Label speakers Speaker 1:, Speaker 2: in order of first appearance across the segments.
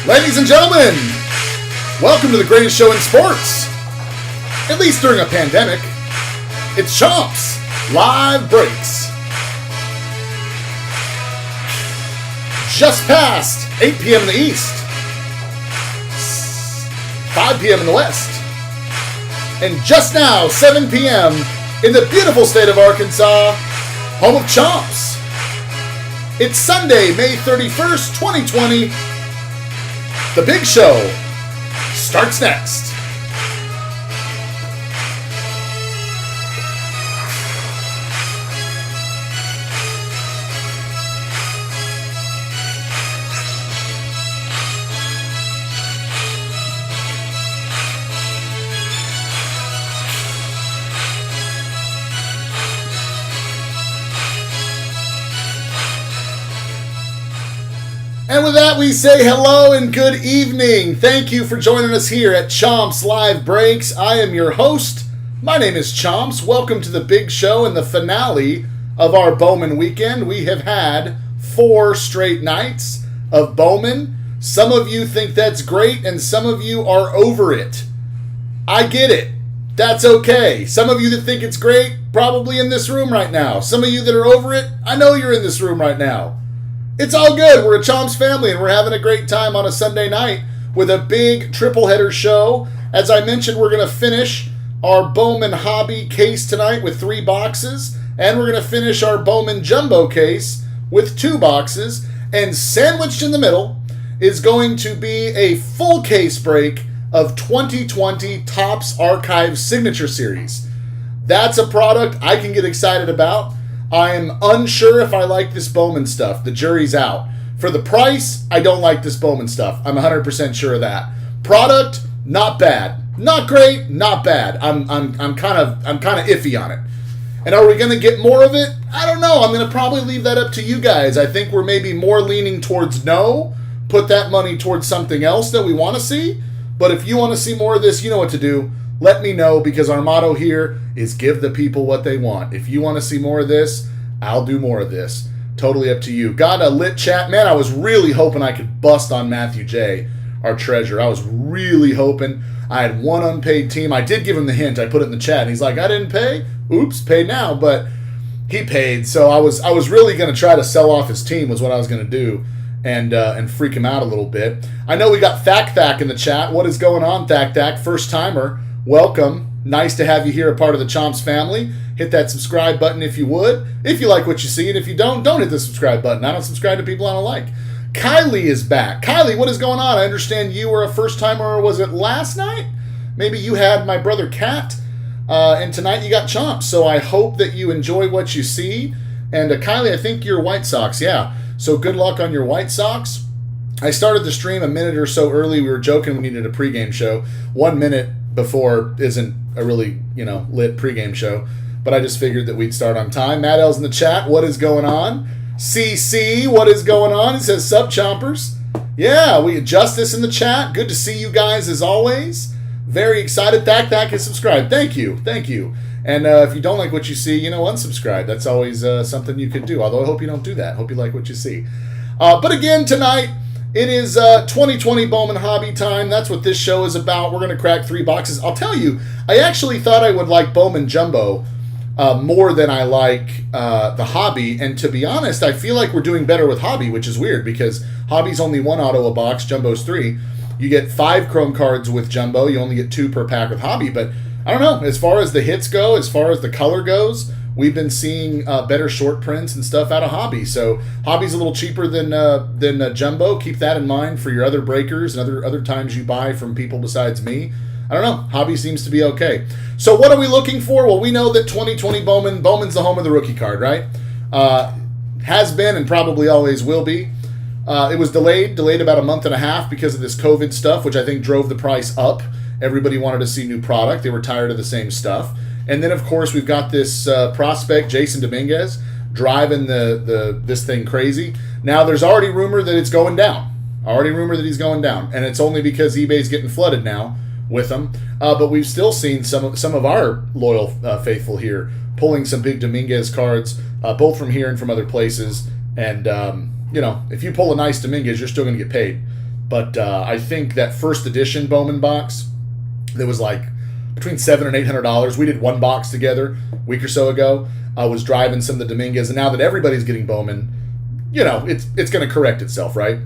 Speaker 1: Ladies and gentlemen, welcome to the greatest show in sports, at least during a pandemic. It's Chomps Live Breaks. Just past 8 p.m. in the East, 5 p.m. in the West, and just now 7 p.m. in the beautiful state of Arkansas, home of Chomps. It's Sunday, May 31st, 2020. The big show starts next. And with that, we say hello and good evening. Thank you for joining us here at Chomps Live Breaks. I am your host. My name is Chomps. Welcome to the big show and the finale of our Bowman weekend. We have had 4 straight nights of Bowman. Some of you think that's great, and some of you are over it. I get it. That's okay. Some of you that think it's great, probably in this room right now. Some of you that are over it, I know you're in this room right now. It's all good. We're a Chomps family, and we're having a great time on a Sunday night with a big triple-header show. As I mentioned, we're going to finish our Bowman Hobby case tonight with 3 boxes, and we're going to finish our Bowman Jumbo case with 2 boxes, and sandwiched in the middle is going to be a full case break of 2020 Topps Archive Signature Series. That's a product I can get excited about. I am unsure if I like this Bowman stuff. The jury's out. For the price, I don't like this Bowman stuff. I'm 100% sure of that. Product, not bad. Not great, not bad. I'm kind of iffy on it. And are we going to get more of it? I don't know. I'm going to probably leave that up to you guys. I think we're maybe more leaning towards no. Put that money towards something else that we want to see. But if you want to see more of this, you know what to do. Let me know, because our motto here is give the people what they want. If you want to see more of this, I'll do more of this. Totally up to you. Got a lit chat. Man, I was really hoping I could bust on Matthew J., our treasurer. I was really hoping. I had one unpaid team. I did give him the hint. I put it in the chat, and he's like, I didn't pay? Oops, paid now. But he paid, so I was really going to try to sell off his team was what I was going to do. And freak him out a little bit. I know we got Thack in the chat. What is going on, Thack? First timer. Welcome. Nice to have you here, a part of the Chomps family. Hit that subscribe button if you would. If you like what you see, and if you don't hit the subscribe button. I don't subscribe to people I don't like. Kylie is back. Kylie, what is going on? I understand you were a first timer, or was it last night? Maybe you had my brother Kat, and tonight you got Chomps. So I hope that you enjoy what you see. And Kylie, I think you're White Sox. Yeah. So good luck on your White Sox. I started the stream a minute or so early. We were joking we needed a pregame show. 1 minute before isn't a really, lit pregame show. But I just figured that we'd start on time. Matt L's in the chat. What is going on? CC, what is going on? It says sub chompers. Yeah, we Justice in the chat. Good to see you guys as always. Very excited. Thack is subscribed. Thank you. And if you don't like what you see, unsubscribe. That's always something you could do. Although I hope you don't do that. Hope you like what you see. But again, tonight, it is 2020 Bowman Hobby time. That's what this show is about. We're going to crack 3 boxes. I'll tell you, I actually thought I would like Bowman Jumbo more than I like the Hobby. And to be honest, I feel like we're doing better with Hobby, which is weird because Hobby's only 1 auto a box, Jumbo's 3. You get 5 Chrome cards with Jumbo. You only get 2 per pack with Hobby. But I don't know. As far as the hits go, as far as the color goes, we've been seeing better short prints and stuff out of Hobby. So Hobby's a little cheaper than Jumbo. Keep that in mind for your other breakers and other times you buy from people besides me. I don't know. Hobby seems to be okay. So what are we looking for? Well, we know that 2020 Bowman's the home of the rookie card, right? Has been and probably always will be. It was delayed about a month and a half because of this COVID stuff, which I think drove the price up. Everybody wanted to see new product. They were tired of the same stuff. And then, of course, we've got this prospect, Jason Dominguez, driving this thing crazy. Now, there's already rumor that it's going down. He's going down. And it's only because eBay's getting flooded now with them. But we've still seen some of our loyal faithful here pulling some big Dominguez cards, both from here and from other places. And, if you pull a nice Dominguez, you're still going to get paid. But I think that first edition Bowman box that was like between $700 and $800. We did one box together a week or so ago. I was driving some of the Dominguez, and now that everybody's getting Bowman, it's going to correct itself, right?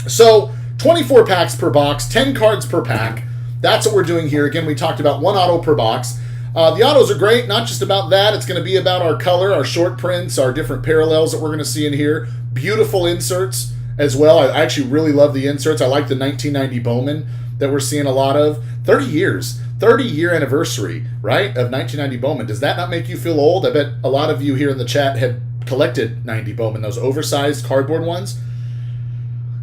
Speaker 1: So 24 packs per box, 10 cards per pack. That's what we're doing here. Again, we talked about one auto per box. The autos are great, not just about that. It's going to be about our color, our short prints, our different parallels that we're going to see in here. Beautiful inserts as well. I actually really love the inserts. I like the 1990 Bowman that we're seeing a lot of. 30 years, 30-year anniversary, right, of 1990 Bowman. Does that not make you feel old? I bet a lot of you here in the chat have collected 90 Bowman, those oversized cardboard ones.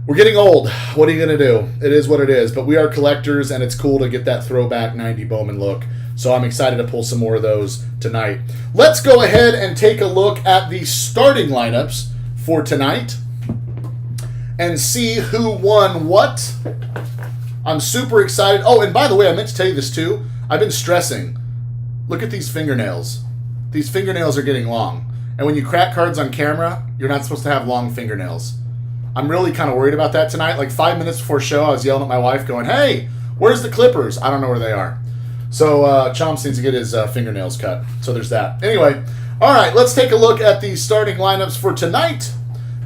Speaker 1: We're getting old. What are you going to do? It is what it is. But we are collectors, and it's cool to get that throwback 90 Bowman look. So I'm excited to pull some more of those tonight. Let's go ahead and take a look at the starting lineups for tonight and see who won what. I'm super excited. Oh, and by the way, I meant to tell you this too. I've been stressing. Look at these fingernails. These fingernails are getting long. And when you crack cards on camera, you're not supposed to have long fingernails. I'm really kind of worried about that tonight. Like 5 minutes before show, I was yelling at my wife going, "Hey, where's the clippers?" I don't know where they are. So Chomps needs to get his fingernails cut. So there's that. Anyway, all right, let's take a look at the starting lineups for tonight.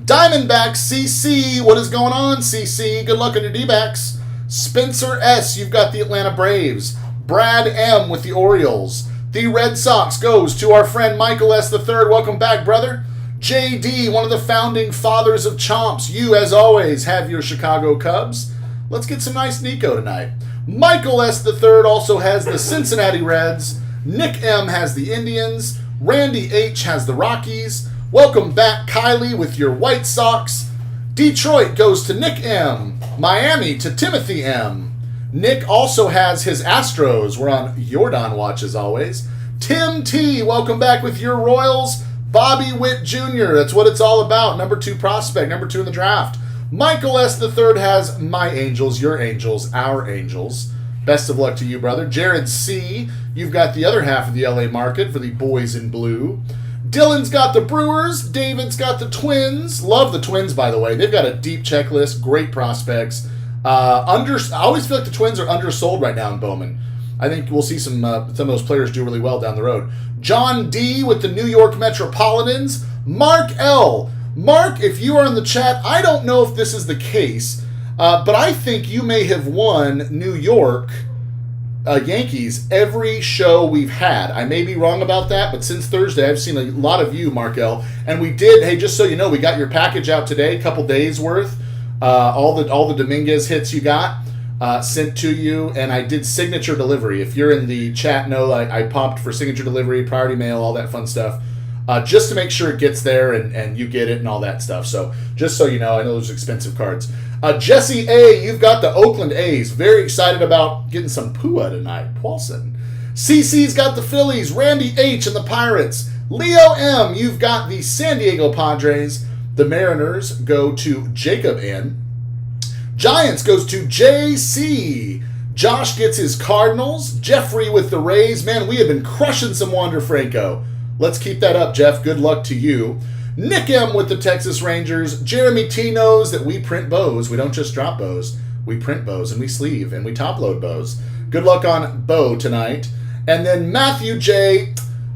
Speaker 1: Diamondbacks, CC. What is going on, CC? Good luck on your D-backs. Spencer S., you've got the Atlanta Braves. Brad M. with the Orioles. The Red Sox goes to our friend Michael S. III. Welcome back, brother. JD, one of the founding fathers of Chomps. You, as always, have your Chicago Cubs. Let's get some nice Nico tonight. Michael S. III also has the Cincinnati Reds. Nick M. has the Indians. Randy H. has the Rockies. Welcome back, Kylie, with your White Sox. Detroit goes to Nick M. Miami to Timothy M. Nick also has his Astros. We're on Jordan watch as always. Tim T. Welcome back with your Royals. Bobby Witt Jr. That's what it's all about. Number 2 prospect, number 2 in the draft. Michael S. III has my Angels, your Angels, our Angels. Best of luck to you, brother. Jared C. You've got the other half of the LA market for the boys in blue. Dylan's got the Brewers. David's got the Twins. Love the Twins, by the way. They've got a deep checklist. Great prospects. I always feel like the Twins are undersold right now in Bowman. I think we'll see some of those players do really well down the road. John D. with the New York Metropolitans. Mark L. Mark, if you are in the chat, I don't know if this is the case, but I think you may have won New York Yankees every show we've had. I may be wrong about that, but since Thursday, I've seen a lot of you, Mark L. And we did, hey, just so you know, we got your package out today, a couple days worth. All the Dominguez hits you got sent to you, and I did signature delivery. If you're in the chat, know I popped for signature delivery, priority mail, all that fun stuff, just to make sure it gets there and you get it and all that stuff. So just so you know, I know those are expensive cards. Jesse A., you've got the Oakland A's. Very excited about getting some Pua tonight. Paulson. CC's got the Phillies. Randy H. and the Pirates. Leo M., you've got the San Diego Padres. The Mariners go to Jacob N. Giants goes to JC. Josh gets his Cardinals. Jeffrey with the Rays. Man, we have been crushing some Wander Franco. Let's keep that up, Jeff. Good luck to you. Nick M. with the Texas Rangers. Jeremy T. knows that we print bows. We don't just drop bows. We print bows, and we sleeve, and we top-load bows. Good luck on bow tonight. And then Matthew J.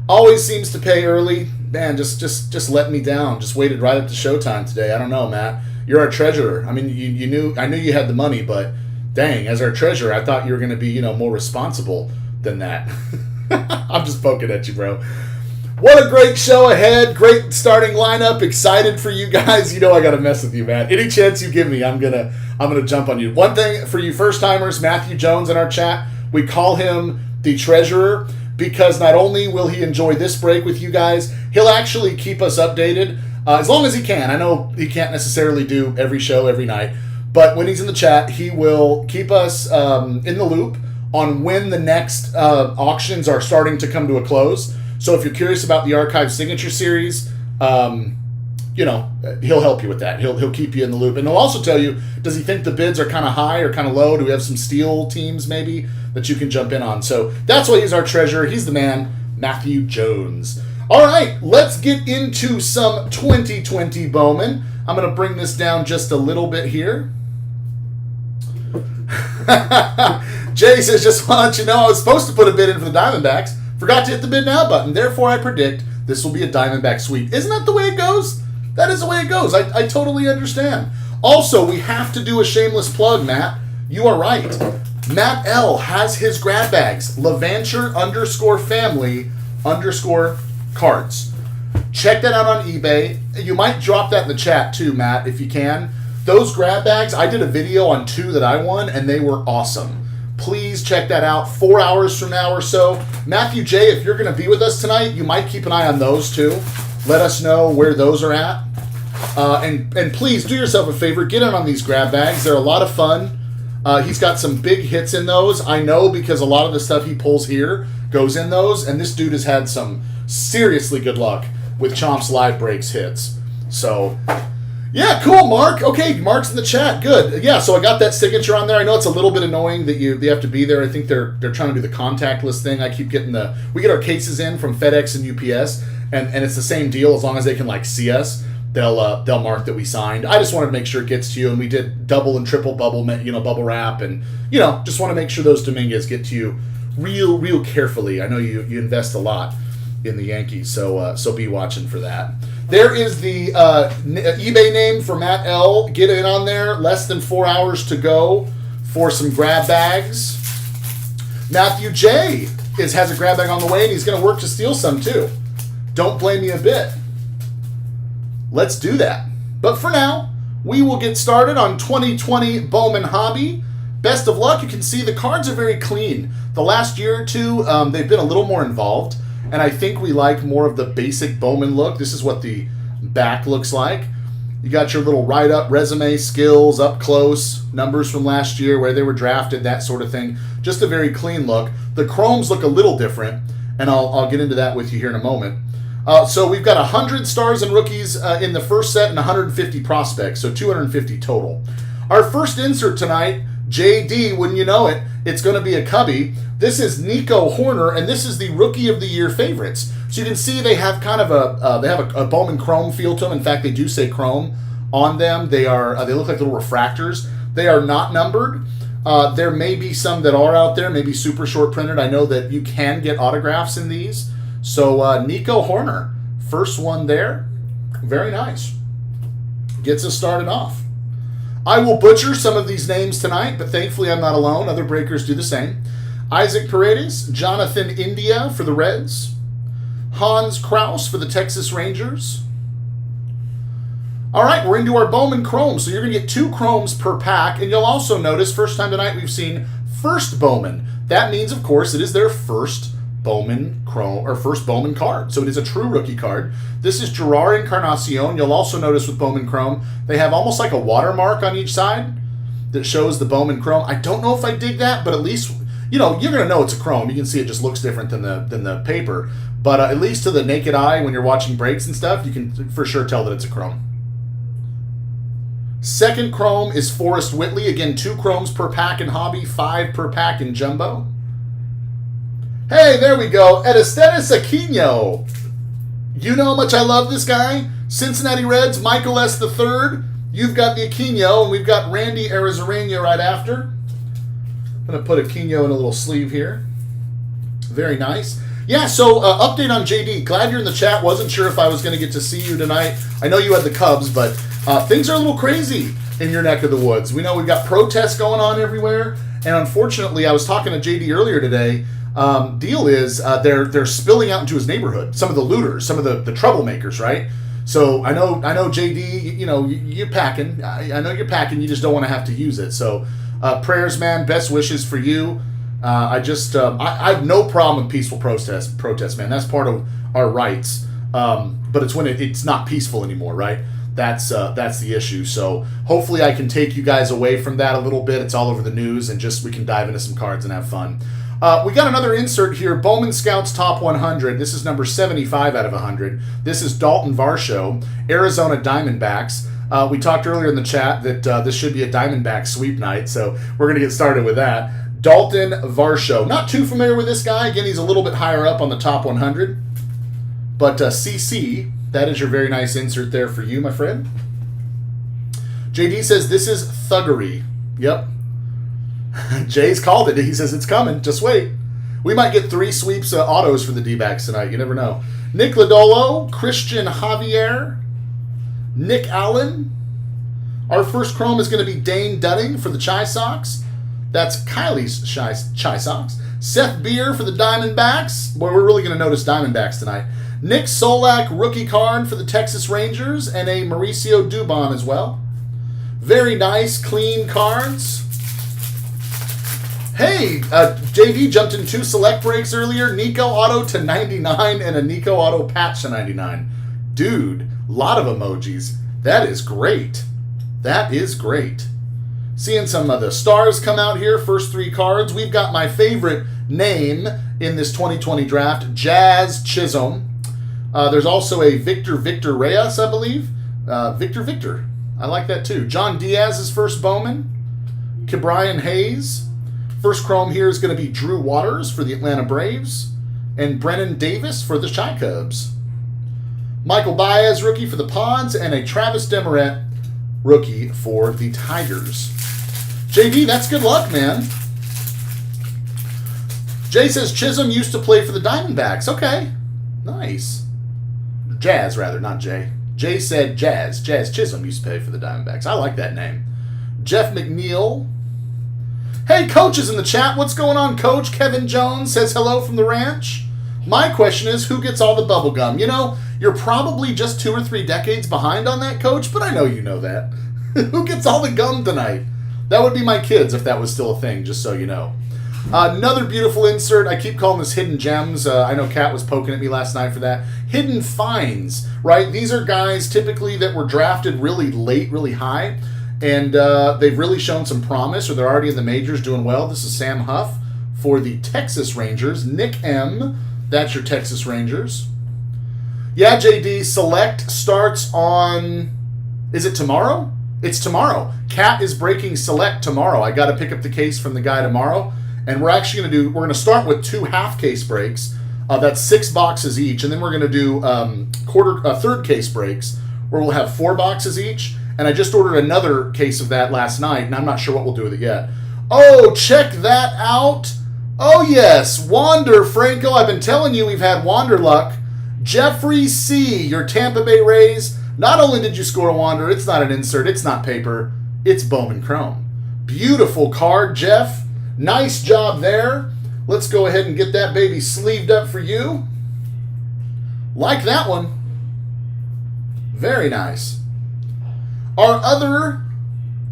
Speaker 1: always seems to pay early. Man, just let me down. Just waited right up to showtime today. I don't know, Matt. You're our treasurer. I mean, I knew you had the money, but dang, as our treasurer, I thought you were going to be, more responsible than that. I'm just poking at you, bro. What a great show ahead. Great starting lineup. Excited for you guys. I got to mess with you, man. Any chance you give me, I'm gonna jump on you. One thing for you first-timers, Matthew Jones in our chat, we call him the treasurer because not only will he enjoy this break with you guys, he'll actually keep us updated as long as he can. I know he can't necessarily do every show every night, but when he's in the chat, he will keep us in the loop on when the next auctions are starting to come to a close. So if you're curious about the Archive Signature Series, he'll help you with that. He'll keep you in the loop. And he'll also tell you, does he think the bids are kind of high or kind of low? Do we have some steel teams maybe that you can jump in on? So that's why he's our treasurer. He's the man, Matthew Jones. All right, let's get into some 2020 Bowman. I'm going to bring this down just a little bit here. Jay says, just want to let you know I was supposed to put a bid in for the Diamondbacks. Forgot to hit the bid now button. Therefore, I predict this will be a Diamondback sweep. Isn't that the way it goes? That is the way it goes. I totally understand. Also, we have to do a shameless plug, Matt. You are right. Matt L. has his grab bags. Levanture_family_cards. Check that out on eBay. You might drop that in the chat too, Matt, if you can. Those grab bags, I did a video on 2 that I won, and they were awesome. Please check that out 4 hours from now or so. Matthew J., if you're going to be with us tonight, you might keep an eye on those too. Let us know where those are at. And please do yourself a favor. Get in on these grab bags. They're a lot of fun. He's got some big hits in those. I know because a lot of the stuff he pulls here goes in those. And this dude has had some seriously good luck with Chomp's Live Breaks hits. So, yeah, cool, Mark. Okay, Mark's in the chat. Good. Yeah, so I got that signature on there. I know it's a little bit annoying that you have to be there. I think they're trying to do the contactless thing. I keep getting we get our cases in from FedEx and UPS, and it's the same deal as long as they can see us. They'll mark that we signed. I just wanted to make sure it gets to you, and we did double and triple bubble wrap, and just want to make sure those Dominguez get to you real carefully. I know you invest a lot in the Yankees, so be watching for that. There is the eBay name for Matt L. Get in on there. Less than 4 hours to go for some grab bags. Matthew J. has a grab bag on the way, and he's going to work to steal some too. Don't blame me a bit. Let's do that. But for now, we will get started on 2020 Bowman Hobby. Best of luck. You can see the cards are very clean. The last year or two, they've been a little more involved. And I think we like more of the basic Bowman look. This is what the back looks like. You got your little write-up, resume, skills, up close, numbers from last year, where they were drafted, that sort of thing. Just a very clean look. The chromes look a little different, and I'll get into that with you here in a moment. So we've got 100 stars and rookies in the first set and 150 prospects, so 250 total. Our first insert tonight, JD, wouldn't you know it, it's going to be a Cubby. This is Nico Horner, and this is the Rookie of the Year favorites. So you can see they have kind of a Bowman chrome feel to them. In fact, they do say chrome on them. They look like little refractors. They are not numbered. There may be some that are out there, maybe super short printed. I know that you can get autographs in these. So Nico Horner, first one there. Very nice. Gets us started off. I will butcher some of these names tonight, but thankfully I'm not alone. Other breakers do the same. Isaac Paredes, Jonathan India for the Reds, Hans Kraus for the Texas Rangers. All right, we're into our Bowman Chrome, so you're going to get 2 chromes per pack, and you'll also notice, first time tonight we've seen first Bowman. That means, of course, it is their first Bowman Chrome, or first Bowman card, so it is a true rookie card. This is Gerard Encarnacion. You'll also notice with Bowman Chrome, they have almost like a watermark on each side that shows the Bowman Chrome. I don't know if I dig that, but at least you're going to know it's a chrome. You can see it just looks different than the paper. But at least to the naked eye, when you're watching breaks and stuff, you can for sure tell that it's a chrome. Second chrome is Forrest Whitley. Again, 2 chromes per pack in Hobby, 5 per pack in Jumbo. Hey, there we go. Edistetis Aquino. You know how much I love this guy. Cincinnati Reds, Michael S. III. You've got the Aquino, and we've got Randy Arozarena right after. I'm going to put Aquino in a little sleeve here. Very nice. Yeah, so update on JD. Glad you're in the chat. Wasn't sure if I was going to get to see you tonight. I know you had the Cubs, but things are a little crazy in your neck of the woods. We know we've got protests going on everywhere, and unfortunately, I was talking to JD earlier today. Deal is they're spilling out into his neighborhood. Some of the looters, some of the troublemakers, right? So I know JD. You're packing. I know you're packing. You just don't want to have to use it. So prayers, man. Best wishes for you. I have no problem with peaceful protest, man. That's part of our rights. But it's when it's not peaceful anymore, right? That's the issue. So hopefully I can take you guys away from that a little bit. It's all over the news, and we can dive into some cards and have fun. We got another insert here, Bowman Scouts Top 100. This is number 75 out of 100. This is Dalton Varsho, Arizona Diamondbacks. We talked earlier in the chat that this should be a Diamondback sweep night, so we're going to get started with that. Dalton Varsho. Not too familiar with this guy. Again, he's a little bit higher up on the top 100. But CC, that is your very nice insert there for you, my friend. JD says this is thuggery. Yep. Jay's called it. He says it's coming. Just wait. We might get 3 sweeps autos for the D-backs tonight. You never know. Nick Lodolo, Christian Javier, Nick Allen. Our first chrome is going to be Dane Dunning for the Chi Sox. That's Kylie's Chi Sox. Seth Beer for the Diamondbacks. Boy, we're really going to notice Diamondbacks tonight. Nick Solak, rookie card for the Texas Rangers, and a Mauricio Dubon as well. Very nice, clean cards. Hey, JD jumped in 2 select breaks earlier. Nico Auto to 99 and a Nico Auto patch to 99. Dude, a lot of emojis. That is great. That is great. Seeing some of the stars come out here. First 3 cards. We've got my favorite name in this 2020 draft, Jazz Chisholm. There's also a Victor Reyes, I believe. Victor. I like that too. John Diaz's first Bowman. Ke'Bryan Hayes. First chrome here is going to be Drew Waters for the Atlanta Braves. And Brennan Davis for the Chi Cubs. Michael Baez, rookie for the Pods. And a Travis Demeret, rookie for the Tigers. JD, that's good luck, man. Jay says Chisholm used to play for the Diamondbacks. Okay. Nice. Jazz, rather, not Jay. Jay said Jazz. Jazz Chisholm used to play for the Diamondbacks. I like that name. Jeff McNeil. Hey, Coach is in the chat. What's going on, Coach? Kevin Jones says hello from the ranch. My question is, who gets all the bubble gum? You know, you're probably just 2 or 3 decades behind on that, Coach, but I know you know that. Who gets all the gum tonight? That would be my kids if that was still a thing, just so you know. Another beautiful insert. I keep calling this Hidden Gems. I know Kat was poking at me last night for that. Hidden Finds, right? These are guys typically that were drafted really late, really high, and they've really shown some promise, or they're already in the majors doing well. This is Sam Huff for the Texas Rangers. Nick M., that's your Texas Rangers. Yeah, JD, Select starts on, is it tomorrow? It's tomorrow. Kat is breaking Select tomorrow. I got to pick up the case from the guy tomorrow. And we're actually going to start with 2 half case breaks. That's 6 boxes each. And then we're going to do third case breaks where we'll have 4 boxes each. And I just ordered another case of that last night, and I'm not sure what we'll do with it yet. Oh, check that out. Oh, yes. Wander, Franco. I've been telling you we've had Wander luck. Jeffrey C., your Tampa Bay Rays. Not only did you score a Wander, it's not an insert, it's not paper, it's Bowman Chrome. Beautiful card, Jeff. Nice job there. Let's go ahead and get that baby sleeved up for you. Like that one. Very nice. Our other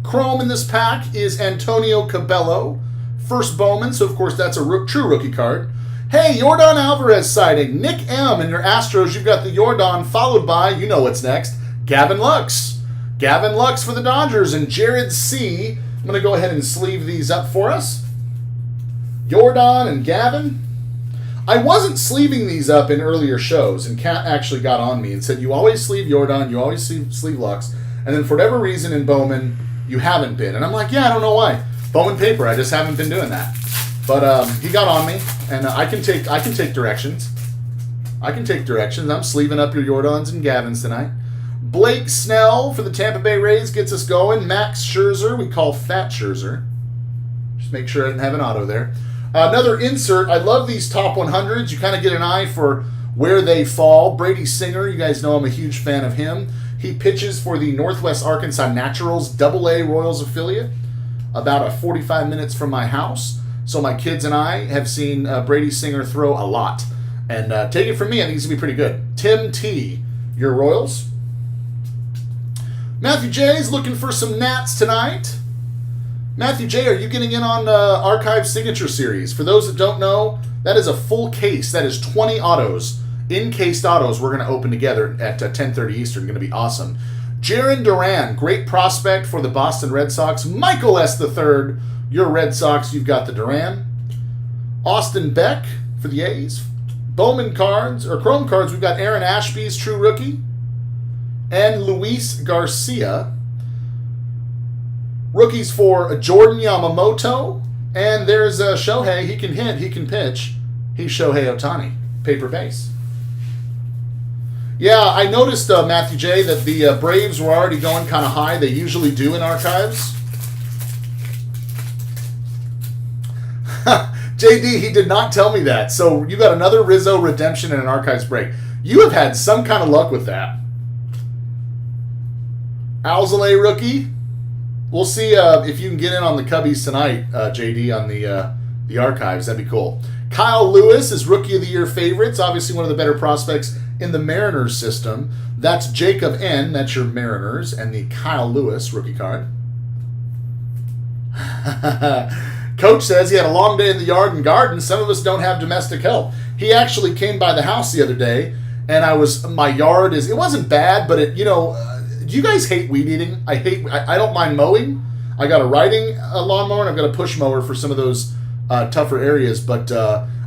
Speaker 1: chrome in this pack is Antonio Cabello. First Bowman, so of course that's a true rookie card. Hey, Yordan Alvarez sighting. Nick M. in your Astros, you've got the Yordan followed by, you know what's next, Gavin Lux. Gavin Lux for the Dodgers and Jared C. I'm going to go ahead and sleeve these up for us. Yordan and Gavin. I wasn't sleeving these up in earlier shows, and Kat actually got on me and said, you always sleeve Yordan, you always sleeve Lux, and then for whatever reason in Bowman, you haven't been. And I'm like, yeah, I don't know why. Bowman paper, I just haven't been doing that. But he got on me, and I can take directions. I can take directions. I'm sleeving up your Jordans and Gavins tonight. Blake Snell for the Tampa Bay Rays gets us going. Max Scherzer, we call Fat Scherzer. Just make sure I didn't have an auto there. Another insert. I love these top 100s. You kind of get an eye for where they fall. Brady Singer, you guys know I'm a huge fan of him. He pitches for the Northwest Arkansas Naturals AA Royals affiliate, about 45 minutes from my house. So my kids and I have seen Brady Singer throw a lot. And take it from me, I think he's going to be pretty good. Tim T., your Royals. Matthew J's looking for some Nats tonight. Matthew J., are you getting in on Archive Signature Series? For those that don't know, that is a full case. That is 20 autos, encased autos we're going to open together at 10:30 Eastern. Going to be awesome. Jaron Duran, great prospect for the Boston Red Sox. Michael S. III, your Red Sox, you've got the Duran. Austin Beck for the A's. Bowman cards, or Chrome cards, we've got Aaron Ashby's true rookie. And Luis Garcia. Rookies for Jordan Yamamoto. And there's Shohei. He can hit, he can pitch. He's Shohei Ohtani, paper base. Yeah, I noticed, Matthew J., that the Braves were already going kind of high. They usually do in archives. JD, he did not tell me that. So you got another Rizzo redemption and an archives break. You have had some kind of luck with that. Alzolay rookie. We'll see if you can get in on the Cubbies tonight, JD, on the archives. That'd be cool. Kyle Lewis is Rookie of the Year favorites. Obviously one of the better prospects in the Mariners system. That's Jacob N. That's your Mariners. And the Kyle Lewis rookie card. Coach says he had a long day in the yard and garden. Some of us don't have domestic help. He actually came by the house the other day, and my yard it wasn't bad, but do you guys hate weed eating? I don't mind mowing. I got a riding lawnmower, and I've got a push mower for some of those tougher areas, but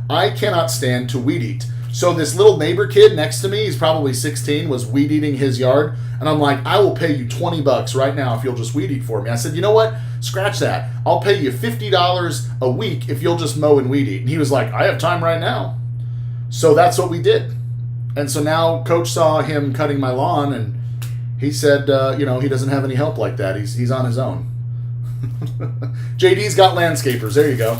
Speaker 1: I cannot stand to weed eat. So this little neighbor kid next to me, he's probably 16, was weed eating his yard. And I'm like, I will pay you $20 right now if you'll just weed eat for me. I said, you know what? Scratch that. I'll pay you $50 a week if you'll just mow and weed eat. And he was like, I have time right now. So that's what we did. And so now Coach saw him cutting my lawn, and he said, he doesn't have any help like that. He's on his own. JD's got landscapers. There you go.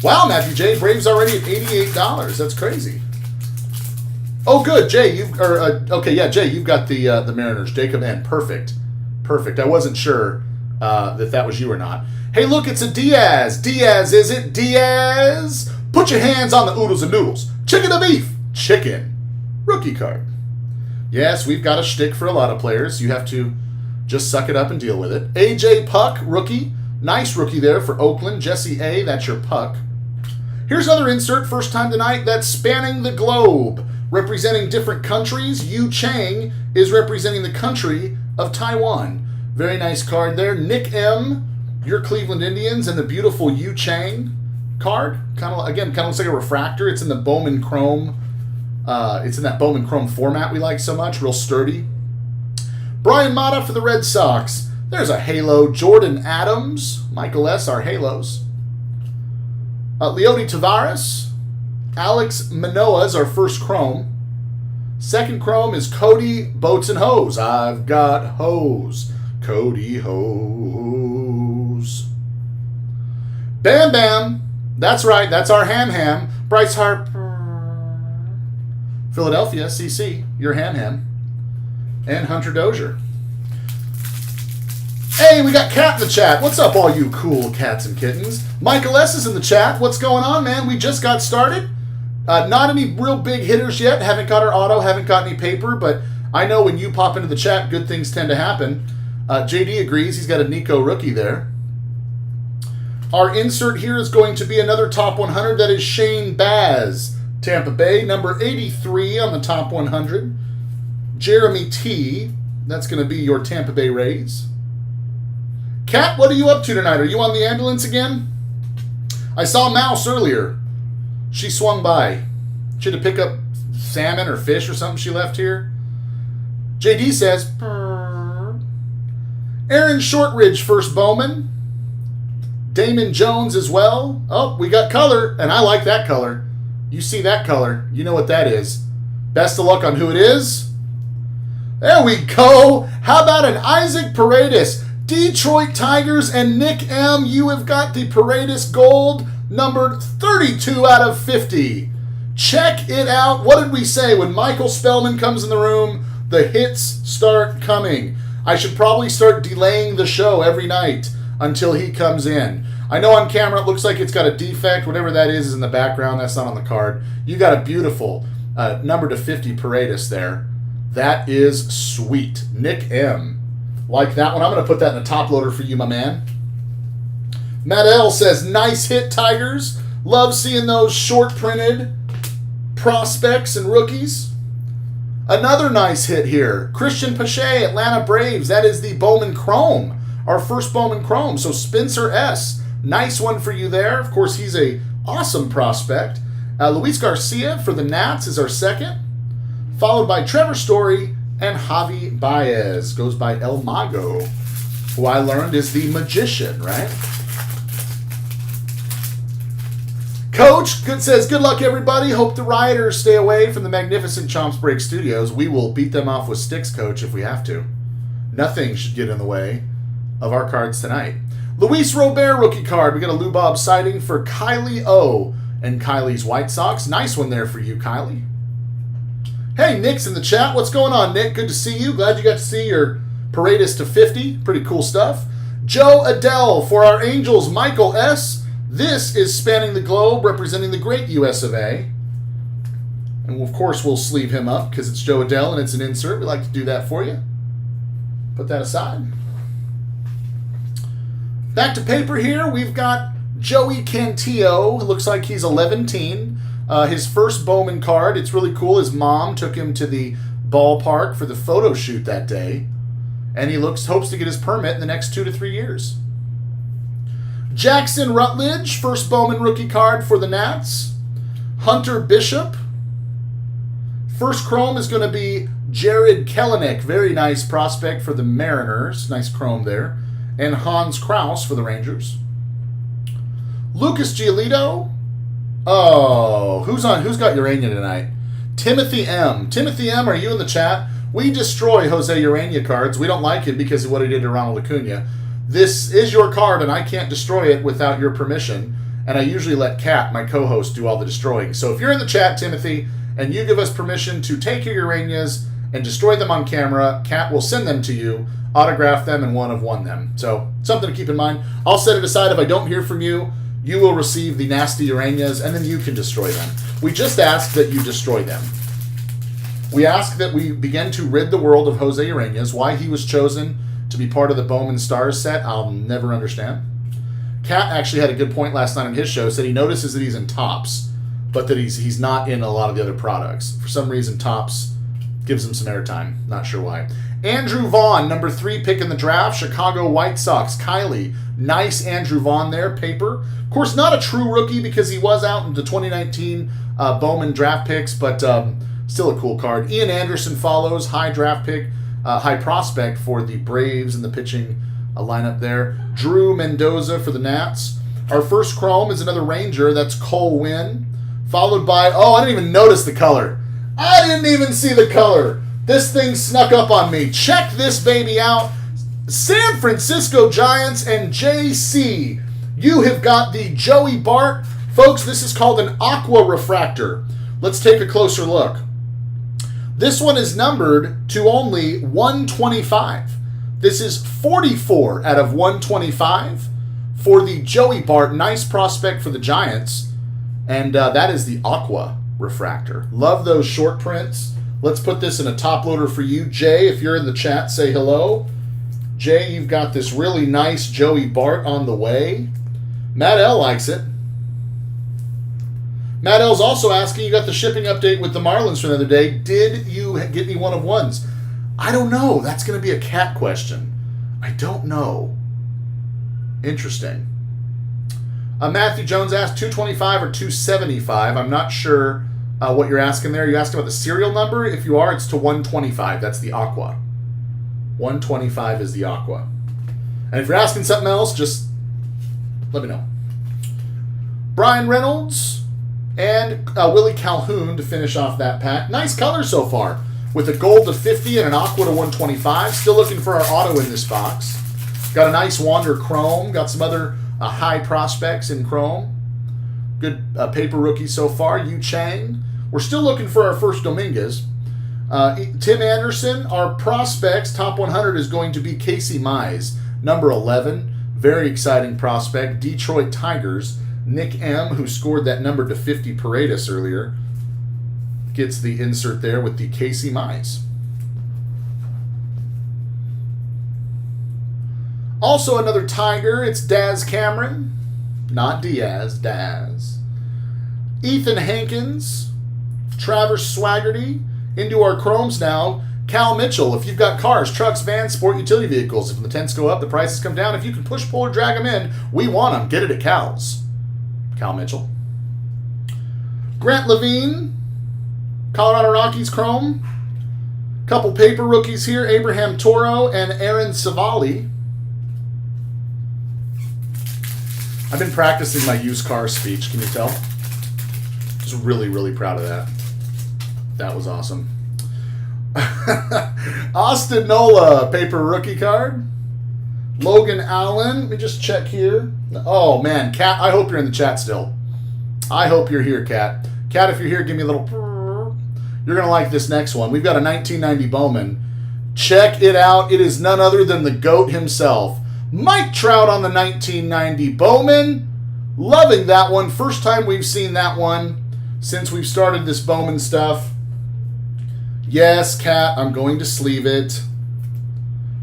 Speaker 1: Wow, Matthew J. Braves already at $88. That's crazy. Oh, good, Jay. Jay, you've got the Mariners. Jacob N. Perfect. I wasn't sure that was you or not. Hey, look, it's a Diaz. Diaz, is it? Diaz. Put your hands on the oodles and noodles. Chicken or beef? Chicken. Rookie card. Yes, we've got a shtick for a lot of players. You have to just suck it up and deal with it. AJ Puck, rookie. Nice rookie there for Oakland. Jesse A., that's your Puck. Here's another insert, first time tonight, that's spanning the globe. Representing different countries, Yu Chang is representing the country of Taiwan. Very nice card there. Nick M., your Cleveland Indians, and the beautiful Yu Chang card. Kind of looks like a refractor. It's in the Bowman Chrome. It's in that Bowman Chrome format we like so much. Real sturdy. Brian Mata for the Red Sox. There's a halo. Jordan Adams. Michael S., our halos. Leody Tavares. Alex Manoah's our first chrome. Second chrome is Cody Boats and Hose. I've got hose. Cody Hose. Bam Bam. That's right. That's our Ham. Bryce Harper. Philadelphia, CC. Your Ham. And Hunter Dozier. Hey, we got Cat in the chat. What's up, all you cool cats and kittens? Michael S. is in the chat. What's going on, man? We just got started. Not any real big hitters yet. Haven't got our auto, haven't got any paper, but I know when you pop into the chat, good things tend to happen. JD agrees. He's got a Nico rookie there. Our insert here is going to be another top 100. That is Shane Baz, Tampa Bay, number 83 on the top 100. Jeremy T. That's going to be your Tampa Bay Rays. Kat, what are you up to tonight? Are you on the ambulance again? I saw Mouse earlier. She swung by. She had to pick up salmon or fish or something she left here. JD says, Purr. Aaron Shortridge, first Bowman. Damon Jones as well. Oh, we got color, and I like that color. You see that color, you know what that is. Best of luck on who it is. There we go. How about an Isaac Paredes? Detroit Tigers and Nick M. You have got the Paredes Gold, numbered 32 out of 50. Check it out. What did we say? When Michael Spellman comes in the room, the hits start coming. I should probably start delaying the show every night until he comes in. I know on camera it looks like it's got a defect. Whatever that is in the background. That's not on the card. You got a beautiful number to 50 Paredes there. That is sweet. Nick M. Like that one. I'm going to put that in a top loader for you, my man. Matt L. says, nice hit, Tigers. Love seeing those short-printed prospects and rookies. Another nice hit here. Christian Pache, Atlanta Braves. That is the Bowman Chrome. Our first Bowman Chrome. So Spencer S. Nice one for you there. Of course, he's a awesome prospect. Luis Garcia for the Nats is our second. Followed by Trevor Story and Javi Baez. Goes by El Mago, who I learned is the magician, right? Coach says, good luck, everybody. Hope the rioters stay away from the magnificent Chomps Break Studios. We will beat them off with sticks, Coach, if we have to. Nothing should get in the way of our cards tonight. Luis Robert rookie card. We got a Lou Bob sighting for Kylie O and Kylie's White Sox. Nice one there for you, Kylie. Hey, Nick's in the chat. What's going on, Nick? Good to see you. Glad you got to see your Paredes to 50. Pretty cool stuff. Joe Adele for our Angels, Michael S. This is spanning the globe, representing the great US of A. And of course, we'll sleeve him up because it's Joe Adele and it's an insert. We like to do that for you. Put that aside. Back to paper here. We've got Joey Cantillo. It looks like he's 11-teen. His first Bowman card. It's really cool. His mom took him to the ballpark for the photo shoot that day. And he hopes to get his permit in the next 2 to 3 years. Jackson Rutledge, first Bowman rookie card for the Nats. Hunter Bishop. First chrome is going to be Jared Kelenic. Very nice prospect for the Mariners. Nice chrome there. And Hans Kraus for the Rangers. Lucas Giolito. Oh, who's got Urania tonight? Timothy M. Timothy M, are you in the chat? We destroy Jose Urania cards. We don't like him because of what he did to Ronald Acuna. This is your card, and I can't destroy it without your permission. And I usually let Kat, my co-host, do all the destroying. So if you're in the chat, Timothy, and you give us permission to take your Uranias and destroy them on camera, Kat will send them to you, autograph them, and one of them. So something to keep in mind. I'll set it aside. If I don't hear from you, you will receive the nasty Uranias, and then you can destroy them. We just ask that you destroy them. We ask that we begin to rid the world of Jose Uranias. Why he was chosen to be part of the Bowman Stars set, I'll never understand. Kat actually had a good point last night on his show. Said he notices that he's in Topps, but that he's not in a lot of the other products. For some reason, Topps gives him some airtime. Not sure why. Andrew Vaughn, number 3 pick in the draft, Chicago White Sox. Kylie, nice Andrew Vaughn there, paper. Of course, not a true rookie because he was out in the 2019 Bowman draft picks, but still a cool card. Ian Anderson follows, high draft pick, high prospect for the Braves and the pitching lineup there. Drew Mendoza for the Nats. Our first chrome is another Ranger. That's Cole Winn. Followed by, oh, I didn't even notice the color. I didn't even see the color. This thing snuck up on me. Check this baby out. San Francisco Giants and JC. You have got the Joey Bart. Folks, this is called an aqua refractor. Let's take a closer look. This one is numbered to only 125. This is 44 out of 125 for the Joey Bart. Nice prospect for the Giants. And that is the aqua refractor. Love those short prints. Let's put this in a top loader for you. Jay, if you're in the chat, say hello. Jay, you've got this really nice Joey Bart on the way. Matt L likes it. Matt L's also asking, you got the shipping update with the Marlins from the other day. Did you get me one of ones? I don't know. That's going to be a Cat question. I don't know. Interesting. Matthew Jones asked 225 or 275. I'm not sure what you're asking there. Are you asking about the serial number? If you are, it's to 125. That's the aqua. 125 is the aqua. And if you're asking something else, just let me know. Brian Reynolds and Willie Calhoun to finish off that pack. Nice color so far. With a gold to 50 and an aqua to 125. Still looking for our auto in this box. Got a nice Wander Chrome. Got some other high prospects in Chrome. Good paper rookie so far. Yu Chang. We're still looking for our first Dominguez. Tim Anderson, our prospects, top 100 is going to be Casey Mize, number 11. Very exciting prospect. Detroit Tigers. Nick M., who scored that number to 50 Paredes earlier, gets the insert there with the Casey Mize. Also another Tiger, it's Daz Cameron. Not Diaz, Daz. Ethan Hankins, Travis Swaggerty. Into our chromes now. Cal Mitchell, if you've got cars, trucks, vans, sport utility vehicles, if the tents go up, the prices come down. If you can push, pull, or drag them in, we want them. Get it at Cal's. Cal Mitchell. Grant Levine, Colorado Rockies Chrome. Couple paper rookies here, Abraham Toro and Aaron Savali. I've been practicing my used car speech, can you tell? Just really, really proud of that. That was awesome. Austin Nola, paper rookie card. Logan Allen. Let me just check here. Oh, man. Kat, I hope you're in the chat still. I hope you're here, Kat. Kat, if you're here, give me a little... You're going to like this next one. We've got a 1990 Bowman. Check it out. It is none other than the GOAT himself. Mike Trout on the 1990 Bowman. Loving that one. First time we've seen that one since we've started this Bowman stuff. Yes, Kat, I'm going to sleeve it.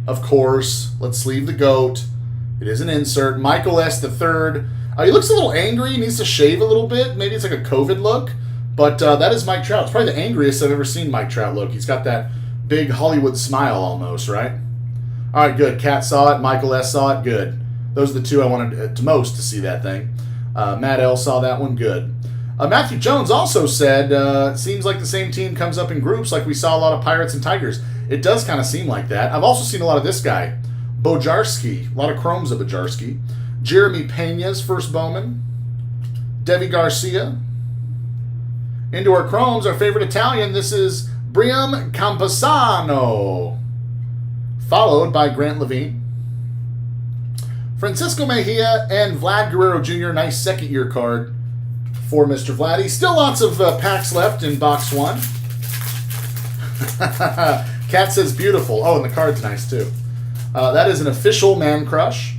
Speaker 1: Of course. Let's sleeve the GOAT. It is an insert. Michael S. III. He looks a little angry. He needs to shave a little bit. Maybe it's like a COVID look. But that is Mike Trout. It's probably the angriest I've ever seen Mike Trout look. He's got that big Hollywood smile almost, right? All right, good. Kat saw it. Michael S. saw it. Good. Those are the two I wanted most to see that thing. Matt L. saw that one. Good. Matthew Jones also said, seems like the same team comes up in groups like we saw a lot of Pirates and Tigers. It does kind of seem like that. I've also seen a lot of this guy, Bojarski. A lot of chromes of Bojarski. Jeremy Pena's first Bowman. Devi Garcia. Into our chromes, our favorite Italian. This is Briam Campasano. Followed by Grant Levine. Francisco Mejia and Vlad Guerrero Jr. Nice second-year card for Mr. Vladdy. Still lots of packs left in box one. Kat says beautiful. Oh, and the card's nice too. That is an official man crush.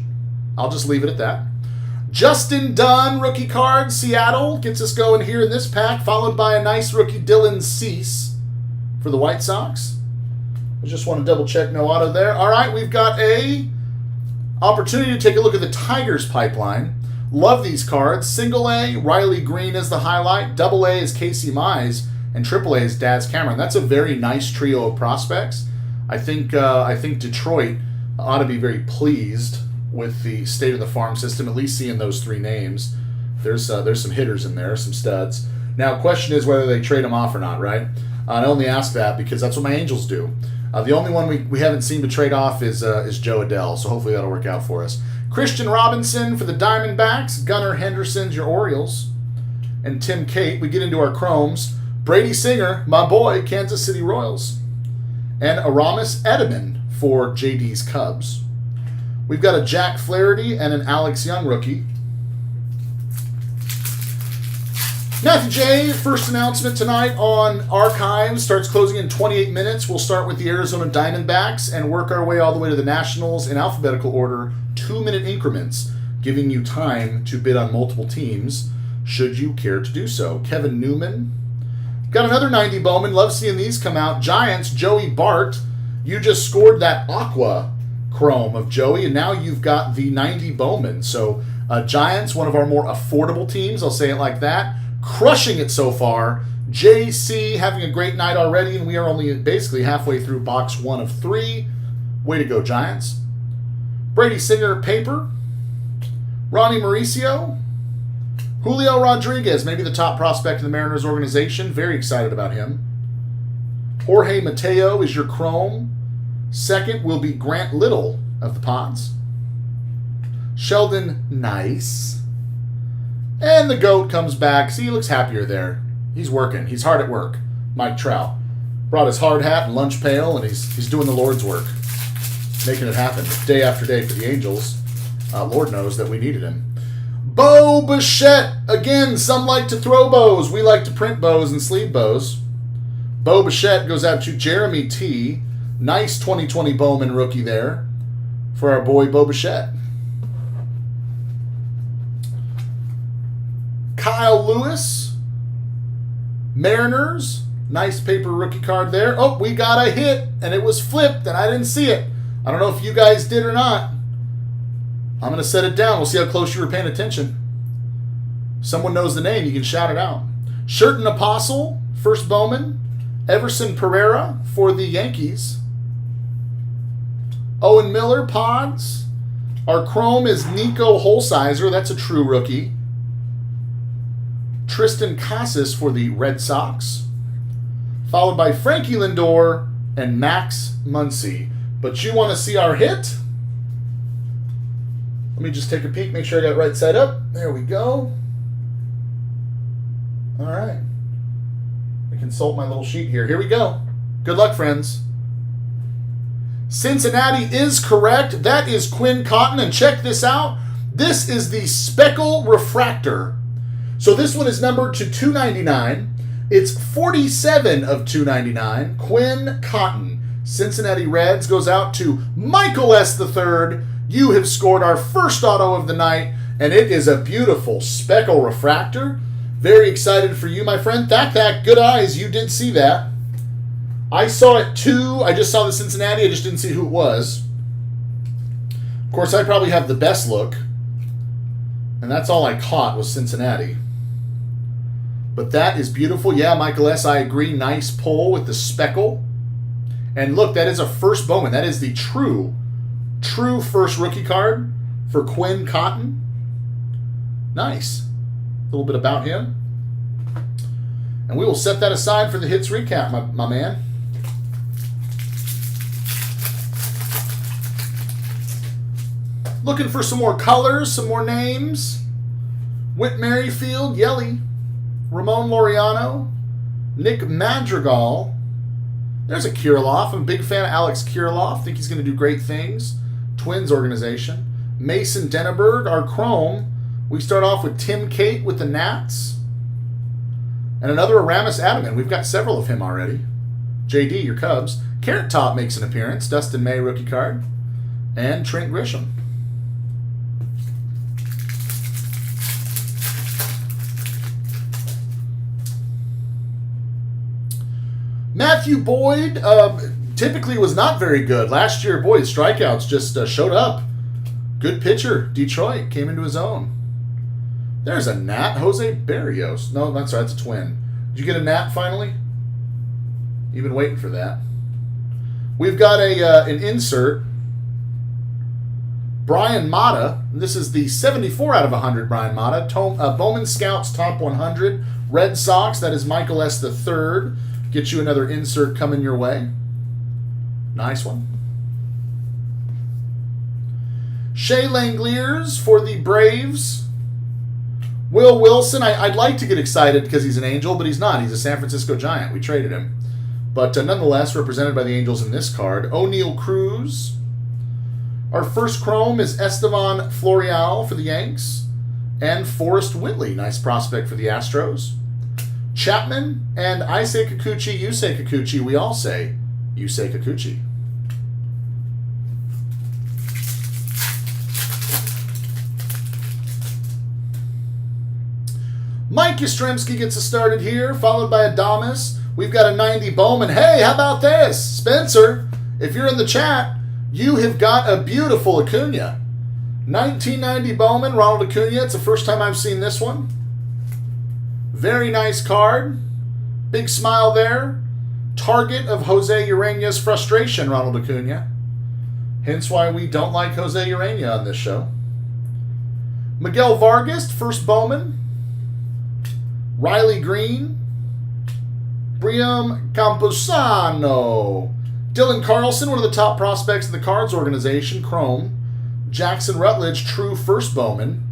Speaker 1: I'll just leave it at that. Justin Dunn, rookie card, Seattle. Gets us going here in this pack, followed by a nice rookie Dylan Cease for the White Sox. I just want to double check no auto there. All right, we've got a opportunity to take a look at the Tigers pipeline. Love these cards. Single A, Riley Green is the highlight. Double A is Casey Mize, and Triple A is Daz Cameron. That's a very nice trio of prospects. I think Detroit ought to be very pleased with the state of the farm system, at least seeing those three names. There's some hitters in there, some studs. Now, question is whether they trade them off or not, right? I only ask that because that's what my Angels do. The only one we haven't seen to trade off is Joe Adele, so hopefully that'll work out for us. Christian Robinson for the Diamondbacks. Gunnar Henderson's your Orioles. And Tim Cate. We get into our chromes. Brady Singer, my boy, Kansas City Royals. And Aramis Edelman for JD's Cubs. We've got a Jack Flaherty and an Alex Young rookie. Matthew J., first announcement tonight on Archives. Starts closing in 28 minutes. We'll start with the Arizona Diamondbacks and work our way all the way to the Nationals in alphabetical order, 2-minute increments, giving you time to bid on multiple teams, should you care to do so. Kevin Newman. Got another 90 Bowman. Love seeing these come out. Giants, Joey Bart. You just scored that Aqua Chrome of Joey, and now you've got the 90 Bowman. So Giants, one of our more affordable teams, I'll say it like that. Crushing it so far. JC having a great night already, and we are only basically halfway through box 1 of 3. Way to go, Giants. Brady Singer, paper. Ronnie Mauricio. Julio Rodriguez, maybe the top prospect in the Mariners organization. Very excited about him. Jorge Mateo is your chrome. Second will be Grant Little of the Pods. Sheldon Nice. And the GOAT comes back. See, he looks happier there. He's working. He's hard at work. Mike Trout. Brought his hard hat and lunch pail, and he's doing the Lord's work. Making it happen day after day for the Angels. Lord knows that we needed him. Bo Bichette. Again, some like to throw bows. We like to print bows and sleeve bows. Bo Bichette goes out to Jeremy T. Nice 2020 Bowman rookie there for our boy Bo Bichette. Kyle Lewis. Mariners. Nice paper rookie card there. Oh, we got a hit, and it was flipped, and I didn't see it. I don't know if you guys did or not. I'm going to set it down. We'll see how close you were paying attention. Someone knows the name. You can shout it out. Sherton Apostle, first Bowman. Everson Pereira for the Yankees. Owen Miller, Pods. Our chrome is Nico Holsizer. That's a true rookie. Tristan Casas for the Red Sox. Followed by Frankie Lindor and Max Muncy. But you want to see our hit? Let me just take a peek, make sure I got it right side up. There we go. All right. I consult my little sheet here. Here we go. Good luck, friends. Cincinnati is correct. That is Quinn Cotton. And check this out. This is the Speckle Refractor. So this one is numbered to 299. It's 47 of 299. Quinn Cotton. Cincinnati Reds goes out to Michael S. III. You have scored our first auto of the night, and it is a beautiful Speckle Refractor. Very excited for you, my friend. Thack, good eyes. You did see that. I saw it too. I just saw the Cincinnati. I just didn't see who it was. Of course, I probably have the best look. And that's all I caught was Cincinnati. But that is beautiful. Yeah, Michael S., I agree. Nice pull with the speckle. And look, that is a first Bowman. That is the true first rookie card for Quinn Cotton. Nice. A little bit about him. And we will set that aside for the hits recap, my man. Looking for some more colors, some more names. Whit Merrifield, Yelly. Ramon Laureano. Nick Madrigal. There's a Kirilloff. I'm a big fan of Alex Kirilloff. Think he's going to do great things. Twins organization. Mason Denneberg, our Chrome. We start off with Tim Cate with the Nats. And another Aramis Adaman. We've got several of him already. JD, your Cubs. Carrot Top makes an appearance. Dustin May, rookie card. And Trent Grisham. Matthew Boyd typically was not very good. Last year, boy, his strikeouts just showed up. Good pitcher. Detroit came into his own. There's a Nat. Jose Barrios. No, that's right. That's a twin. Did you get a Nat finally? You've been waiting for that. We've got an insert. Brian Mata. This is the 74 out of 100 Brian Mata. Bowman Scouts Top 100. Red Sox. That is Michael S. III. Get you another insert coming your way. Nice one. Shea Langeliers for the Braves. Will Wilson, I'd like to get excited because he's an Angel, but he's not. He's a San Francisco Giant. We traded him. But nonetheless, represented by the Angels in this card. O'Neal Cruz. Our first Chrome is Estevan Florial for the Yanks. And Forrest Whitley, nice prospect for the Astros. Chapman, and I say Kikuchi, you say Kikuchi, we all say you say Kikuchi. Mike Yastrzemski gets us started here, followed by Adames. We've got a 90 Bowman. Hey, how about this? Spencer, if you're in the chat, you have got a beautiful Acuna. 1990 Bowman, Ronald Acuna. It's the first time I've seen this one. Very nice card. Big smile there. Target of Jose Urania's frustration, Ronald Acuna. Hence why we don't like Jose Urania on this show. Miguel Vargas, first Bowman. Riley Green. Briam Camposano. Dylan Carlson, one of the top prospects of the Cards organization, Chrome. Jackson Rutledge, true first Bowman.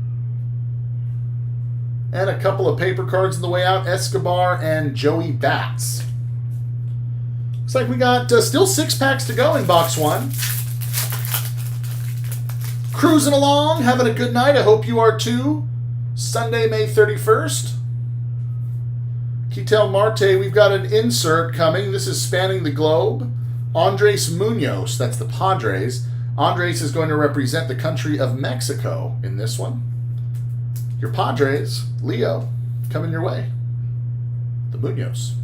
Speaker 1: And a couple of paper cards on the way out. Escobar and Joey Bats. Looks like we got still 6 packs to go in box 1. Cruising along, having a good night. I hope you are too. Sunday, May 31st. Ketel Marte, we've got an insert coming. This is spanning the globe. Andres Munoz, that's the Padres. Andres is going to represent the country of Mexico in this one. Your Padres, Leo, coming your way. The Munoz.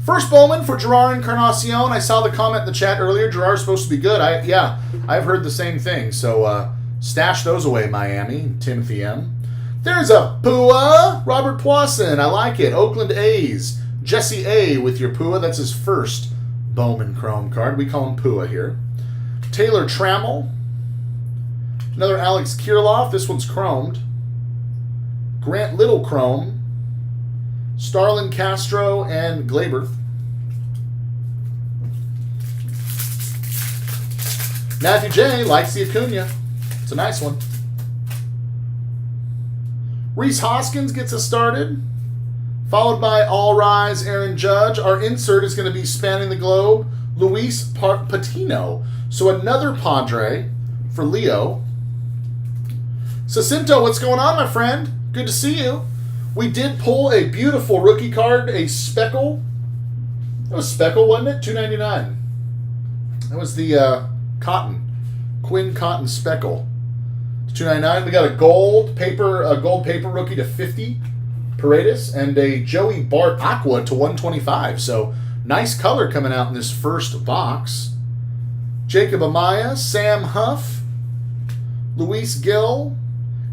Speaker 1: First Bowman for Gerard Encarnacion. I saw the comment in the chat earlier. Gerard's supposed to be good. I've heard the same thing. So stash those away, Miami. Timothy M. There's a Pua. Robert Poisson. I like it. Oakland A's. Jesse A. with your Pua. That's his first Bowman Chrome card. We call him Pua here. Taylor Trammell. Another Alex Kirilloff. This one's chromed. Grant Little Chrome. Starlin Castro and Glaber. Matthew J. likes the Acuna. It's a nice one. Reese Hoskins gets us started. Followed by All Rise, Aaron Judge. Our insert is going to be spanning the globe, Luis Patino. So another Padre for Leo. Jacinto, what's going on, my friend? Good to see you. We did pull a beautiful rookie card, a Speckle. That was Speckle, wasn't it? $2.99. That was the Quinn Cotton Speckle. $2.99. We got a gold paper rookie to 50, Paredes, and a Joey Bart Aqua to 125. So nice color coming out in this first box. Jacob Amaya, Sam Huff, Luis Gill.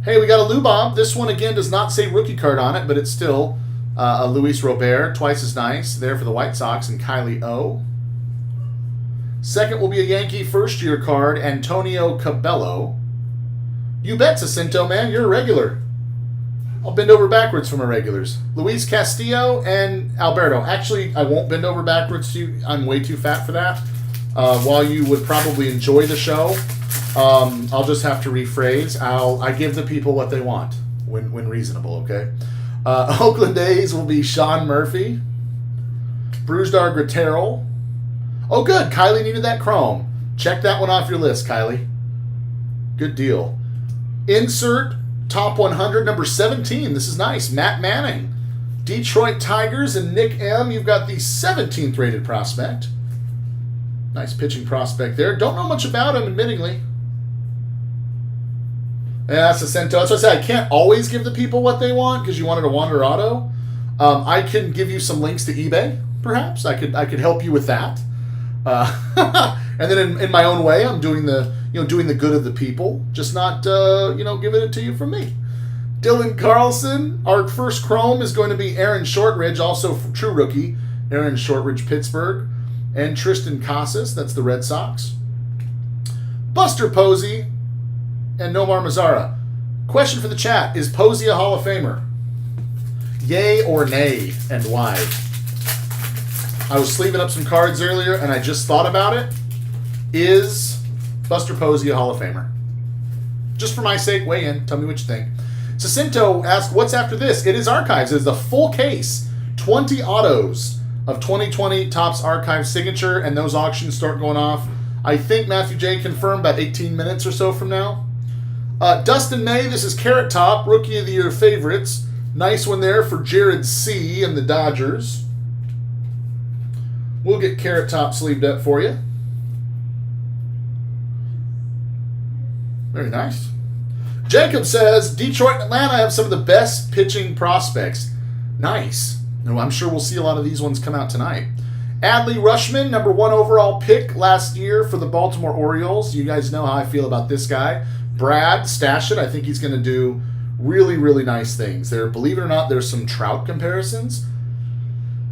Speaker 1: Hey, we got a Lubob. This one, again, does not say rookie card on it, but it's still a Luis Robert, twice as nice, there for the White Sox, and Kylie O. Second will be a Yankee first-year card, Antonio Cabello. You bet, Jacinto, man. You're a regular. I'll bend over backwards for my regulars. Luis Castillo and Alberto. Actually, I won't bend over backwards to you. I'm way too fat for that. While you would probably enjoy the show, I'll just have to rephrase. I give the people what they want when reasonable, okay? Oakland A's will be Sean Murphy. Brusdar Gratterol. Oh, good. Kylie needed that chrome. Check that one off your list, Kylie. Good deal. Insert top 100, number 17. This is nice. Matt Manning. Detroit Tigers and Nick M. You've got the 17th rated prospect. Nice pitching prospect there. Don't know much about him, admittingly. Yeah, that's Jacinto. That's what I said. I can't always give the people what they want because you wanted a Wander Auto. I can give you some links to eBay, perhaps. I could help you with that. And then in my own way, I'm doing the good of the people, just not giving it to you from me. Dylan Carlson. Our first chrome is going to be Aaron Shortridge, also true rookie. Aaron Shortridge, Pittsburgh. And Tristan Casas, that's the Red Sox. Buster Posey and Nomar Mazara. Question for the chat, is Posey a Hall of Famer? Yay or nay, and why? I was sleeving up some cards earlier, and I just thought about it. Is Buster Posey a Hall of Famer? Just for my sake, weigh in. Tell me what you think. Jacinto asked, what's after this? It is Archives. It is the full case. 20 autos of 2020 Topps Archive Signature, and those auctions start going off, I think Matthew J. confirmed, about 18 minutes or so from now. Dustin May, this is Carrot Top, Rookie of the Year favorites. Nice one there for Jared C. and the Dodgers. We'll get Carrot Top sleeved up for you. Very nice. Jacob says, Detroit and Atlanta have some of the best pitching prospects. Nice. And I'm sure we'll see a lot of these ones come out tonight. Adley Rushman, number 1 overall pick last year for the Baltimore Orioles. You guys know how I feel about this guy. Brad, stash it. I think he's going to do really, really nice things. Believe it or not, there's some Trout comparisons.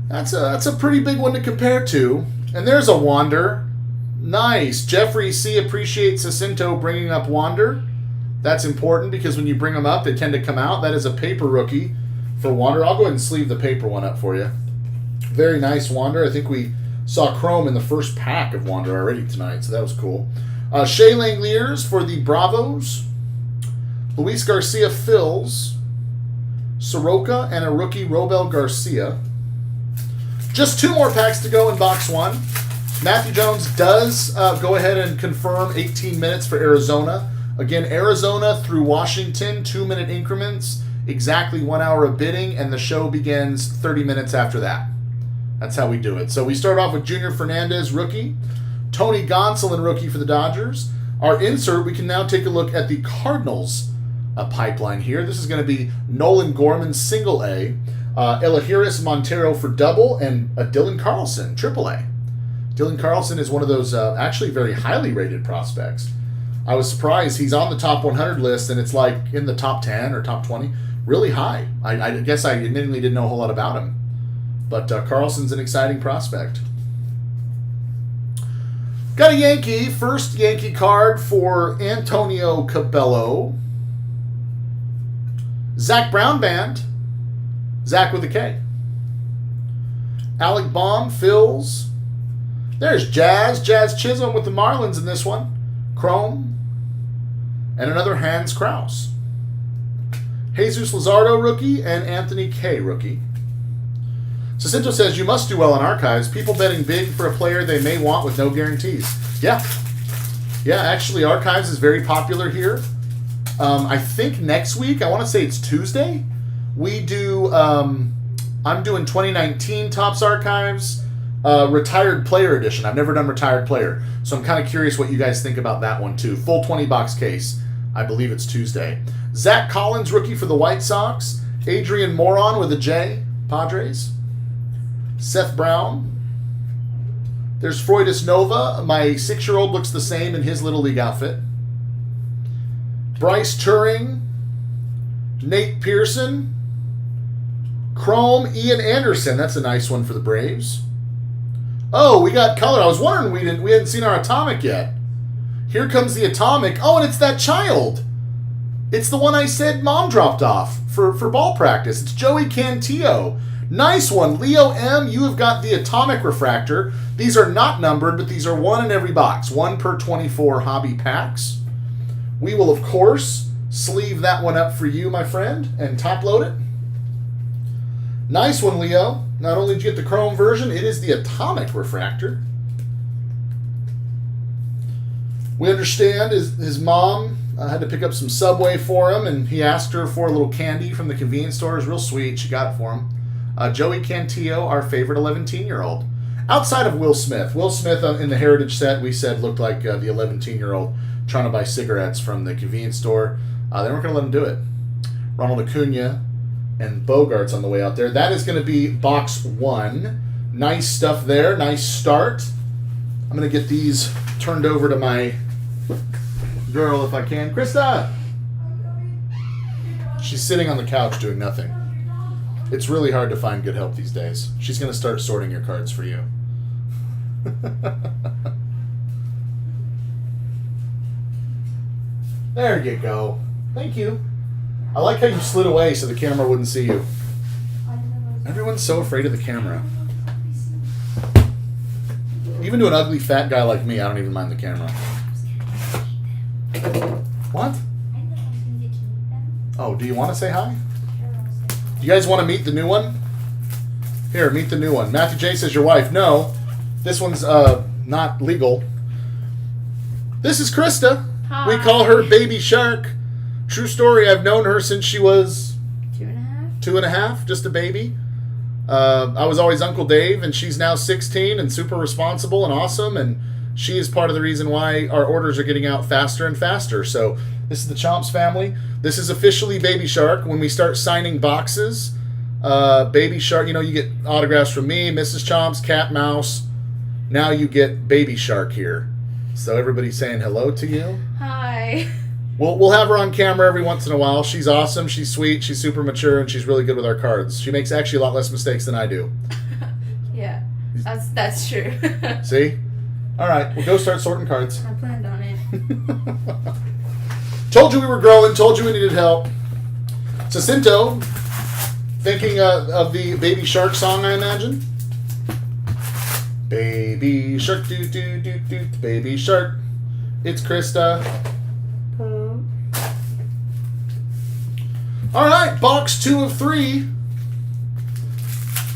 Speaker 1: That's a pretty big one to compare to. And there's a Wander. Nice. Jeffrey C. appreciates Jacinto bringing up Wander. That's important because when you bring them up, they tend to come out. That is a paper rookie for Wander. I'll go ahead and sleeve the paper one up for you. Very nice Wander. I think we saw Chrome in the first pack of Wander already tonight, so that was cool. Shea Langeliers for the Bravos. Luis Garcia Phils. Soroka and a rookie Robel Garcia. Just 2 more packs to go in box 1. Matthew Jones does go ahead and confirm 18 minutes for Arizona. Again, Arizona through Washington, 2-minute increments. Exactly 1 hour of bidding, and the show begins 30 minutes after that. That's how we do it. So we start off with Junior Fernandez, rookie. Tony Gonsolin, rookie for the Dodgers. Our insert, we can now take a look at the Cardinals pipeline here. This is going to be Nolan Gorman, single A. Elahiris Montero for double, and Dylan Carlson, triple A. Dylan Carlson is one of those actually very highly rated prospects. I was surprised he's on the top 100 list, and it's like in the top 10 or top 20. Really high. I guess I admittedly didn't know a whole lot about him. But Carlson's an exciting prospect. Got a Yankee. First Yankee card for Antonio Cabello. Zach Brown Band. Zach with a K. Alec Baum, Phils. There's Jazz. Jazz Chisholm with the Marlins in this one. Chrome. And another Hans Kraus. Jesus Luzardo, rookie, and Anthony K, rookie. Jacinto says, you must do well in archives. People betting big for a player they may want with no guarantees. Yeah. Yeah, actually, archives is very popular here. I think next week, I want to say it's Tuesday, we do, I'm doing 2019 Topps Archives, Retired Player Edition. I've never done Retired Player, so I'm kind of curious what you guys think about that one, too. Full 20-box case. I believe it's Tuesday. Zach Collins, rookie for the White Sox. Adrian Moron with a J, Padres. Seth Brown. There's Freudis Nova. My 6-year-old looks the same in his Little League outfit. Bryce Turing. Nate Pearson. Chrome Ian Anderson. That's a nice one for the Braves. Oh, we got color. I was wondering we hadn't seen our Atomic yet. Here comes the Atomic. Oh, and it's that child. It's the one I said Mom dropped off for ball practice. It's Joey Cantillo. Nice one. Leo M., you have got the Atomic Refractor. These are not numbered, but these are one in every box. 1 per 24 hobby packs. We will, of course, sleeve that one up for you, my friend, and top load it. Nice one, Leo. Not only did you get the chrome version, it is the Atomic Refractor. We understand his mom had to pick up some Subway for him, and he asked her for a little candy from the convenience store. It was real sweet. She got it for him. Joey Cantillo, our favorite 11-year-old. Outside of Will Smith. Will Smith in the Heritage set, we said, looked like the 11-year-old trying to buy cigarettes from the convenience store. They weren't going to let him do it. Ronald Acuna and Bogarts on the way out there. That is going to be box 1. Nice stuff there. Nice start. I'm going to get these turned over to my girl if I can. Krista! She's sitting on the couch doing nothing. It's really hard to find good help these days. She's going to start sorting your cards for you. There you go. Thank you. I like how you slid away so the camera wouldn't see you. Everyone's so afraid of the camera. Even to an ugly fat guy like me, I don't even mind the camera. What? Oh, do you want to say hi? Do you guys want to meet the new one? Here, meet the new one. Matthew J says your wife. No, this one's not legal. This is Krista. Hi. We call her Baby Shark. True story, I've known her since she was 2.5. 2.5, just a baby. I was always Uncle Dave, and she's now 16 and super responsible and awesome, and she is part of the reason why our orders are getting out faster and faster. So this is the Chomps family. This is officially Baby Shark. When we start signing boxes, Baby Shark, you get autographs from me, Mrs. Chomps, Cat Mouse. Now you get Baby Shark here. So everybody's saying hello to you. Hi. We'll have her on camera every once in a while. She's awesome. She's sweet. She's super mature, and she's really good with our cards. She makes actually a lot less mistakes than I do.
Speaker 2: Yeah, that's true.
Speaker 1: See? All right, we'll go start sorting cards.
Speaker 2: I planned on it.
Speaker 1: Told you we were growing. Told you we needed help. Jacinto, thinking of the Baby Shark song, I imagine. Baby Shark, do do do do. Baby Shark. It's Krista. All right, box 2 of 3.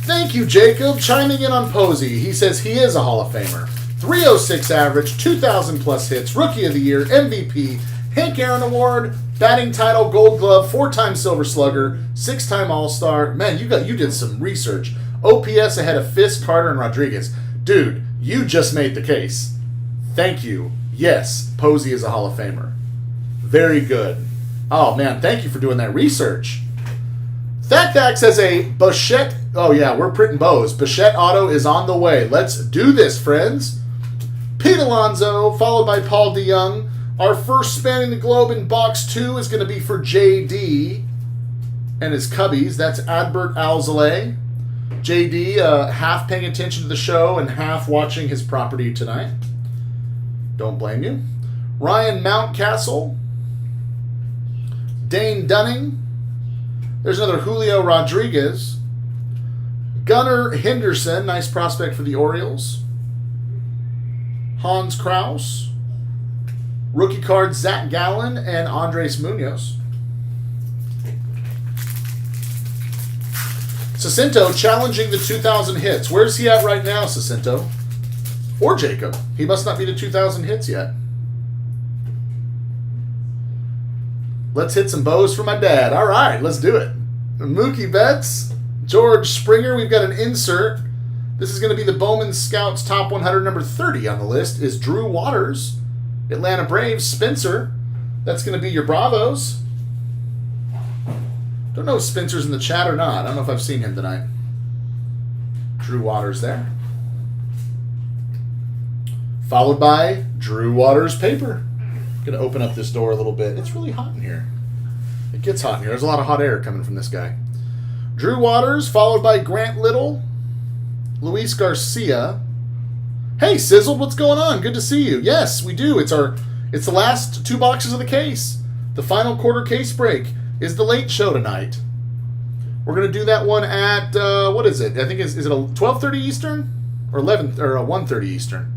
Speaker 1: Thank you, Jacob, chiming in on Posey. He says he is a Hall of Famer. 306 average, 2,000 plus hits, Rookie of the Year, MVP, Hank Aaron Award, batting title, Gold Glove, 4-time Silver Slugger, 6-time All-Star. Man, you did some research. OPS ahead of Fisk, Carter, and Rodriguez. Dude, you just made the case. Thank you. Yes, Posey is a Hall of Famer. Very good. Oh, man, thank you for doing that research. Thac says a Bichette. Oh, yeah, we're printing bows. Bichette Auto is on the way. Let's do this, friends. Pete Alonso, followed by Paul DeYoung. Our first spanning the globe in box 2 is going to be for JD and his cubbies. That's Adbert Alzolay. JD, half paying attention to the show and half watching his property tonight. Don't blame you. Ryan Mountcastle. Dane Dunning. There's another Julio Rodriguez. Gunnar Henderson, nice prospect for the Orioles. Hans Kraus. Rookie cards, Zach Gallen and Andres Munoz. Jacinto challenging the 2,000 hits. Where's he at right now, Jacinto? Or Jacob. He must not be to 2,000 hits yet. Let's hit some bows for my dad. All right, let's do it. Mookie Betts, George Springer. We've got an insert. This is going to be the Bowman Scouts Top 100. Number 30 on the list is Drew Waters, Atlanta Braves. Spencer, that's going to be your Bravos. Don't know if Spencer's in the chat or not. I don't know if I've seen him tonight. Drew Waters there. Followed by Drew Waters paper. Going to open up this door a little bit. It's really hot in here. It gets hot in here. There's a lot of hot air coming from this guy. Drew Waters, followed by Grant Little, Luis Garcia. Hey, Sizzled, what's going on? Good to see you. Yes, we do. It's the last 2 boxes of the case. The final quarter case break is the late show tonight. We're going to do that one at, what is it? I think is it 12:30 Eastern? Or 1:30 Eastern?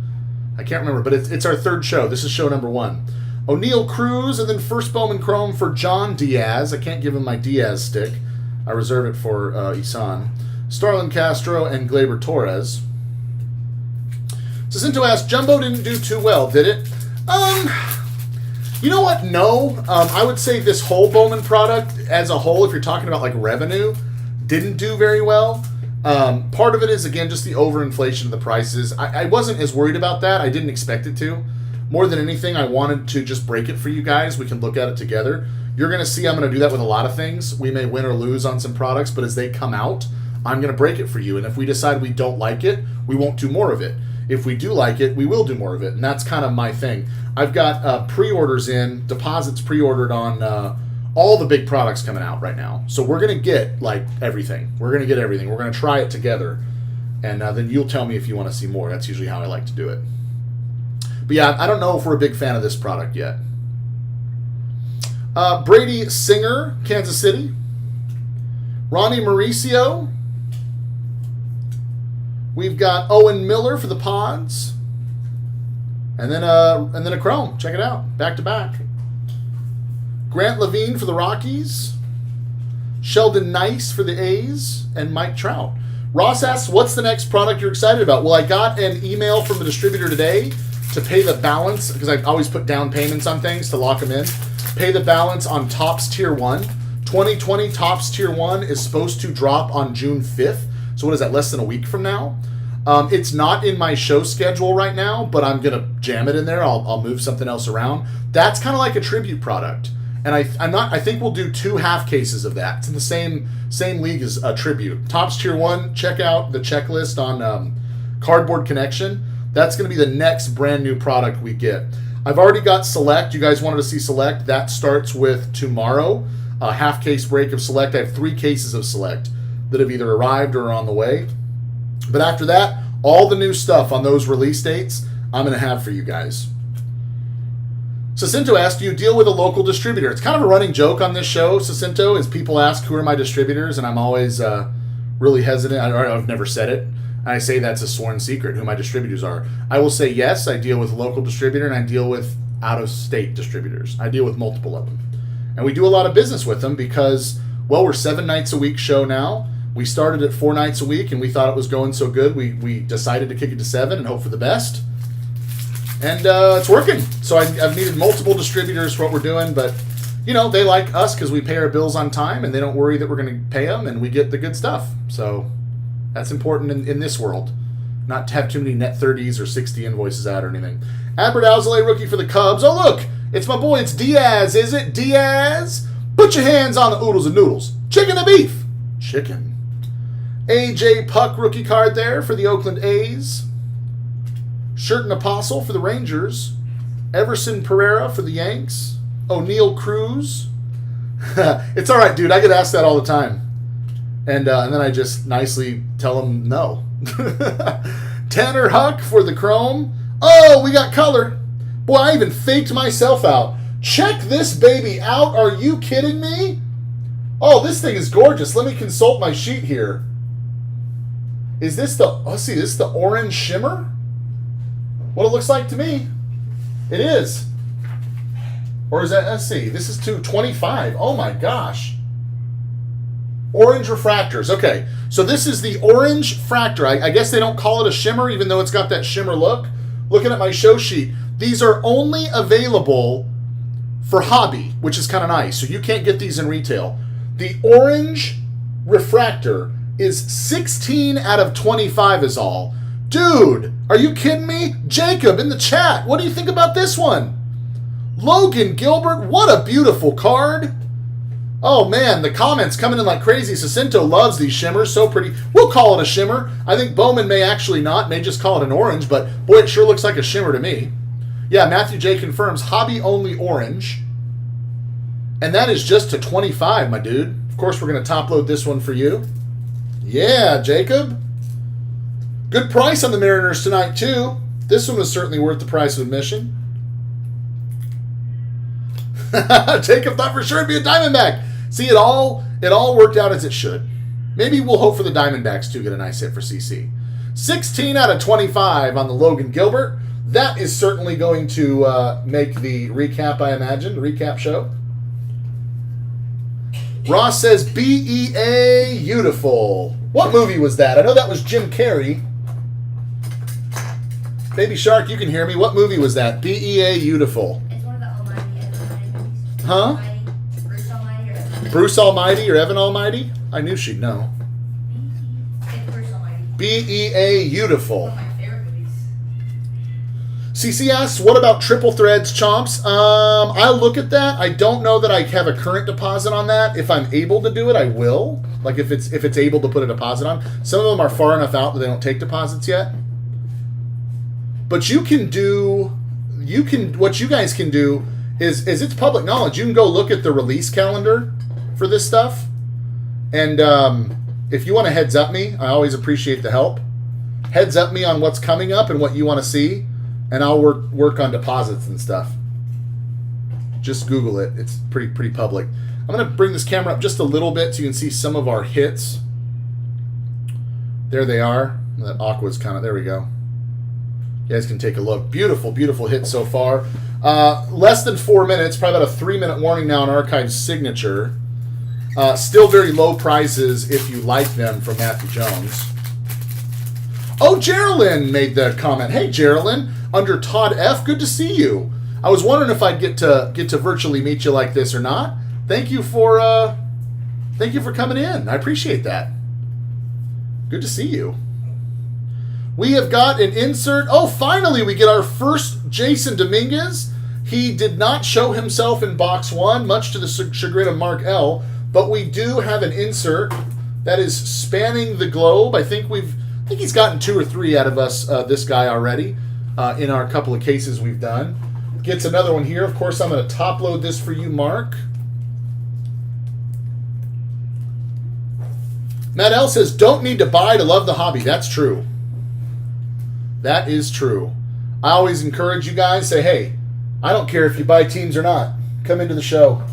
Speaker 1: I can't remember, but it's our third show. This is show number 1. O'Neill Cruz, and then first Bowman Chrome for John Diaz. I can't give him my Diaz stick. I reserve it for Isan. Starlin Castro and Gleyber Torres. Jacinto asked, Jumbo didn't do too well, did it? You know what? No. I would say this whole Bowman product as a whole, if you're talking about like revenue, didn't do very well. Part of it is, again, just the overinflation of the prices. I wasn't as worried about that. I didn't expect it to. More than anything, I wanted to just break it for you guys. We can look at it together. You're going to see I'm going to do that with a lot of things. We may win or lose on some products, but as they come out, I'm going to break it for you. And if we decide we don't like it, we won't do more of it. If we do like it, we will do more of it. And that's kind of my thing. I've got pre-orders in, deposits pre-ordered on all the big products coming out right now. So we're going to get like everything. We're going to get everything. We're going to try it together. And then you'll tell me if you want to see more. That's usually how I like to do it. But yeah, I don't know if we're a big fan of this product yet. Brady Singer, Kansas City. Ronnie Mauricio. We've got Owen Miller for the Pods. And then a Chrome. Check it out. Back to back. Grant Levine for the Rockies. Sheldon Nice for the A's. And Mike Trout. Ross asks, what's the next product you're excited about? Well, I got an email from the distributor today to pay the balance, because I always put down payments on things to lock them in. Pay the balance on Topps Tier 1. 2020 Topps Tier 1 is supposed to drop on June 5th. So what is that, less than a week from now? It's not in my show schedule right now, but I'm going to jam it in there. I'll move something else around. That's kind of like a tribute product. And I think we'll do 2 half cases of that. It's in the same league as a tribute. Topps Tier 1, check out the checklist on Cardboard Connection. That's going to be the next brand new product we get. I've already got Select. You guys wanted to see Select. That starts with tomorrow. A half case break of Select. I have 3 cases of Select that have either arrived or are on the way. But after that, all the new stuff on those release dates, I'm going to have for you guys. Jacinto asked, do you deal with a local distributor? It's kind of a running joke on this show, Jacinto, is people ask who are my distributors, and I'm always really hesitant. I've never said it. I say that's a sworn secret, who my distributors are. I will say yes, I deal with a local distributor, and I deal with out-of-state distributors. I deal with multiple of them. And we do a lot of business with them because, well, we're 7 nights a week show now. We started at 4 nights a week, and we thought it was going so good, we decided to kick it to 7 and hope for the best. And it's working. So I've needed multiple distributors for what we're doing, but, you know, they like us because we pay our bills on time, and they don't worry that we're going to pay them, and we get the good stuff. So that's important in this world. Not to have too many net 30s or 60 invoices out or anything. Albert Alzolay, rookie for the Cubs. Oh, look, it's my boy. It's Diaz, is it? Diaz? Put your hands on the oodles and noodles. Chicken and beef. Chicken. AJ Puck, rookie card there for the Oakland A's. Shirt and Apostle for the Rangers. Everson Pereira for the Yanks. O'Neill Cruz. It's all right, dude. I get asked that all the time. And then I just nicely tell them no. Tanner Huck for the Chrome. Oh, we got color. Boy, I even faked myself out. Check this baby out. Are you kidding me? Oh, this thing is gorgeous. Let me consult my sheet here. Is this the, let's see, this is the orange shimmer? What it looks like to me. It is. Or is that, let's see, this is 225. Oh my gosh. Orange refractors. Okay, so this is the orange fractor. I guess they don't call it a shimmer, even though it's got that shimmer look. Looking at my show sheet, these are only available for hobby, which is kind of nice. So you can't get these in retail. The orange refractor is 16 out of 25 is all. Dude, are you kidding me? Jacob in the chat, what do you think about this one? Logan Gilbert, what a beautiful card. Oh man, the comments coming in like crazy. Jacinto loves these shimmers, so pretty. We'll call it a shimmer. I think Bowman may actually not, may just call it an orange, but boy, it sure looks like a shimmer to me. Yeah, Matthew J confirms hobby only orange. And that is just to 25, my dude. Of course, we're going to top load this one for you. Yeah, Jacob. Good price on the Mariners tonight, too. This one was certainly worth the price of admission. Jacob thought for sure it'd be a Diamondback. See, it all worked out as it should. Maybe we'll hope for the Diamondbacks to get a nice hit for CC. 16 out of 25 on the Logan Gilbert. That is certainly going to make the recap, I imagine, the recap show. Ross says, BEA, beautiful. What movie was that? I know that was Jim Carrey. Baby Shark, you can hear me. What movie was that? BEA, beautiful.
Speaker 2: It's one of the Almighty movies.
Speaker 1: Huh?
Speaker 2: Bruce Almighty or Evan?
Speaker 1: Bruce Almighty or Evan Almighty? I knew she'd know.
Speaker 2: It's Bruce Almighty.
Speaker 1: BEA, beautiful.
Speaker 2: One of my favorite movies.
Speaker 1: CC asks, what about triple threads, Chomps? I'll look at that. I don't know that I have a current deposit on that. If I'm able to do it, I will. Like if it's able to put a deposit on. Some of them are far enough out that they don't take deposits yet. But what you guys can do is it's public knowledge. You can go look at the release calendar for this stuff. And if you want to heads up me, I always appreciate the help. Heads up me on what's coming up and what you want to see. And I'll work on deposits and stuff. Just Google it. It's pretty public. I'm going to bring this camera up just a little bit so you can see some of our hits. There they are. That Aqua's kind of... There we go. You guys can take a look. Beautiful, beautiful hit so far. Less than 4 minutes. Probably about a 3-minute warning now on Archive's signature. Still very low prices if you like them from Matthew Jones. Oh, Geraldine made the comment. Hey, Geraldine. Under Todd F. Good to see you. I was wondering if I'd get to virtually meet you like this or not. Thank you for coming in. I appreciate that. Good to see you. We have got an insert. Oh, finally we get our first Jason Dominguez. He did not show himself in box 1, much to the chagrin of Mark L. But we do have an insert that is spanning the globe. I think he's gotten 2 or 3 out of us, this guy already, in our couple of cases we've done. Gets another one here. Of course, I'm going to top load this for you, Mark. Matt L says, don't need to buy to love the hobby. That's true. That is true. I always encourage you guys, say, hey, I don't care if you buy teams or not. Come into the show.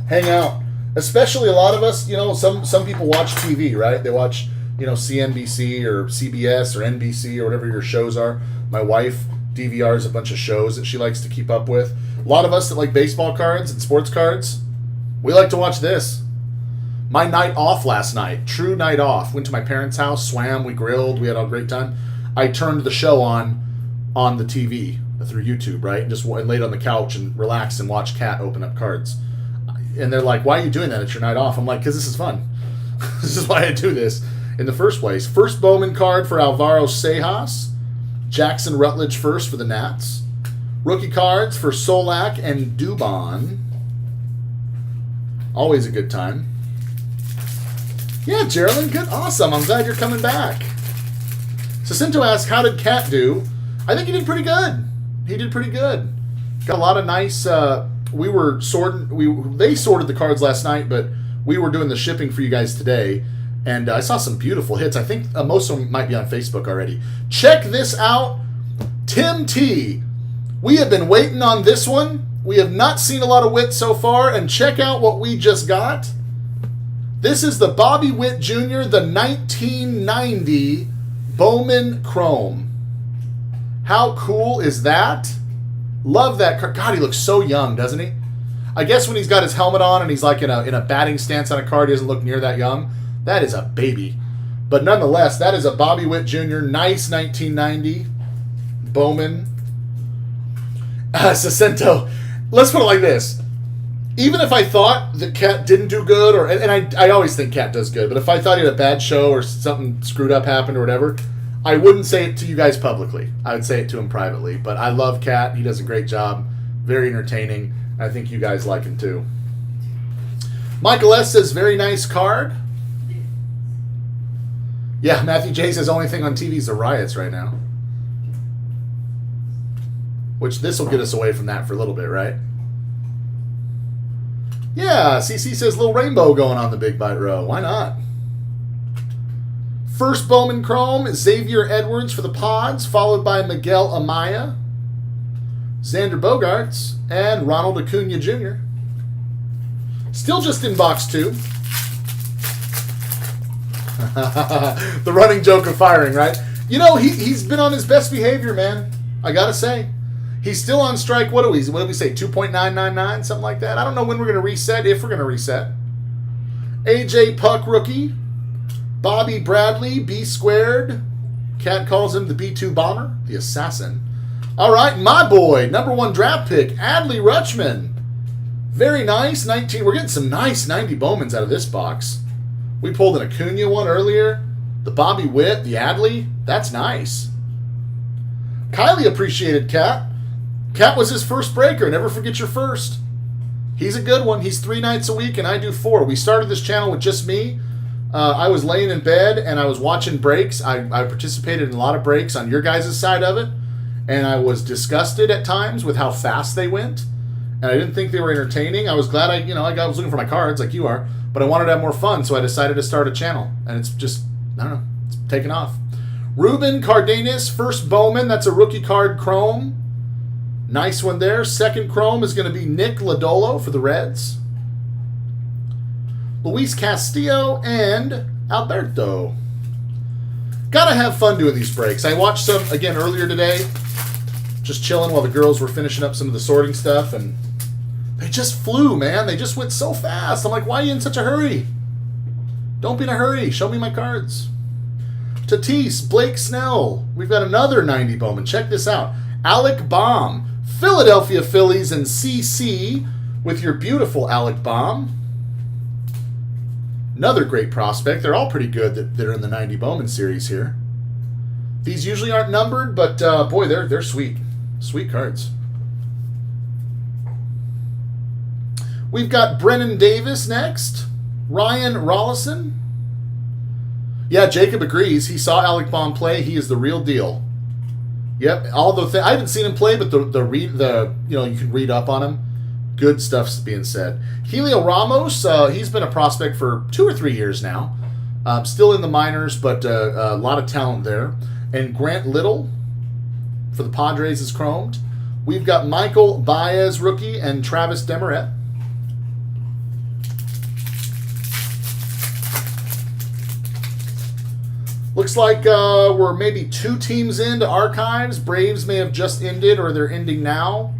Speaker 1: Hang out. Especially a lot of us, some people watch TV, right? They watch, CNBC or CBS or NBC or whatever your shows are. My wife DVRs a bunch of shows that she likes to keep up with. A lot of us that like baseball cards and sports cards, we like to watch this. My night off last night, true night off. Went to my parents' house, swam, we grilled, we had a great time. I turned the show on the TV through YouTube, right? And just laid on the couch and relaxed and watched Kat open up cards. And they're like, why are you doing that? It's your night off. I'm like, because this is fun. This is why I do this in the first place. First Bowman card for Alvaro Sejas. Jackson Rutledge first for the Nats. Rookie cards for Solak and Dubon. Always a good time. Yeah, Geraldine, good. Awesome. I'm glad you're coming back. Jacinto asks, how did Kat do? I think he did pretty good. He did pretty good. Got a lot of nice... we were sorting... They sorted the cards last night, but we were doing the shipping for you guys today. And I saw some beautiful hits. I think most of them might be on Facebook already. Check this out. Tim T. We have been waiting on this one. We have not seen a lot of Witt so far. And check out what we just got. This is the Bobby Witt Jr., the 1990 Bowman Chrome. How cool is that? Love that card. God, he looks so young, doesn't he? I guess when he's got his helmet on and he's like in a batting stance on a card, he doesn't look near that young. That is a baby. But nonetheless, that is a Bobby Witt Jr. Nice 1990 Bowman. Sacento. Let's put it like this. Even if I thought that Cat didn't do good, and I always think Cat does good, but if I thought he had a bad show or something screwed up happened or whatever, I wouldn't say it to you guys publicly. I would say it to him privately. But I love Cat. He does a great job. Very entertaining. I think you guys like him too. Michael S. says, very nice card. Yeah, Matthew J. says, only thing on TV is the riots right now. Which this will get us away from that for a little bit, right? Yeah, CC says, little rainbow going on the Big Bite row. Why not? First Bowman Chrome is Xavier Edwards for the Pods, followed by Miguel Amaya, Xander Bogaerts, and Ronald Acuna Jr. Still just in box 2. The running joke of firing, right? You know, he's been on his best behavior, man. I gotta say. He's still on strike, what do we say, 2.999, something like that? I don't know when we're going to reset, if we're going to reset. AJ Puck rookie. Bobby Bradley, B squared. Cat calls him the B2 bomber, the assassin. All right, my boy, number 1 draft pick, Adley Rutschman. Very nice, 19. We're getting some nice 90 Bowmans out of this box. We pulled an Acuna one earlier. The Bobby Witt, the Adley, that's nice. Kylie appreciated Cat. Cat was his first breaker. Never forget your first. He's a good one. He's 3 nights a week, and I do 4. We started this channel with just me. I was laying in bed, and I was watching breaks. I participated in a lot of breaks on your guys' side of it, and I was disgusted at times with how fast they went, and I didn't think they were entertaining. I was glad I was looking for my cards like you are, but I wanted to have more fun, so I decided to start a channel, and it's just, I don't know, it's taken off. Ruben Cardenas, first Bowman. That's a rookie card chrome. Nice one there. Second chrome is going to be Nick Lodolo for the Reds. Luis Castillo and Alberto. Gotta have fun doing these breaks. I watched some, again, earlier today. Just chilling while the girls were finishing up some of the sorting stuff. And they just flew, man. They just went so fast. I'm like, why are you in such a hurry? Don't be in a hurry. Show me my cards. Tatis, Blake Snell. We've got another 90 Bowman. Check this out. Alec Baum. Philadelphia Phillies and CC with your beautiful Alec Baum. Another great prospect. They're all pretty good that are in the 90 Bowman series here. These usually aren't numbered, but boy, they're sweet. Sweet cards. We've got Brennan Davis next. Ryan Rollison. Yeah, Jacob agrees. He saw Alec Baum play. He is the real deal. Yep, I haven't seen him play, but you can read up on him. Good stuff's being said. Helio Ramos, he's been a prospect for 2 or 3 years now. Still in the minors, but a lot of talent there. And Grant Little for the Padres is chromed. We've got Michael Baez, rookie, and Travis Demeret. Looks like we're maybe 2 teams into archives. Braves may have just ended, or they're ending now.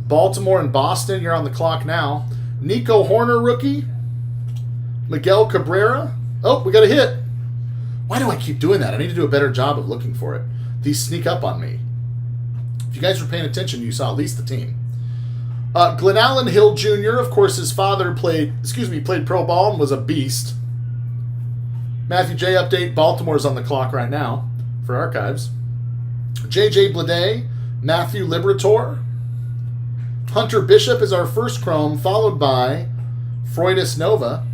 Speaker 1: Baltimore and Boston, you're on the clock now. Nico Horner, rookie. Miguel Cabrera. Oh, we got a hit. Why do I keep doing that? I need to do a better job of looking for it. These sneak up on me. If you guys were paying attention, you saw at least the team. Glenallen Hill Jr., of course, his father played pro ball and was a beast. Matthew J. update, Baltimore's on the clock right now for archives. J.J. Bleday, Matthew Liberator. Hunter Bishop is our first chrome, followed by Freudis Nova.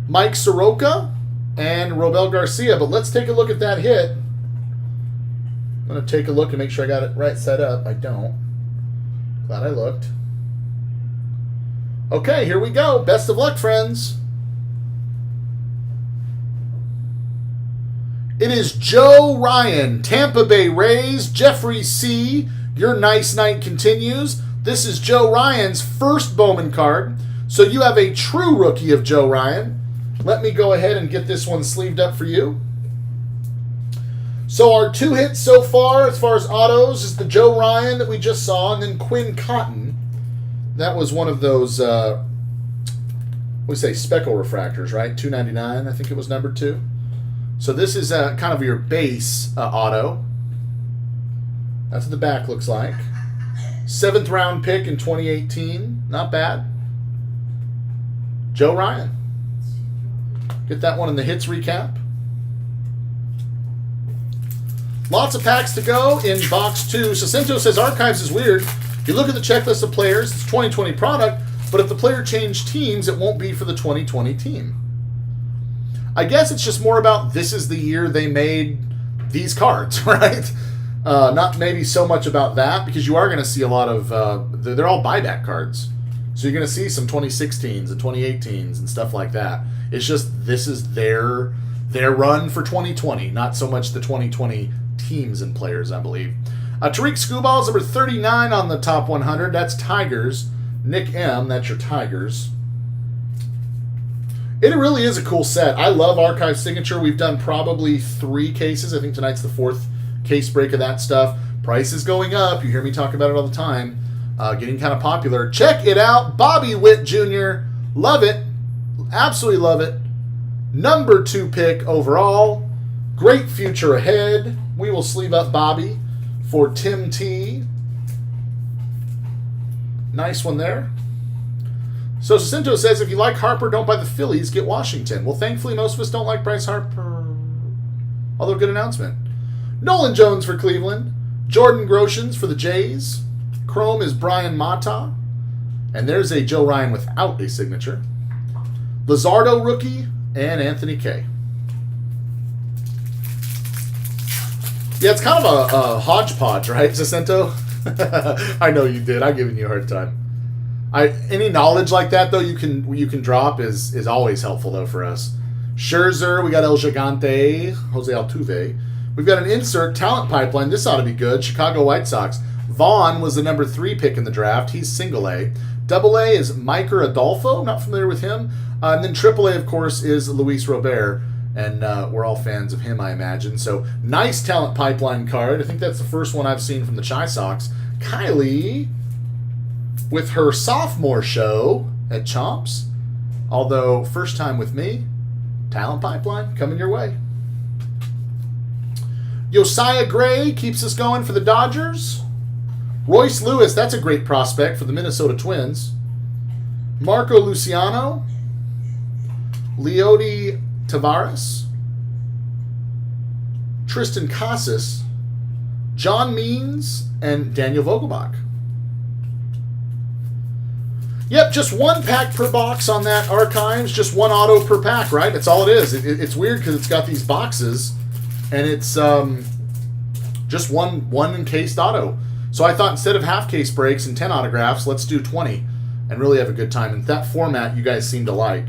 Speaker 1: Mike Soroka and Robel Garcia. But let's take a look at that hit. I'm going to take a look and make sure I got it right set up. I don't. Glad I looked. Okay, here we go. Best of luck, friends. It is Joe Ryan, Tampa Bay Rays, Jeffrey C. Your nice night continues. This is Joe Ryan's first Bowman card. So you have a true rookie of Joe Ryan. Let me go ahead and get this one sleeved up for you. So our 2 hits so far, as far as autos, is the Joe Ryan that we just saw, and then Quinn Cotton. That was one of those, we say speckle refractors, right? $2.99, I think it was number 2. So this is kind of your base auto. That's what the back looks like. 7th round pick in 2018. Not bad. Joe Ryan. Get that one in the hits recap. Lots of packs to go in box 2. Jacinto says Archives is weird. You look at the checklist of players, it's 2020 product, but if the player changed teams, it won't be for the 2020 team. I guess it's just more about this is the year they made these cards, right? Not maybe so much about that, because you are going to see a lot of, they're all buyback cards. So you're going to see some 2016s and 2018s and stuff like that. It's just this is their run for 2020, not so much the 2020 teams and players, I believe. Tariq Skubal is number 39 on the top 100. That's Tigers. Nick M, that's your Tigers. It really is a cool set. I love Archive Signature. We've done probably 3 cases. I think tonight's the 4th case break of that stuff. Price is going up. You hear me talk about it all the time. Getting kind of popular. Check it out. Bobby Witt Jr. Love it. Absolutely love it. Number 2 pick overall. Great future ahead. We will sleeve up Bobby for Tim T. Nice one there. So Jacinto says, if you like Harper, don't buy the Phillies, get Washington. Well, thankfully, most of us don't like Bryce Harper. Although, good announcement. Nolan Jones for Cleveland. Jordan Groshans for the Jays. Chrome is Brian Mata. And there's a Joe Ryan without a signature. Luzardo rookie and Anthony K. Yeah, it's kind of a hodgepodge, right, Jacinto? I know you did. I'm giving you a hard time. Any knowledge like that, though, you can drop is always helpful, though, for us. Scherzer, we got El Gigante, Jose Altuve. We've got an insert talent pipeline. This ought to be good. Chicago White Sox. Vaughn was the number 3 pick in the draft. He's single A. Double A is Miker Adolfo. Not familiar with him. And then Triple A, of course, is Luis Robert. And we're all fans of him, I imagine. So, nice talent pipeline card. I think that's the first one I've seen from the Chi Sox. Kylie, with her sophomore show at Chomps. Although, first time with me. Talent pipeline coming your way. Josiah Gray keeps us going for the Dodgers. Royce Lewis, that's a great prospect for the Minnesota Twins. Marco Luciano. Leody Tavares, Tristan Casas, John Means, and Daniel Vogelbach. Yep, just 1 pack per box on that Archives, just 1 auto per pack, right? That's all it is. It's weird because it's got these boxes, and it's just one encased auto. So I thought instead of half case breaks and 10 autographs, let's do 20 and really have a good time. And that format you guys seem to like.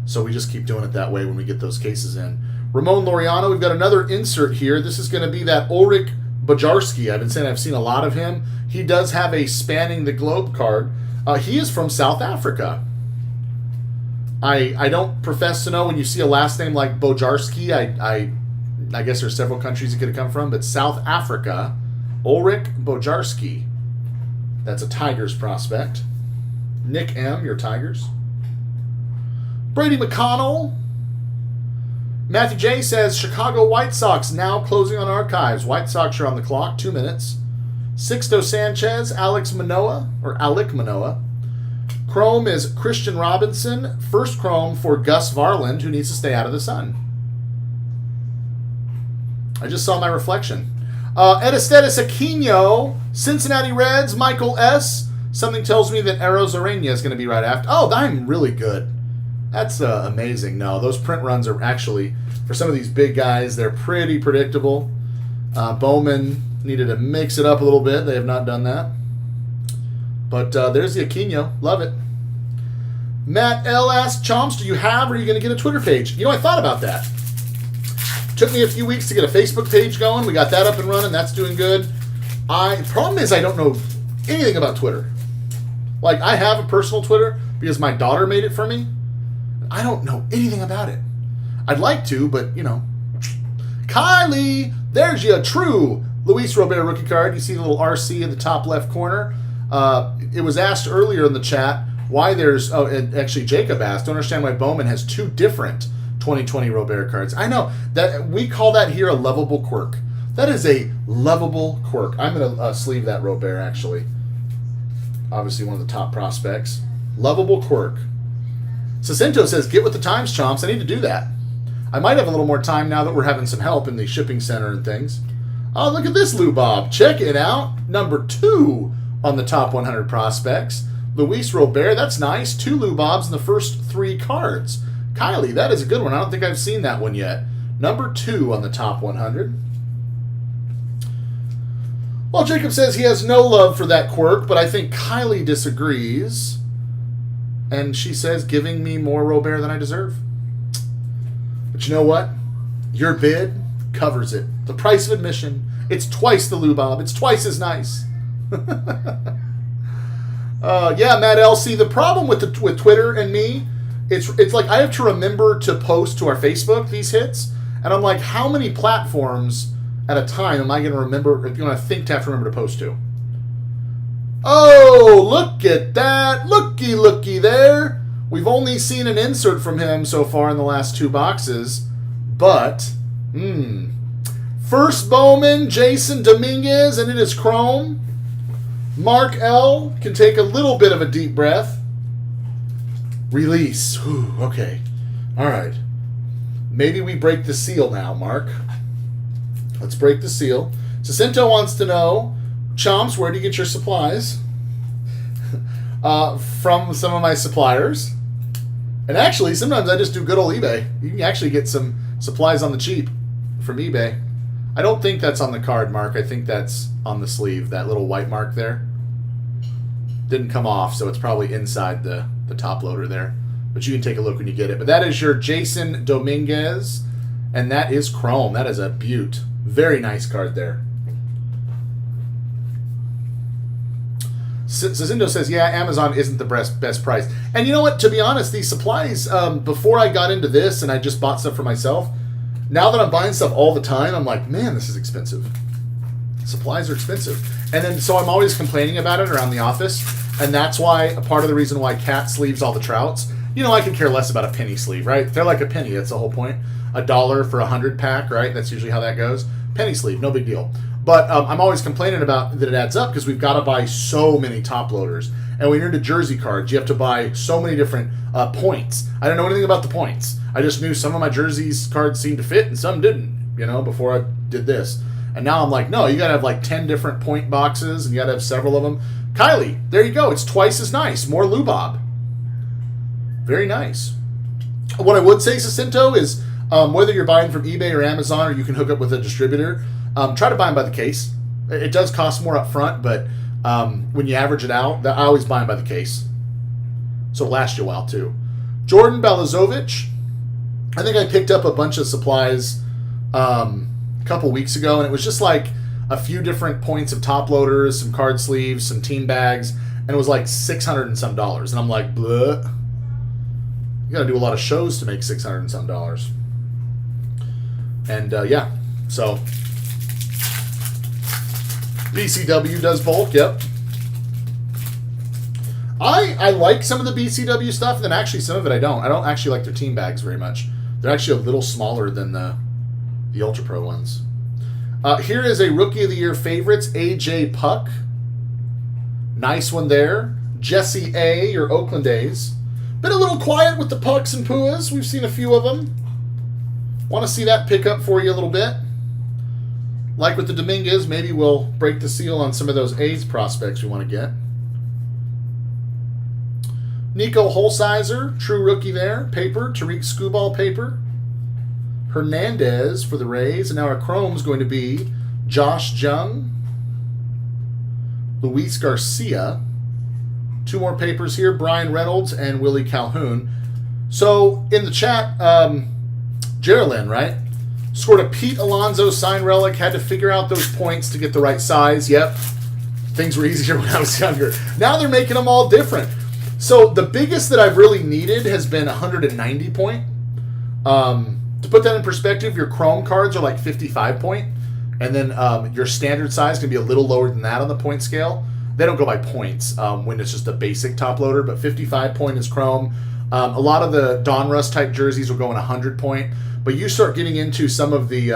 Speaker 1: So we just keep doing it that way when we get those cases in. Ramon Laureano, we've got another insert here. This is going to be that Ulrich Bojarski. I've been saying I've seen a lot of him. He does have a Spanning the Globe card. He is from South Africa. I don't profess to know when you see a last name like Bojarski. I guess there's several countries it could have come from, but South Africa, Ulrich Bojarski. That's a Tigers prospect. Nick M, your Tigers. Brady McConnell. Matthew J says, Chicago White Sox now closing on Archives. White Sox are on the clock, 2 minutes. Sixto Sanchez, Alec Manoah. Chrome is Christian Robinson. First Chrome for Gus Varland, who needs to stay out of the sun. I just saw my reflection. Edistetis Aquino, Cincinnati Reds, Michael S. Something tells me that Eros Arena is going to be right after. Oh, I'm really good. That's amazing. No, those print runs are actually, for some of these big guys, they're pretty predictable. Bowman needed to mix it up a little bit. They have not done that. But there's the Aquino. Love it. Matt L. asks, Chomps, do you have or are you going to get a Twitter page? You know, I thought about that. Took me a few weeks to get a Facebook page going. We got that up and running. That's doing good. Problem is I don't know anything about Twitter. Like, I have a personal Twitter because my daughter made it for me. I don't know anything about it. I'd like to, but, you know. Kylie, there's your true Luis Robert rookie card. You see the little RC in the top left corner. It was asked earlier in the chat, why there's... Oh, and actually, Jacob asked, don't understand why Bowman has 2 different 2020 Robert cards. I know. That we call that here a lovable quirk. That is a lovable quirk. I'm going to sleeve that Robert, actually. Obviously, one of the top prospects. Lovable quirk. Sacinto says, get with the times, Chomps. I need to do that. I might have a little more time now that we're having some help in the shipping center and things. Oh, look at this, Lou Bob. Check it out. Number 2 on the top 100 prospects. Luis Robert, that's nice. 2 Lou Bobs in the first 3 cards. Kylie, that is a good one. I don't think I've seen that one yet. Number 2 on the top 100. Well, Jacob says he has no love for that quirk, but I think Kylie disagrees. And she says, giving me more Robert than I deserve. But you know what? Your bid covers it. The price of admission, it's twice the Lou Bob. It's twice as nice. Yeah, Matt Elsie. The problem with Twitter and me, it's like I have to remember to post to our Facebook these hits, and I'm like, how many platforms at a time am I going to remember? Going to think to have to remember to post to? Oh, look at that! Looky there. We've only seen an insert from him so far in the last 2 boxes, but first Bowman, Jason Dominguez, and it is chrome. Mark L. can take a little bit of a deep breath. Release. Whew, okay. All right. Maybe we break the seal now, Mark. Let's break the seal. Jacinto wants to know, Chomps, where do you get your supplies? From some of my suppliers. And actually, sometimes I just do good old eBay. You can actually get some supplies on the cheap from eBay. I don't think that's on the card, Mark. I think that's on the sleeve, that little white mark there. Didn't come off, so it's probably inside the top loader there. But you can take a look when you get it. But that is your Jason Dominguez, and that is chrome. That is a beaut. Very nice card there. Cincindo says, yeah, Amazon isn't the best price. And you know what? To be honest, these supplies, before I got into this and I just bought stuff for myself, now that I'm buying stuff all the time, I'm like, man, this is expensive. Supplies are expensive. And then, so I'm always complaining about it around the office. And that's why, a part of the reason why Cat sleeves all the trouts. You know, I could care less about a penny sleeve, right? They're like a penny. That's the whole point. $1 for 100 pack, right? That's usually how that goes. Penny sleeve, no big deal. But I'm always complaining about that it adds up because we've got to buy so many top loaders. And when you're into jersey cards, you have to buy so many different points. I don't know anything about the points. I just knew some of my jerseys cards seemed to fit and some didn't, you know, before I did this. And now I'm like, no, you got to have like 10 different point boxes and you got to have several of them. Kylie, there you go. It's twice as nice. More Lou Bob. Very nice. What I would say, Jacinto, is whether you're buying from eBay or Amazon or you can hook up with a distributor, try to buy them by the case. It does cost more up front, but when you average it out, I always buy them by the case. So it'll last you a while, too. Jordan Balazovic. I think I picked up a bunch of supplies a couple weeks ago, and it was just like a few different points of top loaders, some card sleeves, some team bags, and it was like $600 and some. And I'm like, bleh. You got to do a lot of shows to make $600 and some. And yeah, so BCW does bulk, yep. I like some of the BCW stuff, and then actually some of it I don't. I don't actually like their team bags very much. They're actually a little smaller than the Ultra Pro ones. Here is a Rookie of the Year favorites, AJ Puck. Nice one there. Jesse A., your Oakland A's. Been a little quiet with the Pucks and Puas. We've seen a few of them. Want to see that pick up for you a little bit. Like with the Dominguez, maybe we'll break the seal on some of those A's prospects we want to get. Nico Holsizer, true rookie there. Paper, Tariq Skubal paper. Hernandez for the Rays. And now our chrome is going to be Josh Jung. Luis Garcia. 2 more papers here. Brian Reynolds and Willie Calhoun. So in the chat, Geraldine, right? Scored a Pete Alonso sign relic. Had to figure out those points to get the right size. Yep. Things were easier when I was younger. Now they're making them all different. So the biggest that I've really needed has been 190 point. To put that in perspective, your Chrome cards are like 55 point. And then your standard size can be a little lower than that on the point scale. they don't go by points when it's just a basic top loader, but 55 point is chrome. A lot of the Donruss type jerseys will go in 100 point, but you start getting into some of the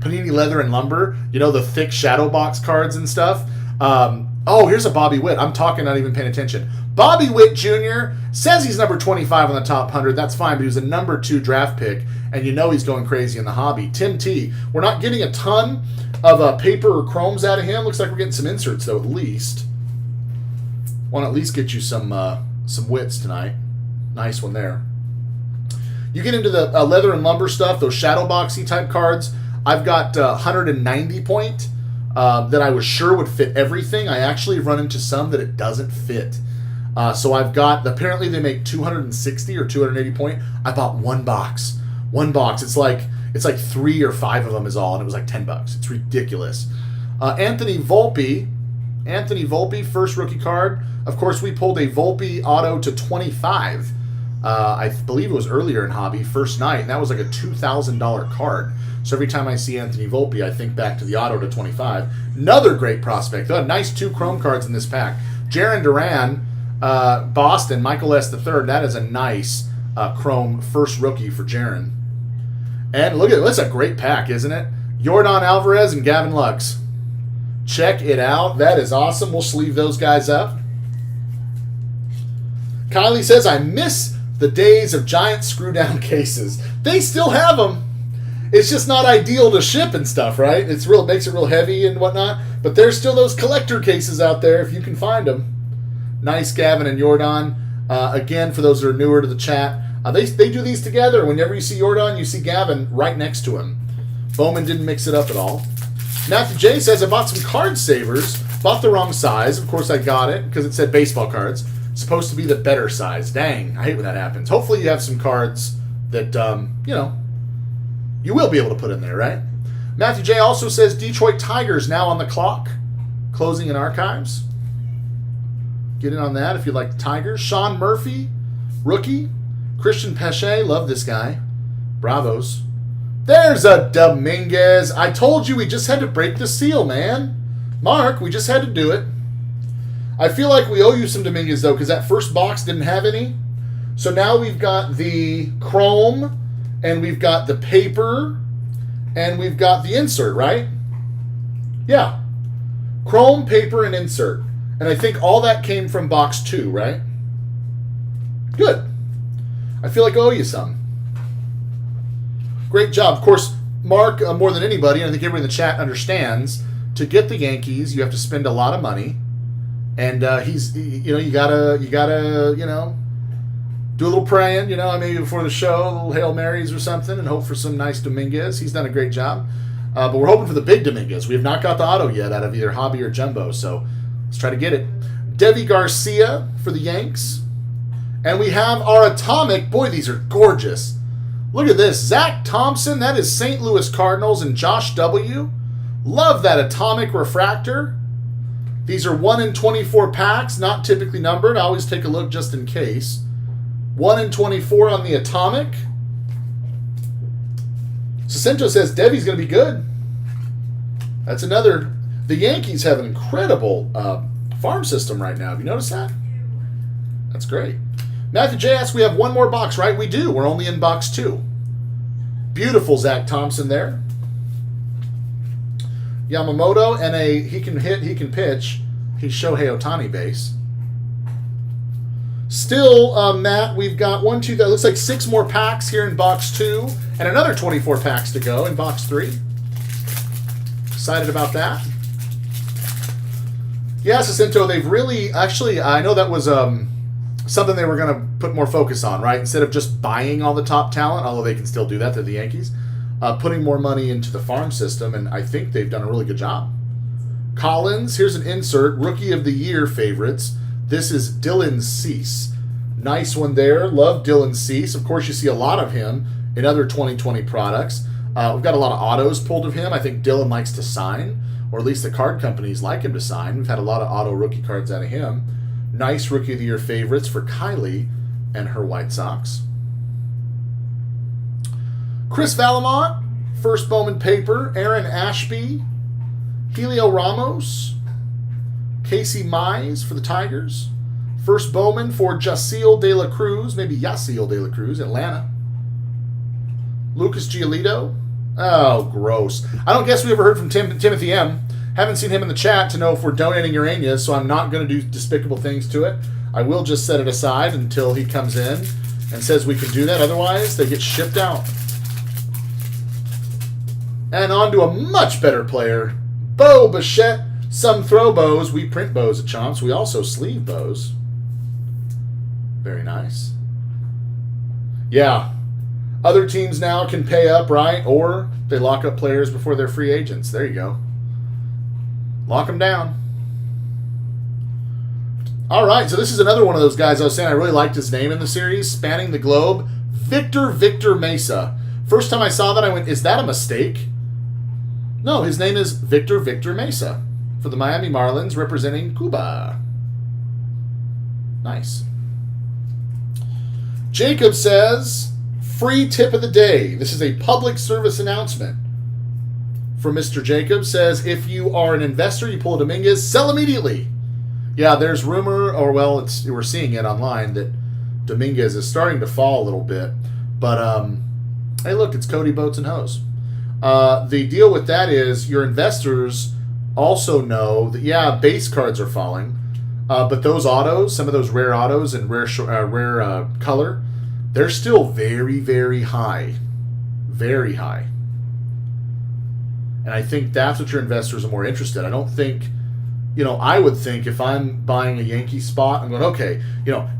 Speaker 1: Panini Leather and Lumber, the thick shadow box cards and stuff. Here's a Bobby Witt. I'm talking, not even paying attention. Bobby Witt Jr. says he's number 25 on the top 100. That's fine, but he was a number 2 draft pick, and he's going crazy in the hobby. Tim T. We're not getting a ton of paper or chromes out of him. Looks like we're getting some inserts, though, at least. Want to at least get you some Wits tonight. Nice one there. You get into the Leather and Lumber stuff, those shadow boxy type cards. I've got 190 point that I was sure would fit everything. I actually run into some that it doesn't fit. So I've got, apparently they make 260 or 280 point. I bought one box. It's like 3 or 5 of them is all, and it was like $10. It's ridiculous. Anthony Volpe, first rookie card. Of course, we pulled a Volpe auto to 25. I believe it was earlier in hobby, first night, and that was like a $2,000 card. So every time I see Anthony Volpe, I think back to the auto to 25. Another great prospect. Nice 2 chrome cards in this pack. Jaron Duran, Boston, Michael S. III. That is a nice chrome first rookie for Jaron. And look at it. That's a great pack, isn't it? Yordan Alvarez and Gavin Lux. Check it out. That is awesome. We'll sleeve those guys up. Kylie says, I miss the days of giant screw-down cases. They still have them. It's just not ideal to ship and stuff, right? Makes it real heavy and whatnot. But there's still those collector cases out there if you can find them. Nice, Gavin and Yordan. Again, for those that are newer to the chat, they do these together. Whenever you see Yordan, you see Gavin right next to him. Bowman didn't mix it up at all. Matthew J says, I bought some card savers. Bought the wrong size. Of course, I got it because it said baseball cards. It's supposed to be the better size. Dang, I hate when that happens. Hopefully you have some cards that, you will be able to put in there, right? Matthew J also says Detroit Tigers now on the clock. Closing in archives. Get in on that if you like the Tigers. Sean Murphy, rookie. Christian Pesce, love this guy. Bravos. There's a Dominguez. I told you we just had to break the seal, man. Mark, we just had to do it. I feel like we owe you some Dominguez, though, because that first box didn't have any. So now we've got the chrome, and we've got the paper, and we've got the insert, right? Yeah. Chrome, paper, and insert. And I think all that came from box 2, right? Good. I feel like I owe you some. Great job. Of course, Mark, more than anybody, and I think everybody in the chat understands, to get the Yankees, you have to spend a lot of money. And you gotta, do a little praying, maybe before the show, a little Hail Marys or something, and hope for some nice Dominguez. He's done a great job. But we're hoping for the big Dominguez. We have not got the auto yet out of either Hobby or Jumbo, so let's try to get it. Devi Garcia for the Yanks. And we have our Atomic. Boy, these are gorgeous. Look at this. Zach Thompson, that is St. Louis Cardinals, and Josh W. Love that Atomic refractor. These are 1 in 24 packs, not typically numbered. I always take a look just in case. 1 in 24 on the Atomic. Jacinto says Devi's going to be good. That's another. The Yankees have an incredible farm system right now. Have you noticed that? That's great. Matthew J asks, we have one more box, right? We do. We're only in box 2. Beautiful Zach Thompson there. Yamamoto and he can hit, he can pitch. He's Shohei Ohtani base. Still, Matt, we've got 1, 2, that looks like 6 more packs here in box 2, and another 24 packs to go in box 3. Excited about that. Yeah, Jacinto, they've really, actually, I know that was something they were going to put more focus on, right? Instead of just buying all the top talent, although they can still do that, they're the Yankees, putting more money into the farm system, and I think they've done a really good job. Collins, here's an insert, Rookie of the Year favorites. This is Dylan Cease. Nice one there. Love Dylan Cease. Of course, you see a lot of him in other 2020 products. We've got a lot of autos pulled of him. I think Dylan likes to sign, or at least the card companies like him to sign. We've had a lot of auto rookie cards out of him. Nice Rookie of the Year favorites for Kylie and her White Sox. Chris Valamont, first Bowman paper. Aaron Ashby, Helio Ramos, Casey Mize for the Tigers. First Bowman for Yasiel De La Cruz, maybe Yasiel De La Cruz, Atlanta. Lucas Giolito. Oh, gross. I don't guess we ever heard from Timothy M. Haven't seen him in the chat to know if we're donating Uranias, so I'm not going to do despicable things to it. I will just set it aside until he comes in and says we can do that. Otherwise, they get shipped out. And on to a much better player, Bo Bichette. Some throw bows. We print bows at Chomps. We also sleeve bows. Very nice. Yeah. Other teams now can pay up, right? Or they lock up players before they're free agents. There you go. Lock them down. All right, so this is another one of those guys I was saying I really liked his name in the series, spanning the globe. Victor Mesa. First time I saw that, I went, is that a mistake? No, his name is Victor Mesa for the Miami Marlins, representing Cuba. Nice. Jacob says, free tip of the day. This is a public service announcement from Mr. Jacob. Says, if you are an investor, you pull a Dominguez, sell immediately. Yeah, there's rumor, or well, we're seeing it online, that Dominguez is starting to fall a little bit. But, hey, look, it's Cody Boats and Hose. The deal with that is your investors also know that, yeah, base cards are falling. But those autos, some of those rare autos and rare color, they're still very, very high. Very high. And I think that's what your investors are more interested in. I don't think, I would think if I'm buying a Yankee spot, I'm going, okay,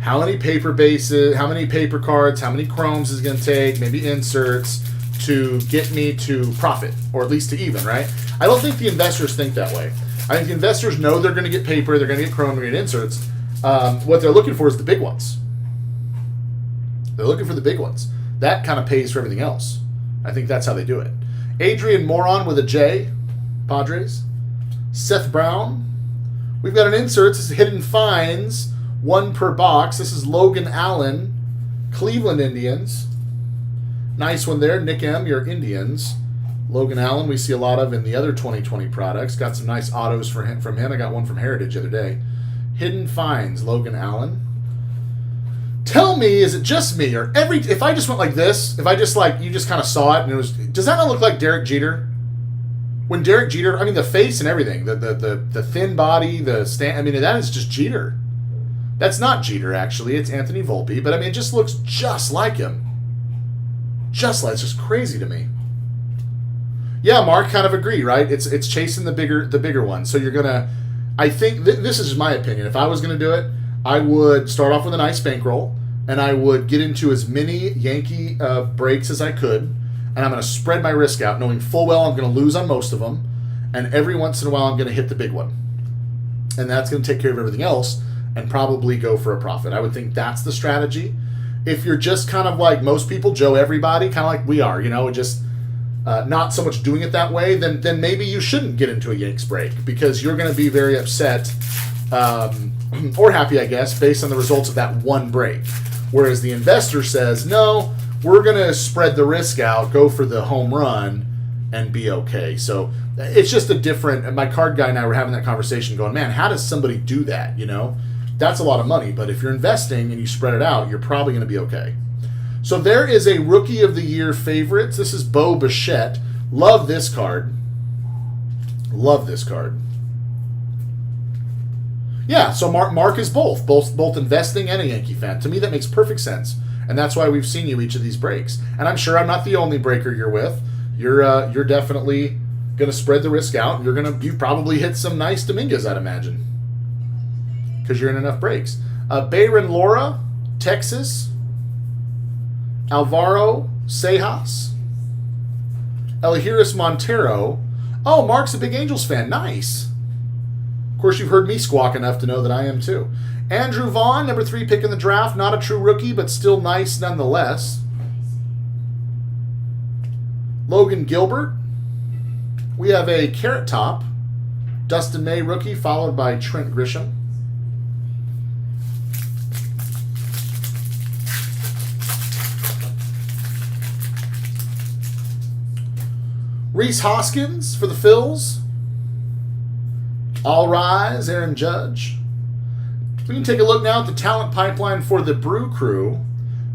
Speaker 1: how many paper bases, how many paper cards, how many chromes is it going to take, maybe inserts to get me to profit, or at least to even, right? I don't think the investors think that way. I think the investors know they're going to get paper, they're going to get chrome, they're going to get inserts. What they're looking for is the big ones. They're looking for the big ones. That kind of pays for everything else. I think that's how they do it. Adrian Moron with a J, Padres. Seth Brown. We've got an insert. This is Hidden Finds, 1 per box. This is Logan Allen, Cleveland Indians. Nice one there. Nick M., your Indians. Logan Allen, we see a lot of in the other 2020 products. Got some nice autos from him. I got one from Heritage the other day. Hidden Finds, Logan Allen. Tell me, is it just me, or if I just went like this, if I just you just kind of saw it and it was, does that not look like Derek Jeter? When Derek Jeter, I mean the face and everything, the thin body, that is just Jeter. That's not Jeter actually, it's Anthony Volpe, but it just looks just like him. It's just crazy to me. Yeah, Mark, kind of agree, right? It's chasing the bigger one. So you're gonna, I think this is my opinion. If I was gonna do it, I would start off with a nice bankroll, and I would get into as many Yankee breaks as I could, and I'm going to spread my risk out, knowing full well I'm going to lose on most of them, and every once in a while I'm going to hit the big one. And that's going to take care of everything else and probably go for a profit. I would think that's the strategy. If you're just kind of like most people, Joe everybody, kind of like we are, just not so much doing it that way, then maybe you shouldn't get into a Yanks break, because you're going to be very upset or happy, I guess, based on the results of that one break. Whereas the investor says, no, we're going to spread the risk out, go for the home run, and be okay. So it's just a different, my card guy and I were having that conversation going, man, how does somebody do that, That's a lot of money, but if you're investing and you spread it out, you're probably going to be okay. So there is a Rookie of the Year favorites. This is Bo Bichette. Love this card. Yeah, so Mark is both investing and a Yankee fan. To me, that makes perfect sense, and that's why we've seen you each of these breaks. And I'm sure I'm not the only breaker you're with. You're definitely going to spread the risk out. You probably hit some nice Dominguez, I'd imagine, because you're in enough breaks. Bayron Lora, Texas. Alvaro Sejas. Elihiris Montero. Oh, Mark's a big Angels fan. Nice. Of course, you've heard me squawk enough to know that I am too. Andrew Vaughn, number 3 pick in the draft. Not a true rookie, but still nice nonetheless. Logan Gilbert. We have a Carrot Top. Dustin May rookie, followed by Trent Grisham. Rhys Hoskins for the Phils. All rise, Aaron Judge. We can take a look now at the talent pipeline for the Brew Crew.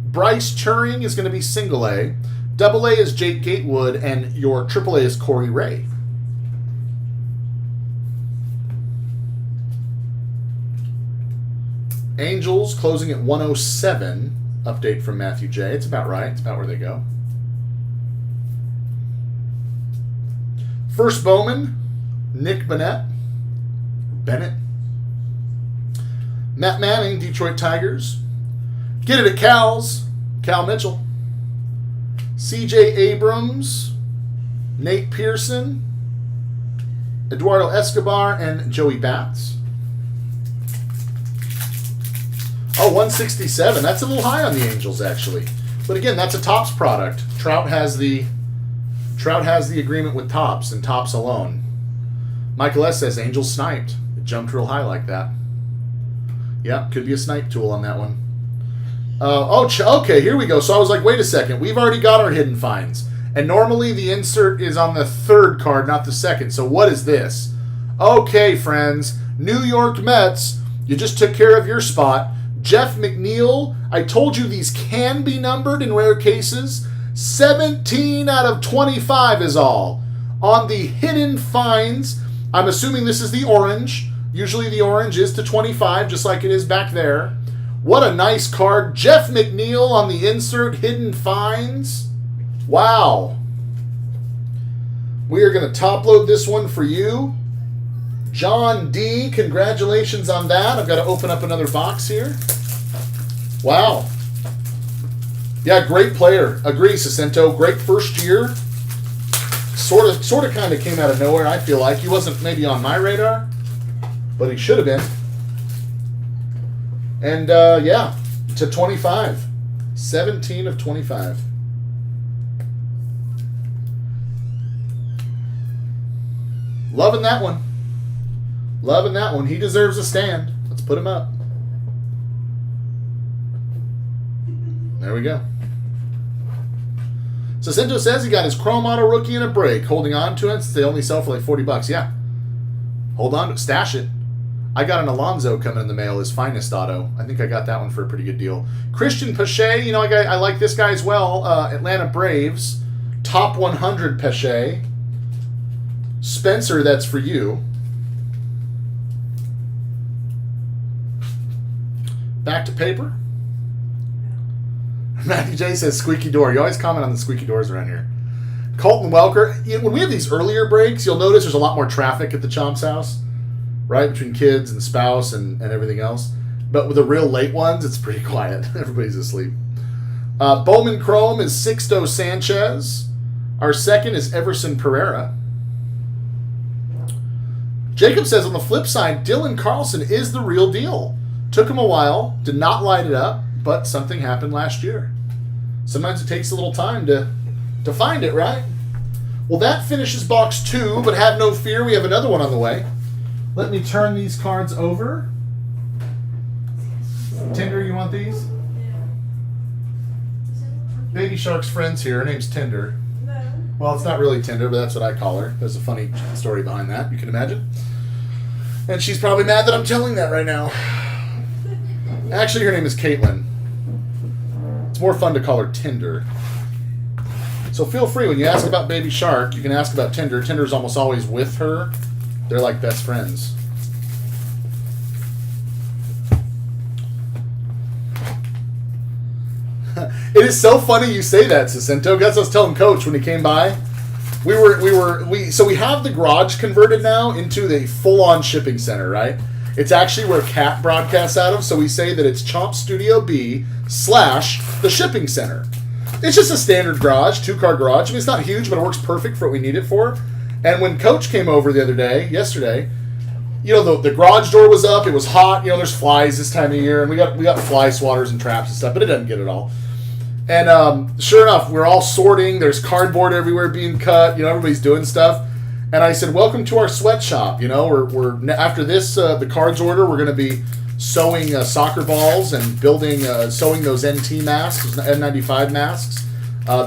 Speaker 1: Bryce Turing is going to be single A. Double A is Jake Gatewood, and your triple A is Corey Ray. Angels closing at 107. Update from Matthew J. It's about right. It's about where they go. First Bowman, Nick Bennett. Matt Manning, Detroit Tigers. Get it at Cal's, Cal Mitchell. CJ Abrams, Nate Pearson, Eduardo Escobar, and Joey Bats. Oh, 167. That's a little high on the Angels, actually. But again, that's a Topps product. Trout has the agreement with Topps and Topps alone. Michael S. says Angels sniped. It jumped real high like that. Yep, could be a snipe tool on that one. Okay, here we go. So I was like, wait a second. We've already got our hidden finds. And normally the insert is on the third card, not the second. So what is this? Okay, friends. New York Mets. You just took care of your spot. Jeff McNeil. I told you these can be numbered in rare cases. 17 out of 25 is all. On the hidden finds, I'm assuming this is the orange. Usually the orange is to 25, just like it is back there. What a nice card. Jeff McNeil on the insert, hidden finds. Wow. We are going to top load this one for you. John D., congratulations on that. I've got to open up another box here. Wow. Yeah, great player. Agree, Sacento. Great first year. Sort of kind of came out of nowhere, I feel like. He wasn't maybe on my radar, but he should have been. And, yeah, to 25. 17 of 25. Loving that one. Loving that one. He deserves a stand. Let's put him up. There we go. Jacinto says he got his Chrome Auto rookie in a break. Holding on to it since they only sell for like $40. Yeah. Hold on to it. Stash it. I got an Alonzo coming in the mail, his finest auto. I think I got that one for a pretty good deal. Christian Pache, you know, I like this guy as well. Atlanta Braves. Top 100 Pache. Spencer, that's for you. Back to paper. Matthew J says squeaky door. You always comment on the squeaky doors around here. Colton Welker. When we have these earlier breaks, you'll notice there's a lot more traffic at the Chomp's house, right? Between kids and spouse and everything else. But with the real late ones, it's pretty quiet. Everybody's asleep. Bowman Chrome is Sixto Sanchez. Our second is Everson Pereira. Jacob says on the flip side, Dylan Carlson is the real deal. Took him a while, did not light it up, but something happened last year. Sometimes it takes a little time to find it, right? Well, that finishes box 2, but have no fear, we have another one on the way. Let me turn these cards over. Tinder, you want these? Baby Shark's friend's here. Her name's Tinder.
Speaker 3: No.
Speaker 1: Well, it's not really Tinder, but that's what I call her. There's a funny story behind that, you can imagine. And she's probably mad that I'm telling that right now. Actually, her name is Caitlin. It's more fun to call her Tinder. So feel free, when you ask about Baby Shark, you can ask about Tinder. Tinder's almost always with her. They're like best friends. It is so funny you say that, Jacinto. That's what I was telling Coach when he came by. So we have the garage converted now into the full-on shipping center, right? It's actually where Cat broadcasts out of, so we say that it's Chomp Studio B / the shipping center. It's just a standard garage, 2-car garage. I mean, it's not huge, but it works perfect for what we need it for. And when Coach came over yesterday, you know, the garage door was up, it was hot, you know, there's flies this time of year, and we got fly swatters and traps and stuff, but it doesn't get it all. And sure enough, we're all sorting, there's cardboard everywhere being cut, you know, everybody's doing stuff. And I said, welcome to our sweatshop. You know, we're after this, the cards order, we're going to be sewing soccer balls and sewing those NT masks, N95 masks.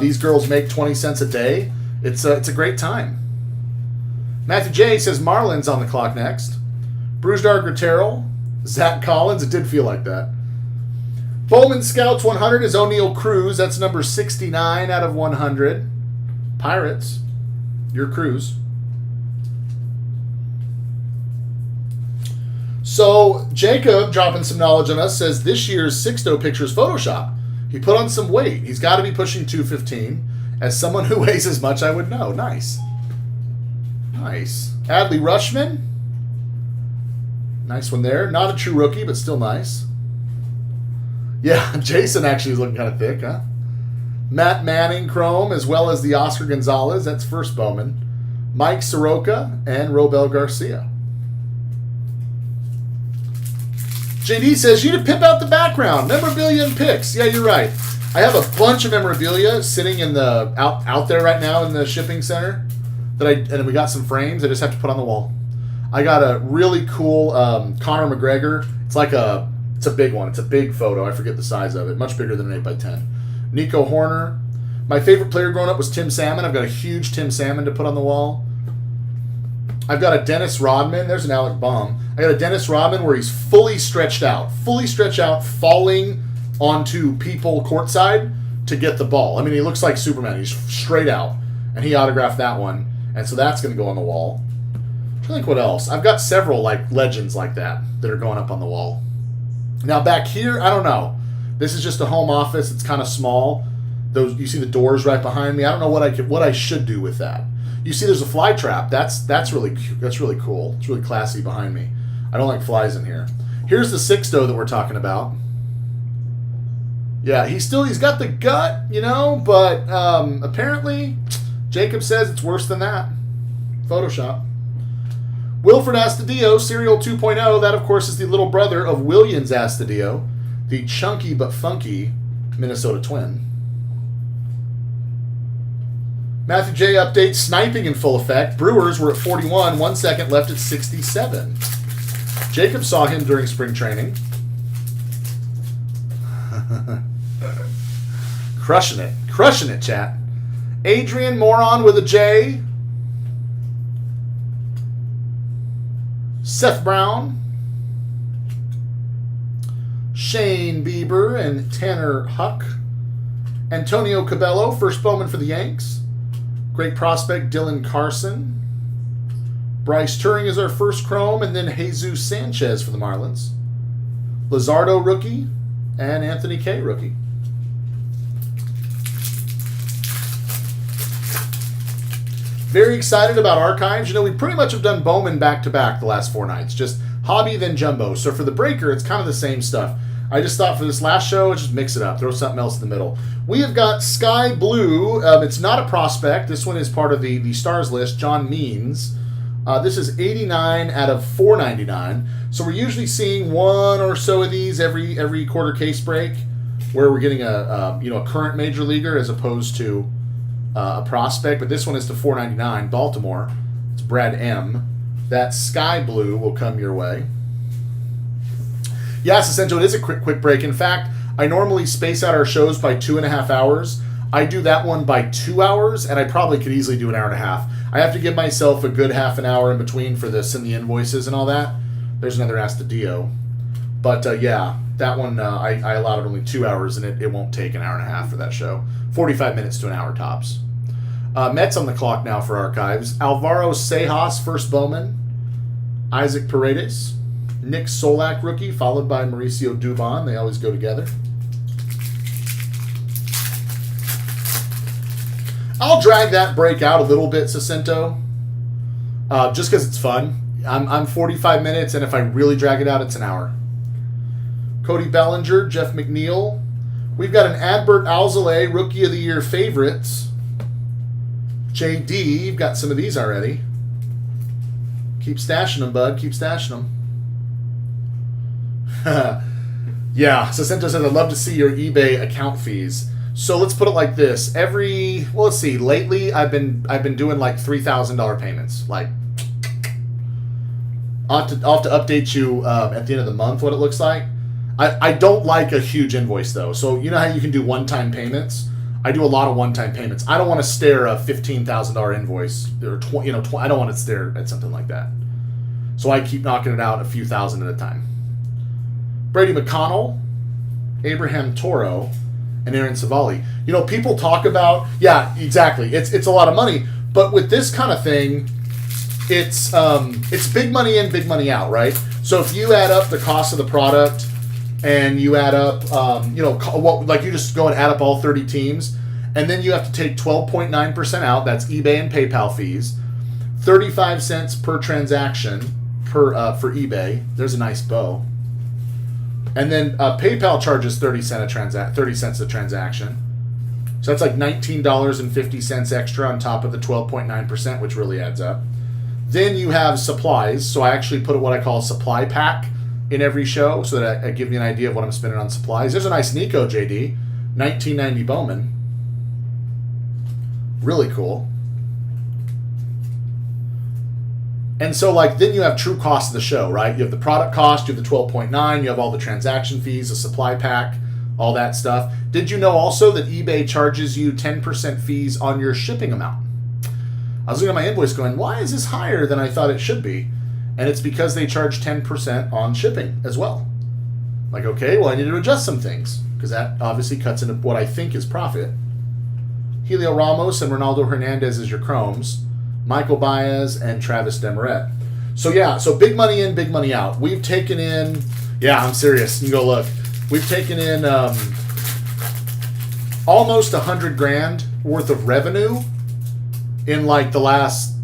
Speaker 1: These girls make 20 cents a day. It's a great time. Matthew J says Marlins on the clock next. Brusdar Gratterol, Zach Collins. It did feel like that. Bowman Scouts 100 is O'Neal Cruz. That's number 69 out of 100. Pirates, your Cruz. So Jacob, dropping some knowledge on us, says this year's Sixto picture is Photoshop. He put on some weight. He's got to be pushing 215. As someone who weighs as much, I would know. Nice. Nice. Adley Rushman. Nice one there. Not a true rookie, but still nice. Yeah, Jason actually is looking kind of thick, huh? Matt Manning Chrome, as well as the Oscar Gonzalez. That's first Bowman. Mike Soroka and Robel Garcia. JD says, you need to pimp out the background. Memorabilia and picks. Yeah, you're right. I have a bunch of memorabilia sitting in the out there right now in the shipping center. And we got some frames I just have to put on the wall. I got a really cool Conor McGregor. It's a big one. It's a big photo. I forget the size of it. Much bigger than an 8x10. Nico Horner. My favorite player growing up was Tim Salmon. I've got a huge Tim Salmon to put on the wall. I've got a Dennis Rodman. There's an Alec Baum. I got a Dennis Rodman where he's fully stretched out, falling onto people courtside to get the ball. I mean, he looks like Superman. He's straight out. And he autographed that one. And so that's going to go on the wall. I think what else? I've got several like legends like that are going up on the wall. Now back here, I don't know. This is just a home office. It's kind of small. Those you see the doors right behind me. I don't know what I should do with that. You see, there's a fly trap. That's really cute. That's really cool. It's really classy behind me. I don't like flies in here. Here's the Sixto that we're talking about. Yeah, he's got the gut, but apparently Jacob says it's worse than that. Photoshop. Wilfred Astudillo, Serial 2.0. That, of course, is the little brother of Williams Astudillo, the chunky but funky Minnesota Twin. Matthew J. update, sniping in full effect. Brewers were at 41, 1 second left at 67. Jacob saw him during spring training. Crushing it, chat. Adrian Moron with a J. Seth Brown. Shane Bieber and Tanner Huck. Antonio Cabello, first Bowman for the Yanks. Great prospect Dylan Carson. Bryce Turing is our first Chrome, and then Jesus Sanchez for the Marlins. Luzardo rookie, and Anthony K rookie. Very excited about archives. We pretty much have done Bowman back-to-back the last 4 nights. Just hobby, then jumbo. So for the breaker, it's kind of the same stuff. I just thought for this last show, just mix it up. Throw something else in the middle. We have got Sky Blue. It's not a prospect. This one is part of the stars list. John Means. This is 89 out of 499. So we're usually seeing one or so of these every quarter case break, where we're getting a current major leaguer as opposed to a prospect. But this one is to 499. Baltimore. It's Brad M. That Sky Blue will come your way. Yes, essentially, it is a quick break. In fact, I normally space out our shows by 2.5 hours. I do that one by 2 hours, and I probably could easily do an hour and a half. I have to give myself a good half an hour in between for this and the invoices and all that. There's another Astudillo. But, yeah, that one, I allowed it only 2 hours, and it won't take an hour and a half for that show. 45 minutes to an hour tops. Mets on the clock now for archives. Alvaro Sejas, first Bowman. Isaac Paredes. Nick Solak, rookie, followed by Mauricio Dubon. They always go together. I'll drag that break out a little bit, Jacinto, just because it's fun. I'm 45 minutes, and if I really drag it out, it's an hour. Cody Bellinger, Jeff McNeil. We've got an Adbert Alzolay, Rookie of the Year favorites. JD, you've got some of these already. Keep stashing them, bud. Keep stashing them. Yeah, Jacinto says, I'd love to see your eBay account fees. So let's put it like this. Let's see. Lately, I've been doing like $3,000 payments. Like, I'll have to update you at the end of the month what it looks like. I don't like a huge invoice though. So you know how you can do one-time payments? I do a lot of one-time payments. I don't want to stare a $15,000 invoice or I don't want to stare at something like that. So I keep knocking it out a few thousand at a time. Brady McConnell, Abraham Toro, and Aaron Savali. You know, people talk about, yeah, exactly. It's a lot of money, but with this kind of thing, it's big money in, big money out, right? So if you add up the cost of the product and you add up, you just go and add up all 30 teams, and then you have to take 12.9% out. That's eBay and PayPal fees, 35 cents per transaction for eBay. There's a nice bow. And then PayPal charges 30 cents a transaction. So that's like $19.50 extra on top of the 12.9%, which really adds up. Then you have supplies. So I actually put what I call a supply pack in every show so that I give you an idea of what I'm spending on supplies. There's a nice Nico JD, 1990 Bowman. Really cool. And so, then you have true cost of the show, right? You have the product cost, you have the 12.9, you have all the transaction fees, the supply pack, all that stuff. Did you know also that eBay charges you 10% fees on your shipping amount? I was looking at my invoice going, why is this higher than I thought it should be? And it's because they charge 10% on shipping as well. Like, okay, well, I need to adjust some things because that obviously cuts into what I think is profit. Helio Ramos and Ronaldo Hernandez is your Chromes. Michael Baez and Travis Demeret. So big money in, big money out. We've taken in, I'm serious. You can go look. We've taken in almost $100,000 worth of revenue in the last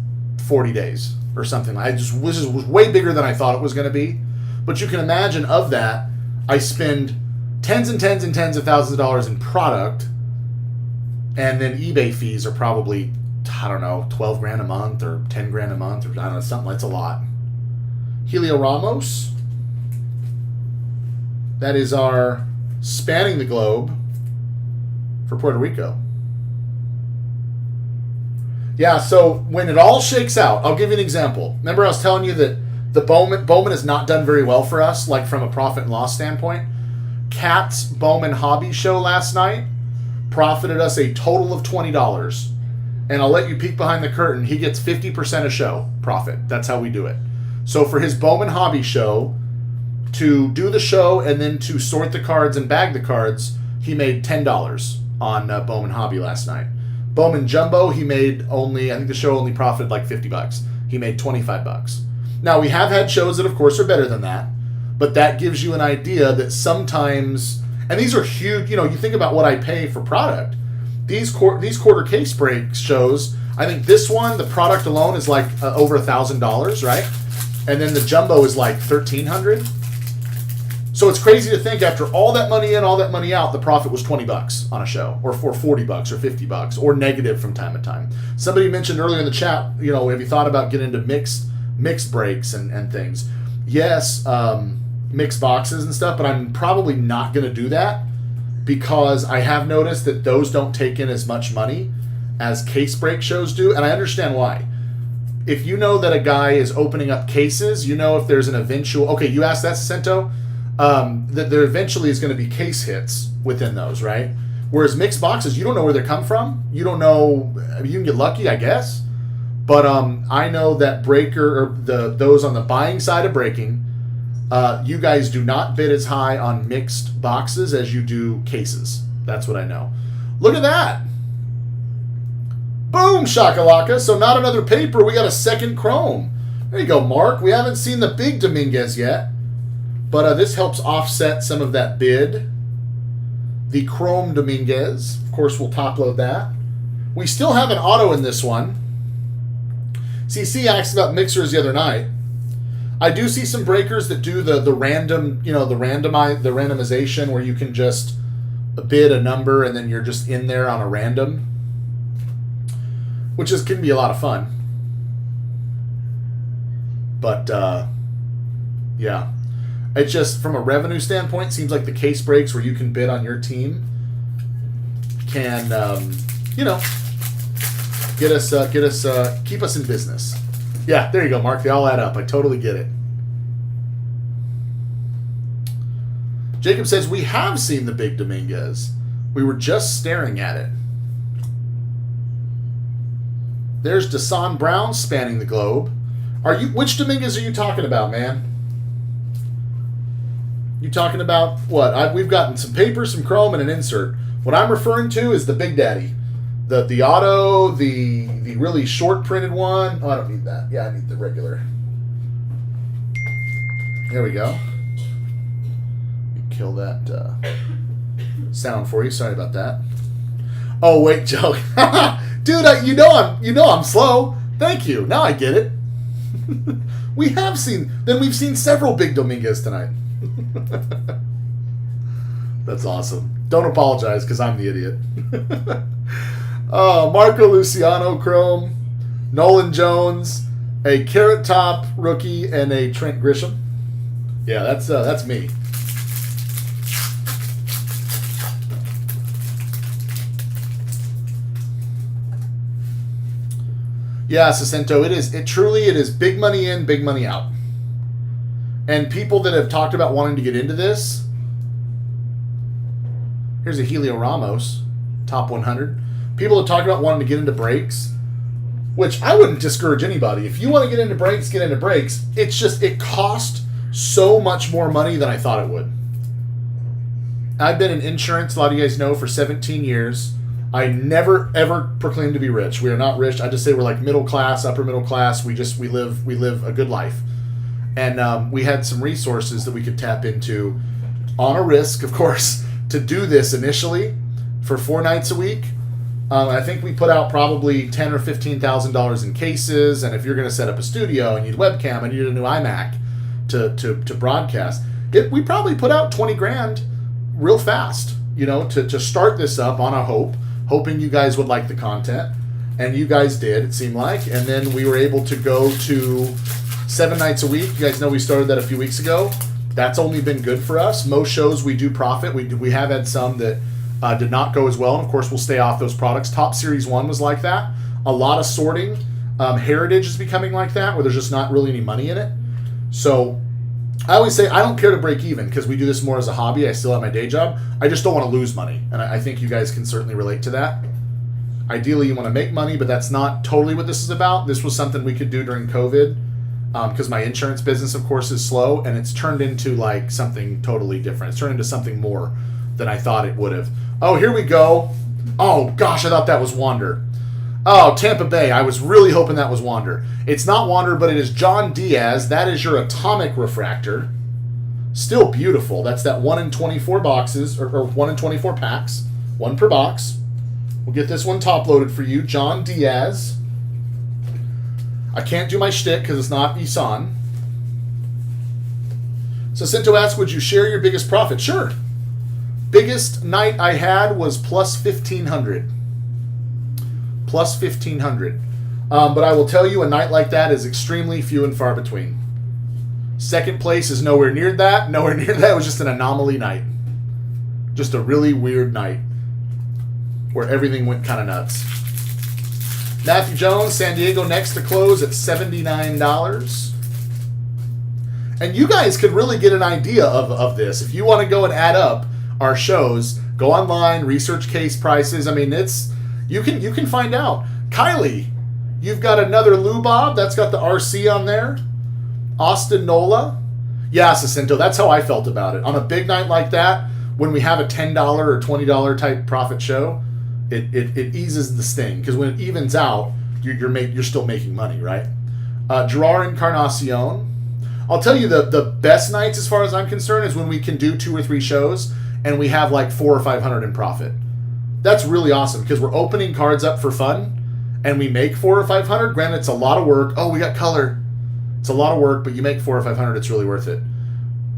Speaker 1: 40 days or something. This was way bigger than I thought it was going to be. But you can imagine of that, I spend tens and tens and tens of thousands of dollars in product, and then eBay fees are probably, I don't know, $12,000 a month or $10,000 a month, or I don't know, something. That's a lot. Helio Ramos. That is our spanning the globe for Puerto Rico. Yeah, so when it all shakes out, I'll give you an example. Remember I was telling you that the Bowman has not done very well for us, from a profit and loss standpoint. Cat's Bowman Hobby Show last night profited us a total of $20. And I'll let you peek behind the curtain. He gets 50% a show profit. That's how we do it. So for his Bowman Hobby Show, to do the show and then to sort the cards and bag the cards, he made $10 on Bowman Hobby last night. Bowman Jumbo, he made I think the show only profited $50. He made $25. Now, we have had shows that, of course, are better than that, but that gives you an idea that sometimes, and these are huge, you think about what I pay for product. These quarter case break shows, I think this one, the product alone is over $1,000, right? And then the jumbo is $1,300. So it's crazy to think after all that money in, all that money out, the profit was $20 on a show, or for $40 or $50, or negative from time to time. Somebody mentioned earlier in the chat, have you thought about getting into mixed breaks and things? Yes, mixed boxes and stuff, but I'm probably not going to do that, because I have noticed that those don't take in as much money as case break shows do, and I understand why. If you know that a guy is opening up cases, if there's an eventual... Okay, you asked that, Cento? That there eventually is going to be case hits within those, right? Whereas mixed boxes, you don't know where they come from. You don't know... you can get lucky, I guess. But I know that breaker, or those on the buying side of breaking... you guys do not bid as high on mixed boxes as you do cases. That's what I know. Look at that. Boom, shakalaka. So not another paper. We got a second chrome. There you go, Mark. We haven't seen the big Dominguez yet, but this helps offset some of that bid. The chrome Dominguez. Of course, we'll top load that. We still have an auto in this one. CC asked about mixers the other night. I do see some breakers that do the random, the randomization where you can just bid a number and then you're just in there on a random, which can be a lot of fun. But yeah, it just from a revenue standpoint seems like the case breaks where you can bid on your team can keep us in business. Yeah, there you go, Mark. They all add up. I totally get it. Jacob says, we have seen the big Dominguez. We were just staring at it. There's Desan Brown spanning the globe. Which Dominguez are you talking about, man? You talking about what? We've gotten some paper, some chrome, and an insert. What I'm referring to is the Big Daddy. The auto, the really short printed one. Oh, I don't need that. Yeah, I need the regular. There we go. Let me kill that sound for you. Sorry about that. Oh wait, Joe. Dude, you know I'm slow. Thank you. Now I get it. We've seen several big Dominguez tonight. That's awesome. Don't apologize because I'm the idiot. Marco Luciano Chrome, Nolan Jones, a Carrot Top rookie, and a Trent Grisham. Yeah, that's me. Yeah, Sacento, it is big money in, big money out. And people that have talked about wanting to get into this, here's a Helio Ramos, top 100. People have talked about wanting to get into breaks, which I wouldn't discourage anybody. If you want to get into breaks, get into breaks. It's just, it cost so much more money than I thought it would. I've been in insurance, a lot of you guys know, for 17 years. I never, ever proclaim to be rich. We are not rich. I just say we're like middle class, upper middle class. We live a good life. And we had some resources that we could tap into on a risk, of course, to do this initially for 4 nights a week. I think we put out probably $10,000 or $15,000 in cases. And if you're going to set up a studio and you need webcam and you need a new iMac to broadcast, we probably put out 20 grand real fast, to start this up on a hoping you guys would like the content. And you guys did, it seemed like. And then we were able to go to 7 nights a week. You guys know we started that a few weeks ago. That's only been good for us. Most shows we do profit. We have had some that did not go as well. And of course, we'll stay off those products. Top Series 1 was like that. A lot of sorting. Heritage is becoming like that, where there's just not really any money in it. So I always say I don't care to break even because we do this more as a hobby. I still have my day job. I just don't want to lose money. And I think you guys can certainly relate to that. Ideally, you want to make money, but that's not totally what this is about. This was something we could do during COVID because my insurance business, of course, is slow, and it's turned into like something totally different. It's turned into something more than I thought it would have. Oh, here we go. Oh, gosh, I thought that was Wander. Oh, Tampa Bay. I was really hoping that was Wander. It's not Wander, but it is John Diaz. That is your atomic refractor. Still beautiful. That's that 1 in 24 boxes, or 1 in 24 packs. 1 per box. We'll get this one top loaded for you. John Diaz. I can't do my shtick because it's not Isan. So Cinto asks, would you share your biggest profit? Sure. Biggest night I had was plus 1,500. Plus 1,500. But I will tell you, a night like that is extremely few and far between. Second place is nowhere near that. Nowhere near that. It was just an anomaly night. Just a really weird night where everything went kind of nuts. Matthew Jones, San Diego next to close at $79. And you guys could really get an idea of this. If you want to go and add up our shows, go online, research case prices. I mean, you can find out. Kylie, you've got another Lou Bob. That's got the RC on there. Austin Nola. Yeah, Jacinto, that's how I felt about it. On a big night like that, when we have a $10 or $20 type profit show, it eases the sting, because when it evens out, you're still making money, right? Gerard Encarnacion. I'll tell you the best nights as far as I'm concerned is when we can do 2 or 3 shows and we have like 400 or 500 in profit. That's really awesome because we're opening cards up for fun and we make 400 or 500. Granted, it's a lot of work. Oh, we got color. It's a lot of work, but you make 400 or 500. It's really worth it.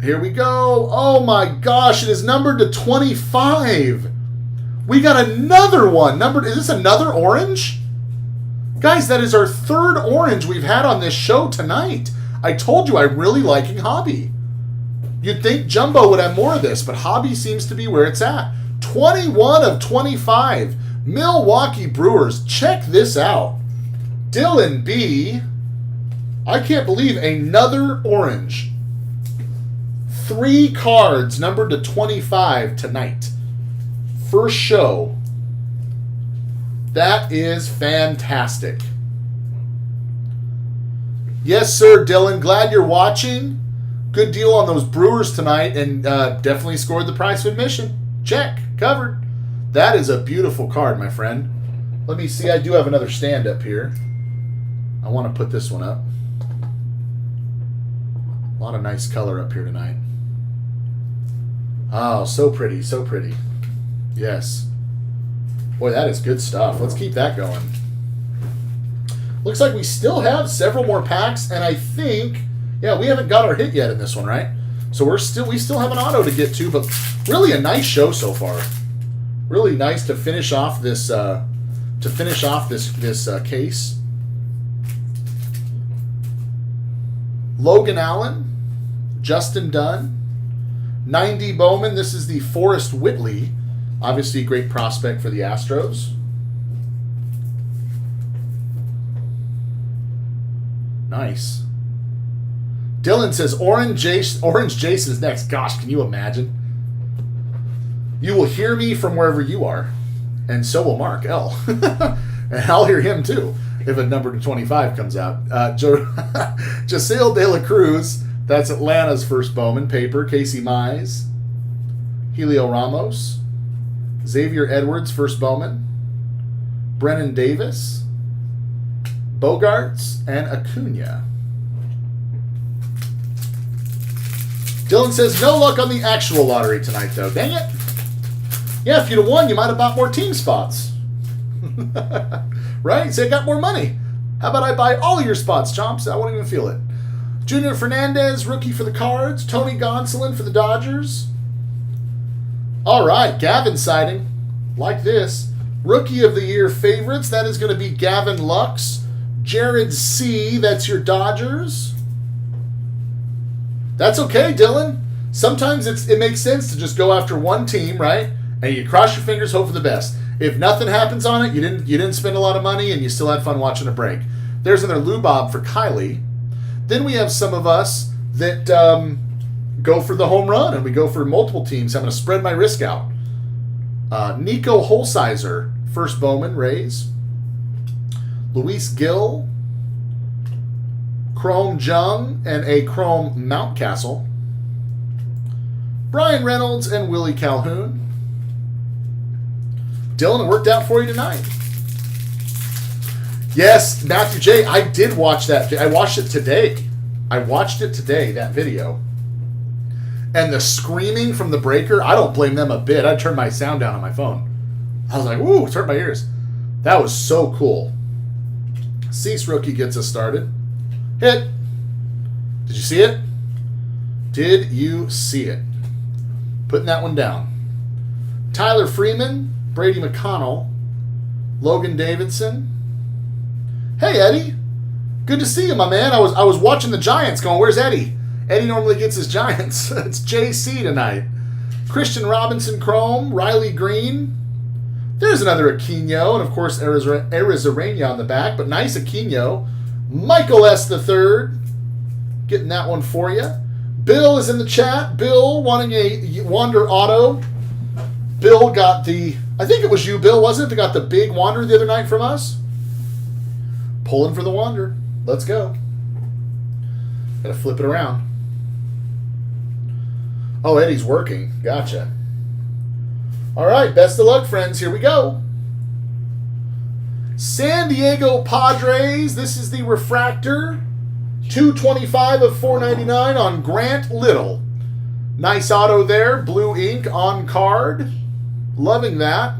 Speaker 1: Here we go. Oh my gosh, it is numbered to 25. We got another one. Is this another orange? Guys, that is our 3rd orange we've had on this show tonight. I told you I'm really liking Hobby. You'd think Jumbo would have more of this, but Hobby seems to be where it's at. 21 of 25. Milwaukee Brewers. Check this out. Dylan B. I can't believe another orange. 3 cards numbered to 25 tonight. First show. That is fantastic. Yes, sir, Dylan. Glad you're watching. Good deal on those Brewers tonight, and definitely scored the price of admission. Check. Covered. That is a beautiful card, my friend. Let me see. I do have another stand up here. I want to put this one up. A lot of nice color up here tonight. Oh, so pretty. So pretty. Yes. Boy, that is good stuff. Let's keep that going. Looks like we still have several more packs, and I think, yeah, we haven't got our hit yet in this one, right? So we still have an auto to get to, but really a nice show so far. Really nice to finish off this case. Logan Allen, Justin Dunn, 90 Bowman. This is the Forrest Whitley, obviously a great prospect for the Astros. Nice. Dylan says Orange Jace is next. Gosh, can you imagine? You will hear me from wherever you are, and so will Mark L. And I'll hear him too if a number to 25 comes out. Jasiel De La Cruz, that's Atlanta's first Bowman. Paper. Casey Mize. Helio Ramos. Xavier Edwards, first Bowman. Brennan Davis. Bogarts, and Acuna. Dylan says, no luck on the actual lottery tonight, though. Dang it. Yeah, if you'd have won, you might have bought more team spots. Right? So you got more money. How about I buy all of your spots, Chomps? I won't even feel it. Junior Fernandez, rookie for the Cards. Tony Gonsolin for the Dodgers. All right, Gavin sighting. Like this. Rookie of the Year favorites. That is going to be Gavin Lux. Jared C., that's your Dodgers. That's okay, Dylan. Sometimes it makes sense to just go after one team, right? And you cross your fingers, hope for the best. If nothing happens on it, you didn't spend a lot of money, and you still had fun watching a break. There's another Lou Bob for Kylie. Then we have some of us that go for the home run, and we go for multiple teams. I'm going to spread my risk out. Nico Holsizer, first Bowman, Rays. Luis Gill, Chrome Jung, and a Chrome Mountcastle. Brian Reynolds and Willie Calhoun. Dylan, it worked out for you tonight. Yes, Matthew J., I did watch that. I watched it today. That video. And the screaming from the breaker, I don't blame them a bit. I turned my sound down on my phone. I was like, woo, it hurt my ears. That was so cool. Cease rookie gets us started. Hit. Did you see it? Did you see it? Putting that one down. Tyler Freeman, Brady McConnell, Logan Davidson. Hey, Eddie. Good to see you, my man. I was watching the Giants going, where's Eddie? Eddie normally gets his Giants. It's JC tonight. Christian Robinson Chrome, Riley Green. There's another Aquino, and of course Arizarena on the back, but nice Aquino. Michael S. III, getting that one for you. Bill is in the chat. Bill wanting a Wander auto. Bill got the, I think it was you, Bill, wasn't it? That got the big Wander the other night from us. Pulling for the Wander. Let's go. Gotta flip it around. Oh, Eddie's working. Gotcha. All right, best of luck, friends. Here we go. San Diego Padres. This is the refractor. 225 of 499 on Grant Little. Nice auto there. Blue ink on card. Loving that.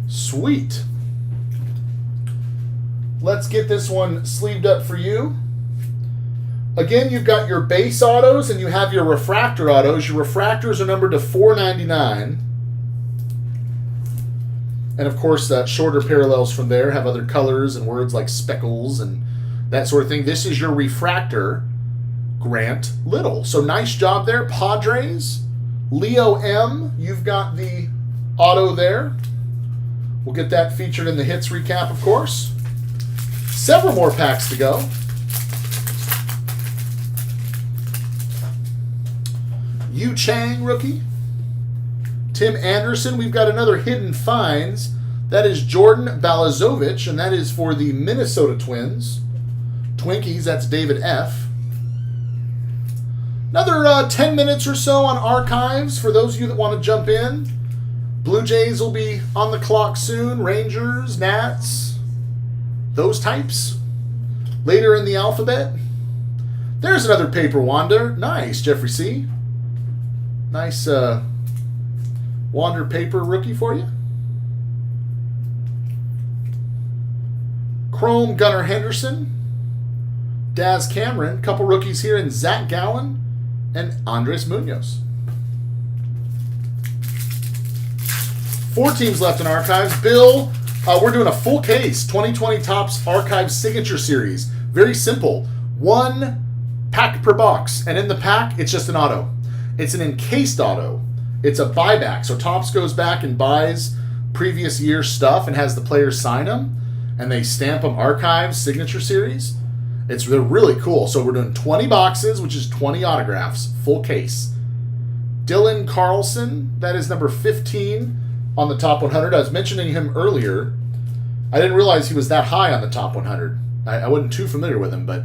Speaker 1: Sweet. Let's get this one sleeved up for you. Again, you've got your base autos and you have your refractor autos. Your refractors are numbered to 499. And of course, shorter parallels from there have other colors and words like speckles and that sort of thing. This is your refractor, Grant Little. So nice job there, Padres. Leo M, you've got the auto there. We'll get that featured in the hits recap, of course. Several more packs to go. Yu Chang, rookie. Tim Anderson, we've got another Hidden Finds. That is Jordan Balazovic, and that is for the Minnesota Twins. Twinkies, that's David F. Another 10 minutes or so on archives for those of you that want to jump in. Blue Jays will be on the clock soon. Rangers, Nats, those types. Later in the alphabet. There's another paper wander. Nice, Jeffrey C. Nice wander paper rookie for you. Chrome Gunnar Henderson. Daz Cameron. Couple rookies here in Zach Gallen and Andres Munoz. 4 teams left in archives. Bill, we're doing a full case 2020 Topps Archives Signature Series. Very simple. 1 pack per box. And in the pack, it's just an auto. It's an encased auto. It's a buyback. So Topps goes back and buys previous year's stuff and has the players sign them. And they stamp them Archives Signature Series. They're really cool. So we're doing 20 boxes, which is 20 autographs. Full case. Dylan Carlson, that is number 15 on the top 100. I was mentioning him earlier. I didn't realize he was that high on the top 100. I wasn't too familiar with him, but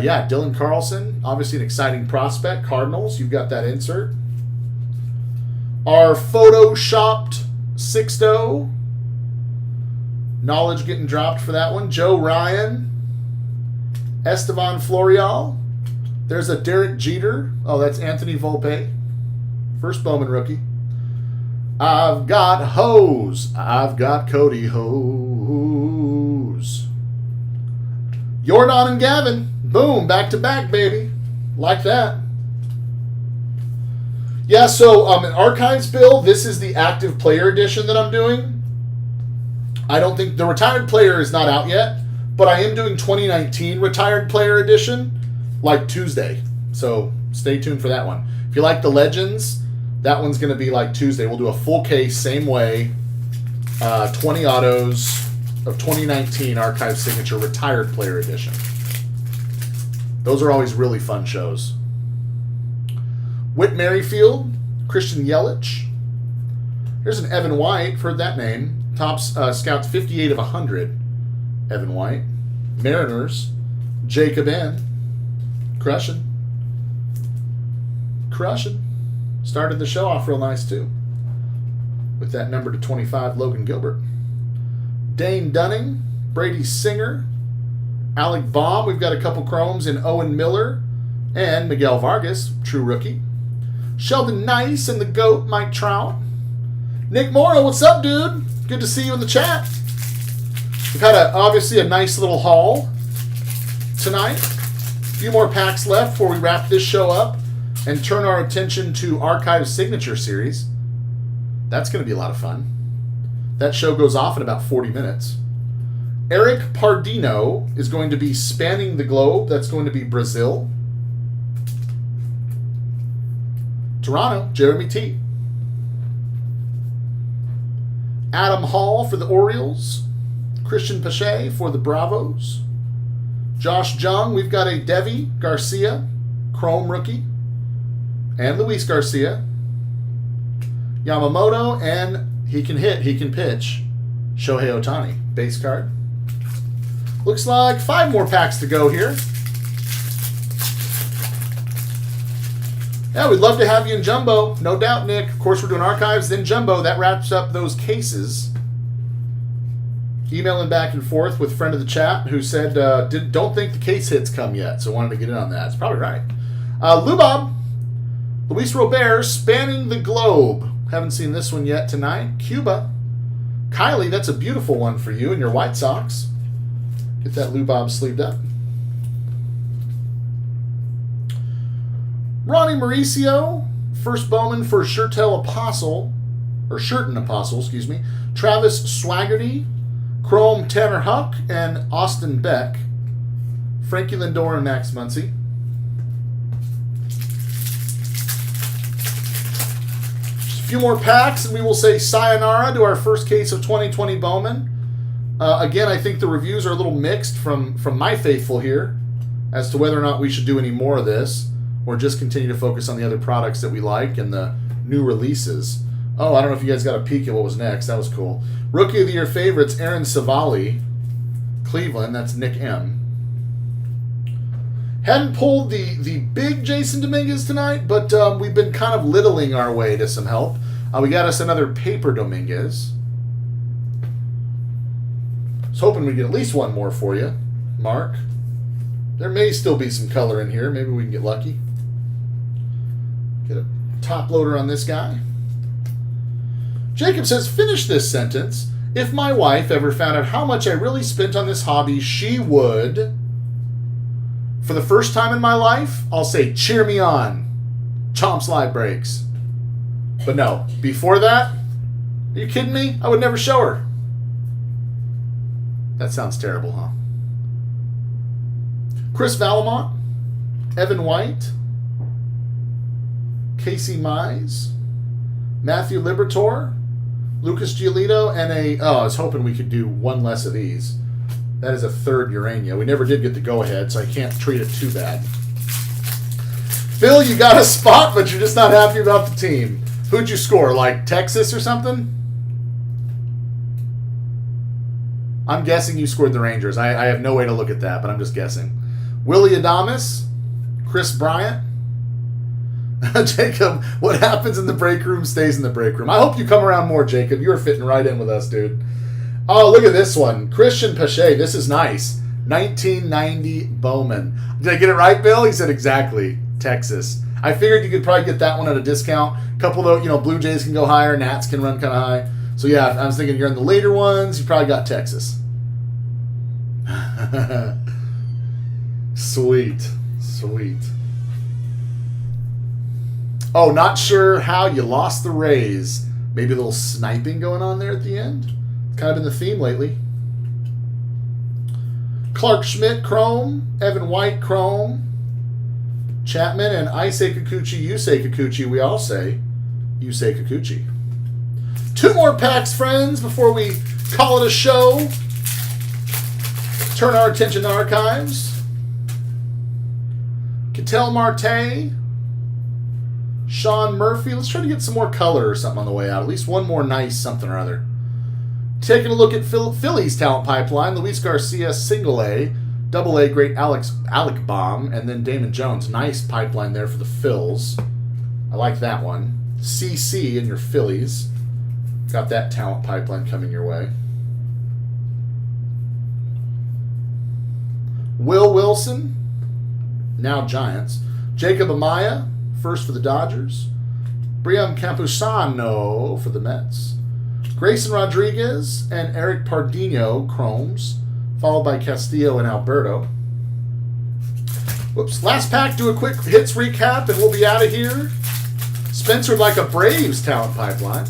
Speaker 1: yeah, Dylan Carlson, obviously an exciting prospect. Cardinals, you've got that insert. Our photoshopped 6-0. Knowledge getting dropped for that one. Joe Ryan. Estevan Florial. There's a Derek Jeter. Oh, that's Anthony Volpe. First Bowman rookie. I've got Hose. I've got Cody Hose. Jordan and Gavin. Boom. Back to back, baby. Like that. Yeah, so an archives bill. This is the active player edition that I'm doing. I don't think the retired player is not out yet, but I am doing 2019 retired player edition like Tuesday. So stay tuned for that one. If you like the Legends, that one's going to be like Tuesday. We'll do a full case, same way. 20 autos of 2019 Archive Signature Retired Player Edition. Those are always really fun shows. Whit Merrifield, Christian Yelich. Here's an Evan White. Heard that name. Topps Scouts 58 of 100. Evan White. Mariners. Jacob N. Crushing. Started the show off real nice, too. With that number to 25, Logan Gilbert. Dane Dunning. Brady Singer. Alec Baum. We've got a couple chromes in Owen Miller. And Miguel Vargas, true rookie. Sheldon Nice and the GOAT, Mike Trout. Nick Morrow, what's up, dude? Good to see you in the chat. We've had obviously a nice little haul tonight. A few more packs left before we wrap this show up and turn our attention to Archive Signature Series. That's going to be a lot of fun. That show goes off in about 40 minutes. Eric Pardino is going to be spanning the globe. That's going to be Brazil. Toronto, Jeremy T. Adam Hall for the Orioles. Christian Pache for the Bravos. Josh Jung, we've got a Devi Garcia, Chrome rookie. And Luis Garcia. Yamamoto, and he can hit, he can pitch. Shohei Ohtani, base card. Looks like 5 more packs to go here. Yeah, we'd love to have you in Jumbo. No doubt, Nick. Of course, we're doing archives, then Jumbo. That wraps up those cases. Emailing back and forth with friend of the chat who said, don't think the case hits come yet, so wanted to get in on that. It's probably right. Lubob, Luis Robert, spanning the globe. Haven't seen this one yet tonight. Cuba. Kylie, that's a beautiful one for you and your White Sox. Get that Lubob sleeved up. Ronnie Mauricio, first Bowman for Shirten Apostle, excuse me. Travis Swaggerty, Chrome Tanner Huck, and Austin Beck. Frankie Lindor and Max Muncy. Just a few more packs, and we will say sayonara to our first case of 2020 Bowman. Again, I think the reviews are a little mixed from my faithful here as to whether or not we should do any more of this or just continue to focus on the other products that we like and the new releases. Oh, I don't know if you guys got a peek at what was next. That was cool. Rookie of the Year favorites, Aaron Savali, Cleveland. That's Nick M. Hadn't pulled the big Jason Dominguez tonight, but we've been kind of littling our way to some help. We got us another paper Dominguez. I was hoping we'd get at least one more for you, Mark. There may still be some color in here. Maybe we can get lucky. Get a top loader on this guy. Jacob says, finish this sentence. If my wife ever found out how much I really spent on this hobby, she would... For the first time in my life, I'll say, cheer me on. Chomps Live Breaks. But no, before that, are you kidding me? I would never show her. That sounds terrible, huh? Chris Valamont, Evan White, Casey Mize, Matthew Libertor, Lucas Giolito, and I was hoping we could do one less of these. That is a third Urania. We never did get the go-ahead, so I can't treat it too bad. Phil, you got a spot, but you're just not happy about the team. Who'd you score, like Texas or something? I'm guessing you scored the Rangers. I have no way to look at that, but I'm just guessing. Willie Adames, Chris Bryant. Jacob, what happens in the break room stays in the break room. I hope you come around more, Jacob. You were fitting right in with us, dude. Oh, look at this one. Christian Pache. This is nice. 1990 Bowman. Did I get it right, Bill? He said exactly. Texas. I figured you could probably get that one at a discount. A couple of, Blue Jays can go higher. Nats can run kind of high. So, yeah, I was thinking you're in the later ones. You probably got Texas. Sweet. Sweet. Oh, not sure how you lost the Rays. Maybe a little sniping going on there at the end. Kind of been the theme lately. Clark Schmidt, Chrome. Evan White, Chrome. Chapman and Issei Kikuchi, Yusei Kikuchi. We all say Yusei Kikuchi. Two more packs, friends, before we call it a show. Turn our attention to archives. Ketel Marte. Sean Murphy. Let's try to get some more color or something on the way out. At least one more nice something or other. Taking a look at Philly's talent pipeline. Luis Garcia, single A. Double A, great Alec Baum. And then Damon Jones. Nice pipeline there for the Phils. I like that one. CC in your Phillies. Got that talent pipeline coming your way. Will Wilson. Now Giants. Jacob Amaya. First for the Dodgers. Brian Campusano for the Mets. Grayson Rodriguez and Eric Pardinho, Chromes, followed by Castillo and Alberto. Whoops. Last pack, do a quick hits recap, and we'll be out of here. Spencer like a Braves talent pipeline.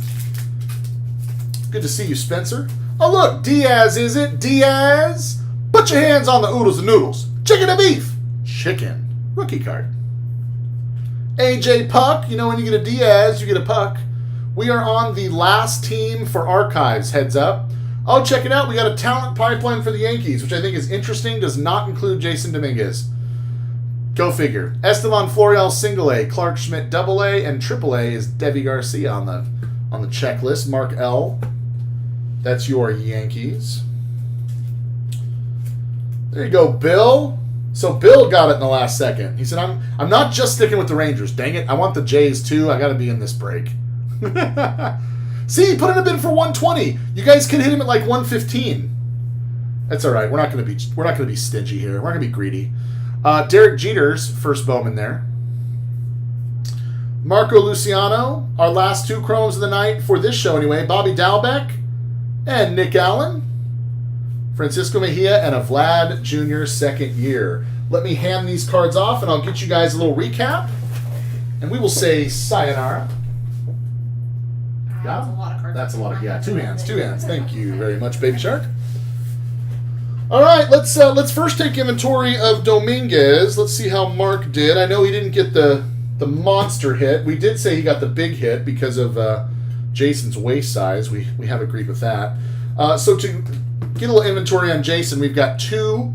Speaker 1: Good to see you, Spencer. Oh, look, Diaz, is it? Diaz? Put your hands on the oodles and noodles. Chicken and beef. Chicken. Rookie card. AJ Puck. When you get a Diaz, you get a Puck. We are on the last team for archives, heads up. Oh, check it out. We got a talent pipeline for the Yankees, which I think is interesting. Does not include Jason Dominguez. Go figure. Estevan Florial, single A. Clark Schmidt, double A. And triple A is Devi Garcia on the checklist. Mark L. That's your Yankees. There you go, Bill. So Bill got it in the last second. He said, I'm not just sticking with the Rangers. Dang it. I want the Jays too. I got to be in this break. See, he put in a bid for 120. You guys could hit him at like 115. That's all right. We're not going to be stingy here. We're not going to be greedy. Derek Jeter's first Bowman there. Marco Luciano, our last two Chromes of the night for this show anyway. Bobby Dalbec and Nick Allen. Francisco Mejia and a Vlad Jr. second year. Let me hand these cards off and I'll get you guys a little recap. And we will say sayonara.
Speaker 2: That's a lot of cards.
Speaker 1: That's a lot of, yeah, two hands. Thank you very much, Baby Shark. All right, let's first take inventory of Dominguez. Let's see how Mark did. I know he didn't get the monster hit. We did say he got the big hit because of Jason's waist size. We have agreed with that. So to get a little inventory on Jason, we've got two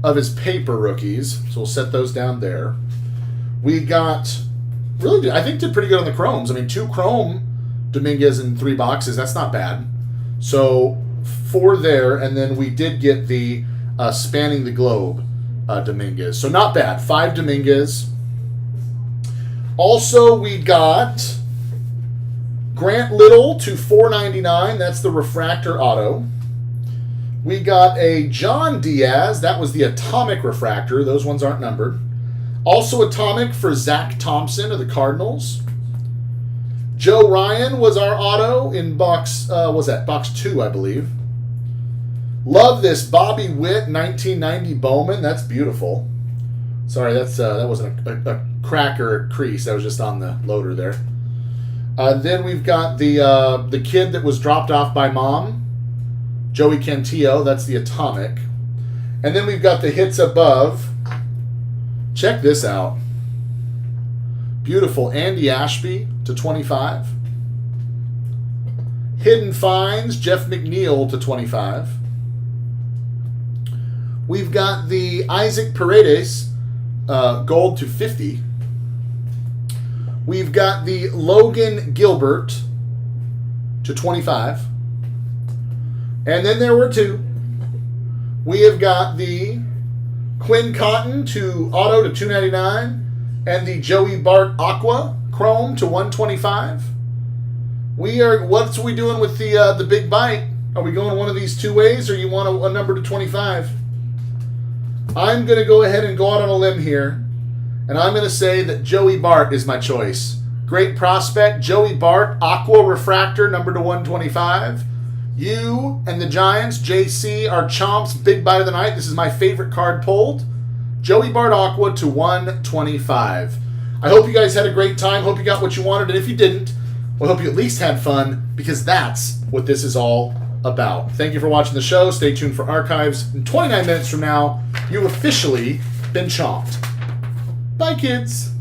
Speaker 1: of his paper rookies. So we'll set those down there. We got, I think did pretty good on the Chromes. I mean, 2 Chrome Dominguez in 3 boxes. That's not bad. So 4 there, and then we did get the Spanning the Globe Dominguez. So not bad. 5 Dominguez. Also, we got Grant Little to 499. That's the refractor auto. We got a John Diaz. That was the atomic refractor. Those ones aren't numbered. Also atomic for Zach Thompson of the Cardinals. Joe Ryan was our auto in box, box 2, I believe. Love this Bobby Witt 1990 Bowman. That's beautiful. Sorry, that wasn't a crack or a crease. That was just on the loader there. Then we've got the kid that was dropped off by mom, Joey Cantillo. That's the atomic. And then we've got the hits above. Check this out. Beautiful Andy Ashby to 25. Hidden Finds, Jeff McNeil to 25. We've got the Isaac Paredes gold to 50. We've got the Logan Gilbert to 25. And then there were 2. We have got the Quinn Cotton to auto to 299 and the Joey Bart Aqua Chrome to 125. What's we doing with the big bite? Are we going one of these 2 ways, or you want a number to 25? I'm going to go ahead and go out on a limb here, and I'm going to say that Joey Bart is my choice. Great prospect, Joey Bart Aqua Refractor, number to 125. You and the Giants, JC, are Chomp's big bite of the night. This is my favorite card pulled. Joey Bart Aqua to 125. I hope you guys had a great time. Hope you got what you wanted. And if you didn't, well, I hope you at least had fun, because that's what this is all about. Thank you for watching the show. Stay tuned for archives. In 29 minutes from now, you've officially been chomped. Bye, kids.